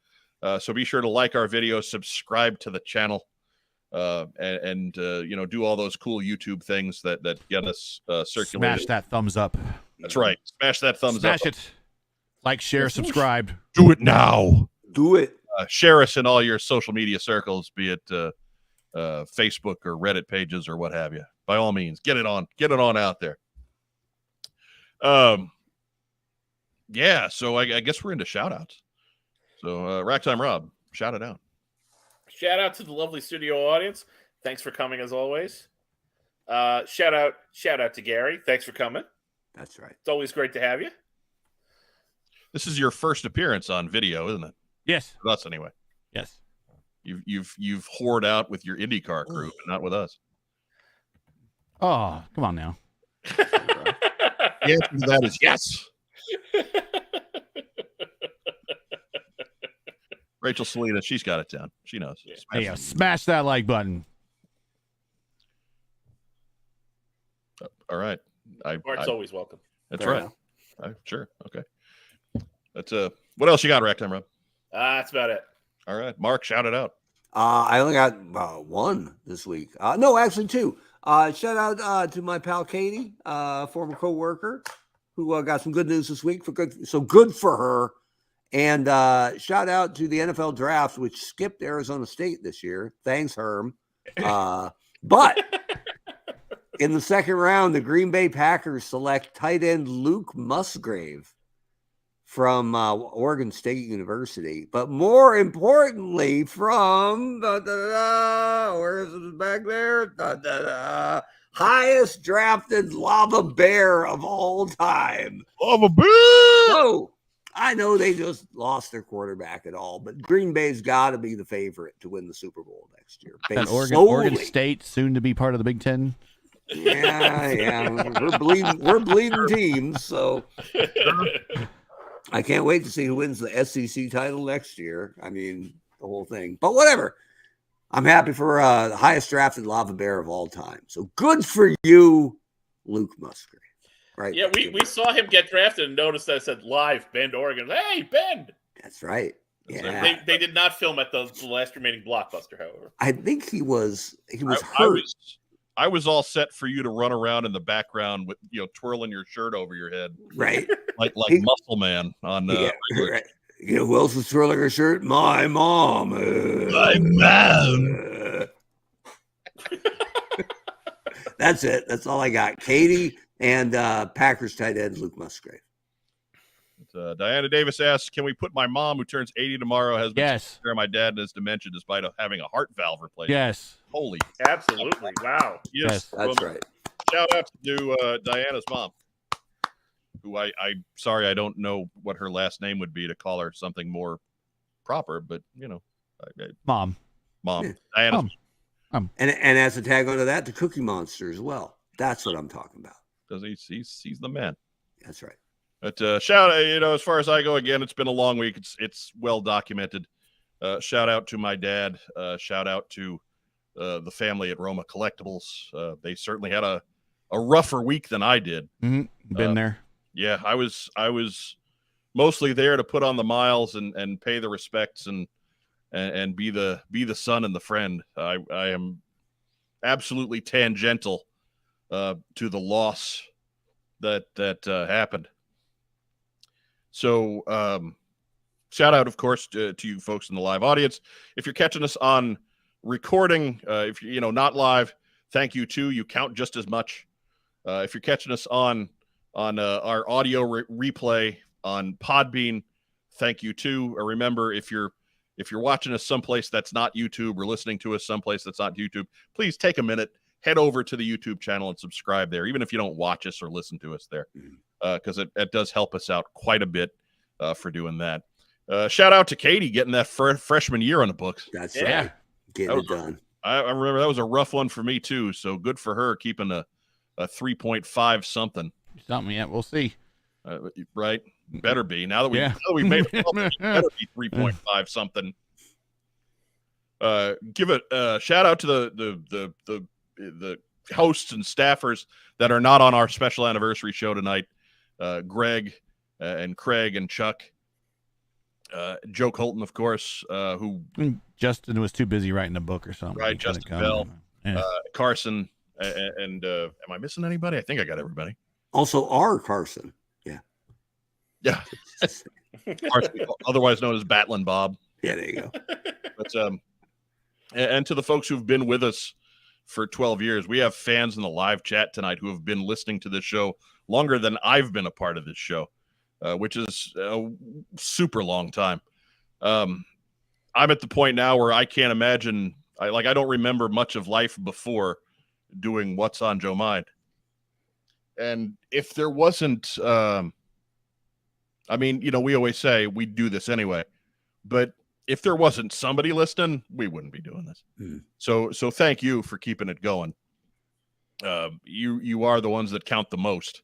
So be sure to like our videos, subscribe to the channel, and do all those cool YouTube things that get us circulated. Smash that thumbs up. That's right. Smash that thumbs up. Smash it. Like, share, subscribe. Do it now. Do it. Share us in all your social media circles, be it Facebook or Reddit pages or what have you. By all means, get it on out there. Yeah, so I guess we're into shout outs. So Racktime Rob, shout it out. Shout out to the lovely studio audience. Thanks for coming as always. Shout out to Gary. Thanks for coming. That's right. It's always great to have you. This is your first appearance on video, isn't it? Yes. With us anyway. Yes. You've whored out with your IndyCar crew, but not with us. Oh, come on now. The answer to that is yes. Rachel Salita, she's got it down. She knows. Yeah. Smash that like button. All right. Mark's always welcome. That's right. Sure. Okay. That's what else you got, Racktime Rob? That's about it. All right. Mark, shout it out. I only got one this week. No, actually two. Shout out to my pal Katie, former co-worker, who got some good news this week. Good for her. And shout out to the NFL draft, which skipped Arizona State this year. Thanks, Herm. But in the second round, the Green Bay Packers select tight end Luke Musgrave from Oregon State University. But more importantly, from where is it back there? Highest drafted Lava Bear of all time. Lava Bear! So I know they just lost their quarterback at all, but Green Bay's got to be the favorite to win the Super Bowl next year. And Oregon State, soon to be part of the Big Ten. Yeah. We're bleeding teams, so I can't wait to see who wins the SEC title next year. I mean, the whole thing. But whatever. I'm happy for the highest drafted Lava Bear of all time. So good for you, Luke Musgrave. Right? Yeah, we saw him get drafted and noticed that it said live Bend, Oregon. Hey, Bend. That's right. Yeah. They did not film at the last remaining Blockbuster, however. I think he was hurt. I was all set for you to run around in the background with twirling your shirt over your head, right? like Muscle Man on. Right. You know who else was twirling her shirt? My mom. My mom. That's it. That's all I got. Katie and Packers tight end Luke Musgrave. Diana Davis asks, can we put my mom, who turns 80 tomorrow, has been Yes. taking care of my dad and his dementia despite having a heart valve replacement? Yes. Holy. Absolutely. Wow. Yes. That's right. Shout out to Diana's mom, who I'm sorry, I don't know what her last name would be to call her something more proper, but, you know. Mom. Mom. Diana's mom. And as a tag onto that, the Cookie Monster as well. That's what I'm talking about. Because he's the man. That's right. But shout out, as far as I go, again, it's been a long week. It's well documented. Shout out to my dad. Shout out to the family at Roma Collectibles. They certainly had a rougher week than I did. Mm-hmm. Been there. Yeah, I was mostly there to put on the miles and pay the respects and be the son and the friend. I am absolutely tangential to the loss that happened. So shout out, of course, to you folks in the live audience. If you're catching us on recording, if you're not live, thank you too. You count just as much. If you're catching us on our audio replay on Podbean, thank you too. Or remember, if you're watching us someplace that's not YouTube or listening to us someplace that's not YouTube, please take a minute, head over to the YouTube channel and subscribe there, even if you don't watch us or listen to us there, because it does help us out quite a bit for doing that. Shout out to Katie getting that freshman year on the books. That's right. Getting it done. I remember that was a rough one for me too. So good for her keeping a 3.5 something. Something, yeah, we'll see. Right? Better be. Now that we've made it, better be 3.5 something. Give a shout out to the hosts and staffers that are not on our special anniversary show tonight. Greg and Craig and Chuck. Joe Colton, of course, who Justin was too busy writing a book or something. Right, Justin Bell, Carson, and am I missing anybody? I think I got everybody. Also, R. Carson. Yeah. Carson, otherwise known as Batlin Bob. Yeah, there you go. But and to the folks who've been with us for 12 years, we have fans in the live chat tonight who have been listening to this show longer than I've been a part of this show, which is a super long time. I'm at the point now where I can't imagine. I don't remember much of life before doing What's on Joe Mind. And if there wasn't, we always say we do this anyway, but if there wasn't somebody listening, we wouldn't be doing this. So thank you for keeping it going. You are the ones that count the most.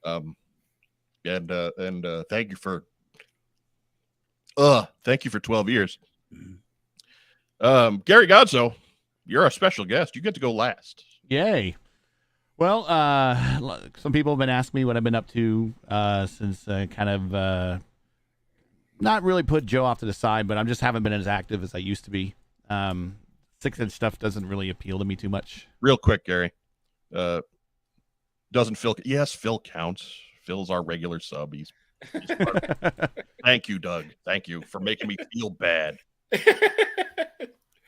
And thank you for 12 years. Gary Godsoe, you're our special guest. You get to go last. Yay. Well, some people have been asking me what I've been up to since kind of not really put Joe off to the side, but I just haven't been as active as I used to be. 6-inch stuff doesn't really appeal to me too much. Real quick, Gary. Doesn't Phil? Yes, Phil counts. Phil's our regular sub. He's Thank you, Doug. Thank you for making me feel bad.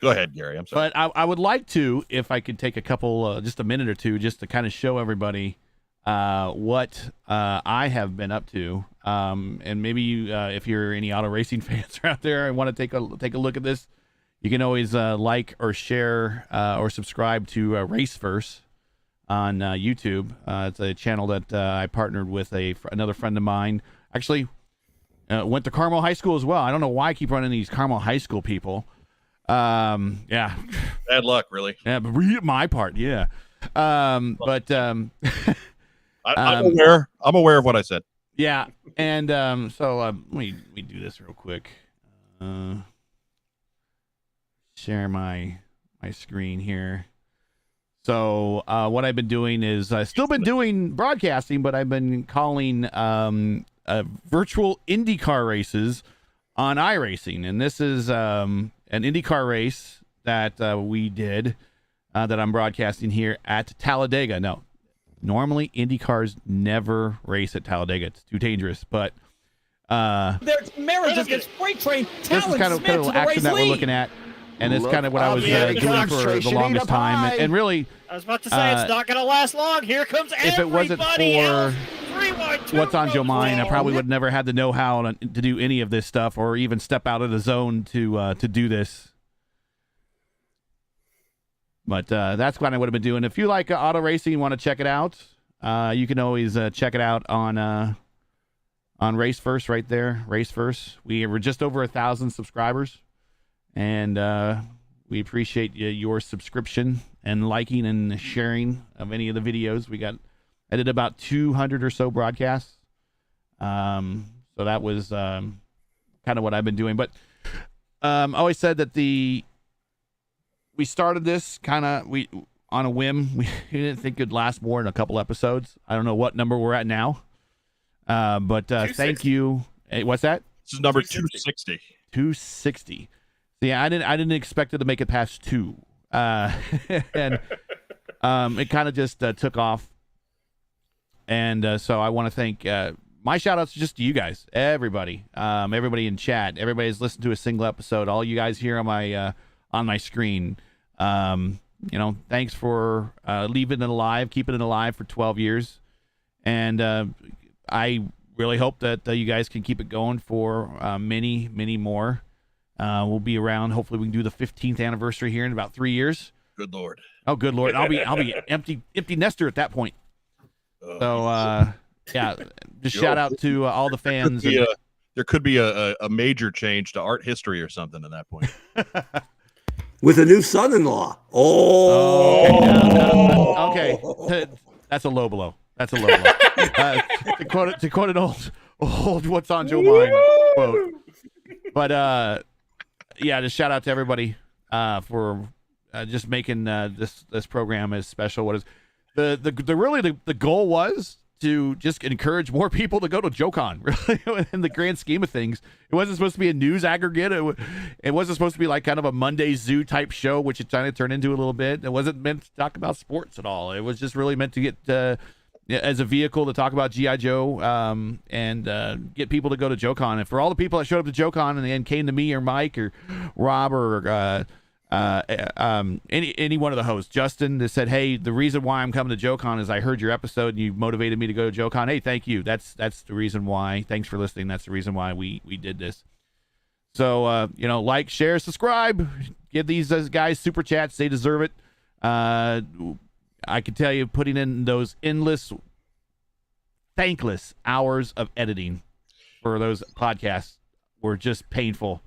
Go ahead, Gary. I'm sorry. But I would like to, if I could take a couple, just a minute or two, just to kind of show everybody what I have been up to. And maybe you, if you're any auto racing fans out there and want to take a look at this, you can always like or share or subscribe to Raceverse on YouTube. It's a channel that I partnered with another friend of mine. Actually, went to Carmel High School as well. I don't know why I keep running these Carmel High School people. Yeah. Bad luck, really. Yeah, but my part, yeah. I'm aware of what I said. Yeah, and so let me do this real quick. Share my screen here. So what I've been doing is I've still been doing broadcasting, but I've been calling virtual IndyCar races on iRacing, and this is an IndyCar race that we did that I'm broadcasting here at Talladega. No, normally IndyCars never race at Talladega; it's too dangerous. But there's marriages get freight train. This is kind of action that we're looking at. And it's kind of what I was doing for the longest time. And really, I was about to say it's not going to last long. Here comes if it wasn't for What's on Joe Mind, I probably would never had the know-how to do any of this stuff or even step out of the zone to do this. But that's what I would have been doing. If you like auto racing, you want to check it out, you can always check it out on Race First right there. Race First. We were just over 1,000 subscribers, and we appreciate your subscription and liking and sharing of any of the videos. I did about 200 or so broadcasts. So that was kind of what I've been doing. But I always said that we started this kind of on a whim. We didn't think it'd last more than a couple episodes. I don't know what number we're at now. But thank you. Hey, what's that? This is number 260. 260. Yeah, I didn't expect it to make it past 2. And it kind of just took off. And so I want to thank my shout outs just to you guys, everybody in chat, everybody's listened to a single episode, all you guys here on my screen. Thanks for leaving it alive, keeping it alive for 12 years. And I really hope that you guys can keep it going for many, many more. We'll be around. Hopefully we can do the 15th anniversary here in about 3 years. Good Lord. Oh, good Lord. I'll be empty nester at that point. So, just shout out to all the fans. There could be a major change to art history or something at that point. With a new son-in-law. Okay. That's a low blow. That's a low blow. To quote an old What's on Joe Mind quote. But just shout out to everybody for just making this program as special. What is the goal was to just encourage more people to go to JoeCon, really, in the grand scheme of things. It wasn't supposed to be a news aggregate. It wasn't supposed to be like kind of a Monday Zoo type show, which it kind of turned into a little bit. It wasn't meant to talk about sports at all. It was just really meant to get as a vehicle to talk about G.I. Joe and get people to go to JoeCon. And for all the people that showed up to JoeCon and then came to me or Mike or Rob or any one of the hosts, Justin, that said, hey, the reason why I'm coming to JoeCon is I heard your episode and you motivated me to go to JoeCon. Hey, thank you. That's the reason why. Thanks for listening. That's the reason why we did this. So, like, share, subscribe, give these guys super chats. They deserve it. I can tell you, putting in those endless, thankless hours of editing for those podcasts were just painful.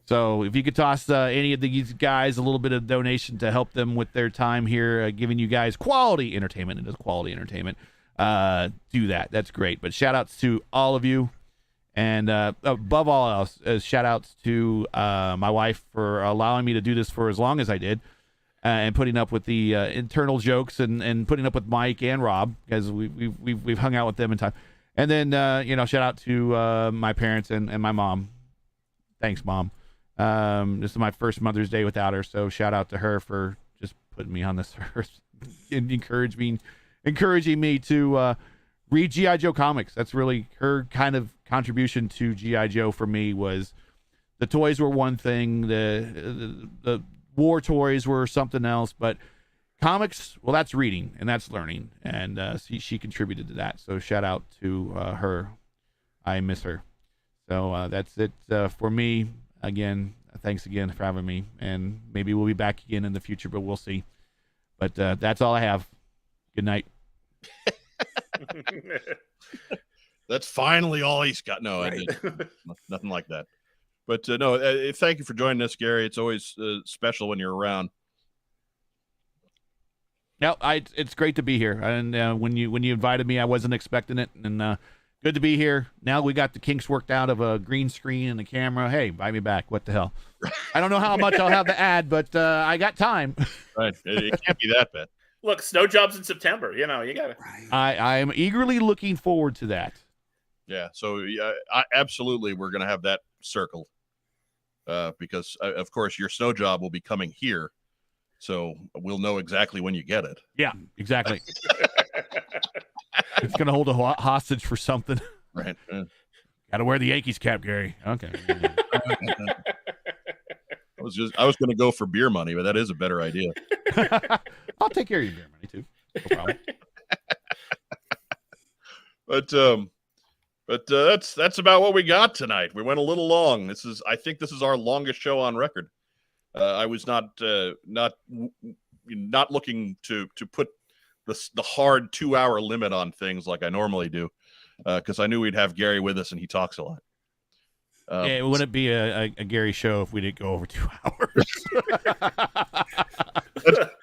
So if you could toss any of these guys a little bit of donation to help them with their time here, giving you guys quality entertainment, it is quality entertainment, do that. That's great. But shout outs to all of you. And above all else, shout outs to my wife for allowing me to do this for as long as I did, and putting up with the internal jokes and putting up with Mike and Rob, because we've hung out with them in time. And then shout out to my parents and my mom. Thanks, Mom. This is my first Mother's Day without her, so shout out to her for just putting me on this earth and encouraging me to read G.I. Joe comics. That's really her kind of contribution to G.I. Joe for me. Was the toys were one thing, the war toys were something else, but comics, well, that's reading and that's learning, and she contributed to that. So shout out to her. I miss her. So that's it for me. Again, thanks again for having me, and maybe we'll be back again in the future, but we'll see. But that's all I have. Good night. That's finally all he's got. No, right. Nothing like that. But no, thank you for joining us, Gary. It's always special when you're around. No, it's great to be here. And when you invited me, I wasn't expecting it, and good to be here. Now we got the kinks worked out of a green screen and a camera. Hey, invite me back. What the hell? I don't know how much I'll have to add, but I got time. Right. It can't be that bad. Look, snow jobs in September. You got it. I am eagerly looking forward to that. Yeah. So absolutely, we're going to have that circled because, of course, your snow job will be coming here. So we'll know exactly when you get it. Yeah, exactly. It's going to hold a hostage for something. Right. Got to wear the Yankees cap, Gary. Okay. I was going to go for beer money, but that is a better idea. I'll take care of your beer money too. No problem. But that's about what we got tonight. We went a little long. I think this is our longest show on record. I was not looking to put the hard 2-hour limit on things like I normally do, because I knew we'd have Gary with us and he talks a lot. Yeah, it wouldn't be a Gary show if we didn't go over 2 hours.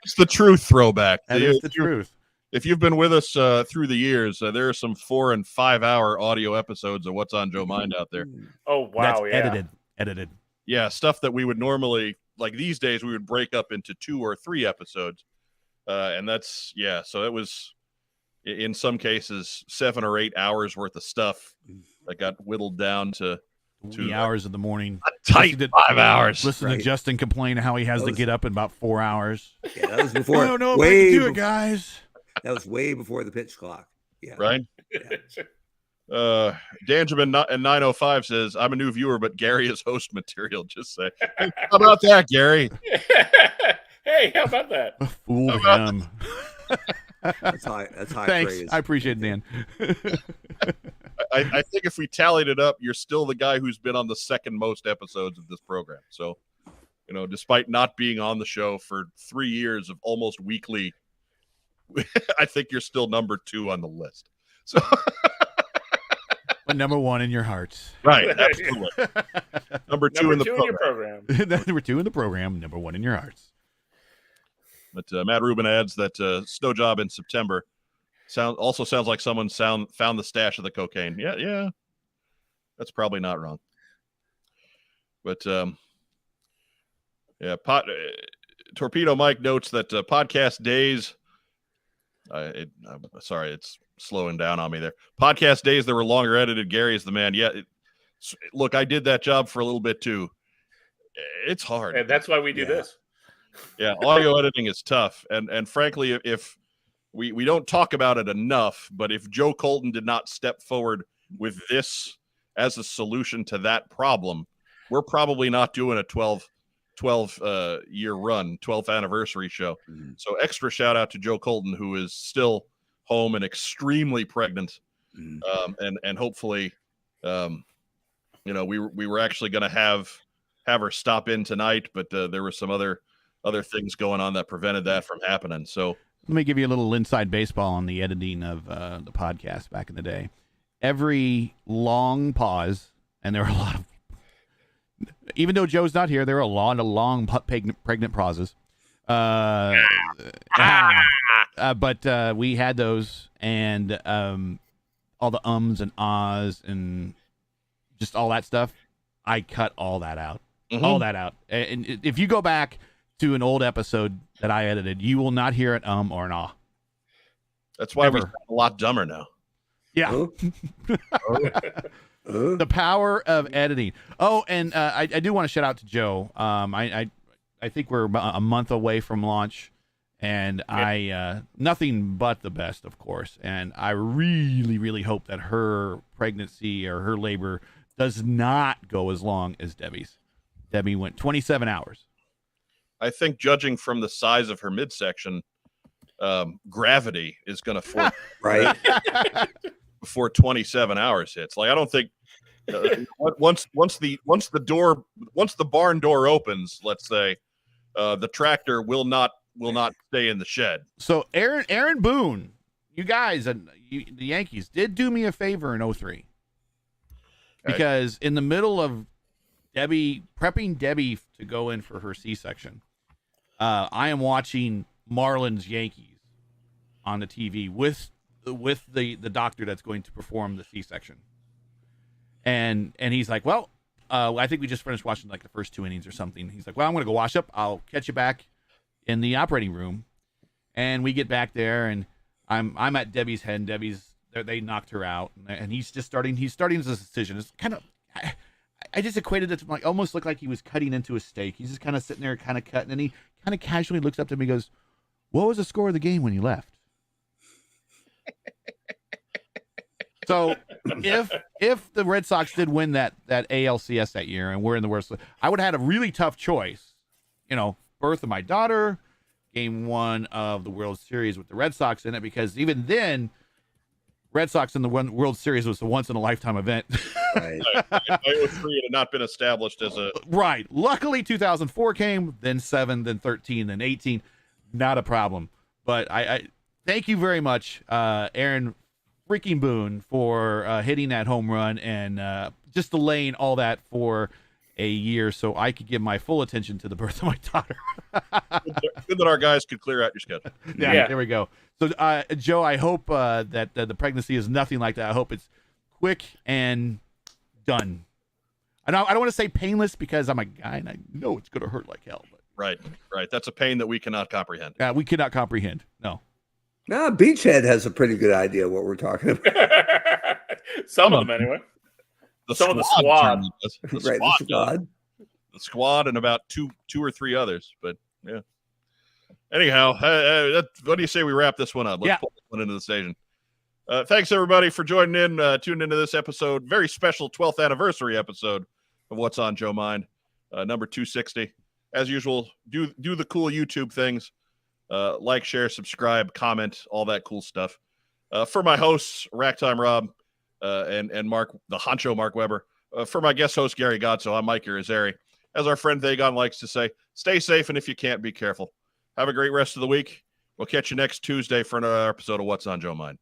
It's the truth throwback. That is the truth. If you've been with us through the years, there are some 4 and 5 hour audio episodes of What's on Joe Mind out there. Oh, wow. That's edited. Yeah, stuff that we would normally, like these days, we would break up into 2 or 3 episodes. And that's, yeah, so it was, in some cases, 7 or 8 hours worth of stuff that got whittled down to 2 hours in the morning. Tight 5 hours. Listen to Justin complain how he has to get up in about 4 hours. Yeah, that was before. I don't know if I can do it, guys. That was way before the pitch clock. Yeah. Right? Yeah. Danjamin and 905 says, I'm a new viewer, but Gary is host material. Just say, hey, how about that, Gary? Hey, how about that? Fool him. That's high Thanks. praise. I appreciate it, Dan. I think if we tallied it up, you're still the guy who's been on the second most episodes of this program. So, despite not being on the show for 3 years of almost weekly, I think you're still number 2 on the list. So, but number 1 in your hearts. Right. Absolutely. Number 2 in the program. Number 2 in the program. Number 1 in your hearts. But Matt Rubin adds that snow job in September sounds like someone found the stash of the cocaine. Yeah, that's probably not wrong. But Torpedo Mike notes that podcast days. I'm sorry, it's slowing down on me there. Podcast days that were longer edited. Gary is the man. Yeah, look, I did that job for a little bit too. It's hard, and that's why we do this. Yeah, audio editing is tough, and frankly, if we don't talk about it enough, but if Joe Colton did not step forward with this as a solution to that problem, we're probably not doing a 12 year run, 12th anniversary show. Mm-hmm. So extra shout out to Joe Colton, who is still home and extremely pregnant, and hopefully, we were actually going to have her stop in tonight, but there were some other things going on that prevented that from happening. So let me give you a little inside baseball on the editing of the podcast back in the day. Every long pause, and there were a lot of, even though Joe's not here, there were a lot of long pregnant pauses. But we had those, and all the ums and ahs and just all that stuff. I cut all that out. Mm-hmm. All that out. And if you go back to an old episode that I edited, you will not hear an or an ah. That's why we're a lot dumber now. Yeah. The power of editing. Oh, and I do want to shout out to Joe. I think we're a month away from launch, and I nothing but the best, of course. And I really, really hope that her pregnancy or her labor does not go as long as Debbie's. Debbie went 27 hours. I think, judging from the size of her midsection, gravity is going to force right before 27 hours hits. Like, I don't think once the barn door opens, let's say, the tractor will not stay in the shed. So Aaron Boone, you guys, the Yankees did do me a favor in 2003, because in the middle of prepping Debbie to go in for her C-section, I am watching Marlins Yankees on the TV with the doctor that's going to perform the C-section. And he's like, well, I think we just finished watching like the first 2 innings or something. He's like, well, I'm going to go wash up. I'll catch you back in the operating room. And we get back there, and I'm at Debbie's head, and they knocked her out, and he's starting his decision. It's kind of, I just equated it to like, almost looked like he was cutting into a steak. He's just kind of sitting there, kind of cutting, and he kind of casually looks up to me and goes, what was the score of the game when you left? So if the Red Sox did win that ALCS that year, and we're in the worst, I would have had a really tough choice birth of my daughter, Game 1 of the World Series with the Red Sox in it, because even then, Red Sox in the World Series was a once-in-a-lifetime event. Right. 03 had not been established as a... Right. Luckily, 2004 came, then 7, then 13, then 18. Not a problem. But I thank you very much, Aaron freaking Boone, for hitting that home run and just delaying all that for a year so I could give my full attention to the birth of my daughter. Good that our guys could clear out your schedule. Yeah, there we go. So, Joe, I hope that the pregnancy is nothing like that. I hope it's quick and done. I don't want to say painless because I'm a guy and I know it's going to hurt like hell. But. Right. That's a pain that we cannot comprehend. We cannot comprehend. No. Nah, Beachhead has a pretty good idea what we're talking about. Some of them, anyway. Some of the squad. The squad and about two or three others. But, yeah. Anyhow, what do you say we wrap this one up? Let's pull this one into the station. Thanks, everybody, for joining in, tuning into this episode. Very special 12th anniversary episode of What's on Joe Mind, number 260. As usual, do the cool YouTube things. Like, share, subscribe, comment, all that cool stuff. For my hosts, Racktime Rob and Mark, the honcho Mark Weber. For my guest host, Gary Godsoe, I'm Mike Irizarry. As our friend Vagon likes to say, stay safe, and if you can't, be careful. Have a great rest of the week. We'll catch you next Tuesday for another episode of What's on Joe Mind.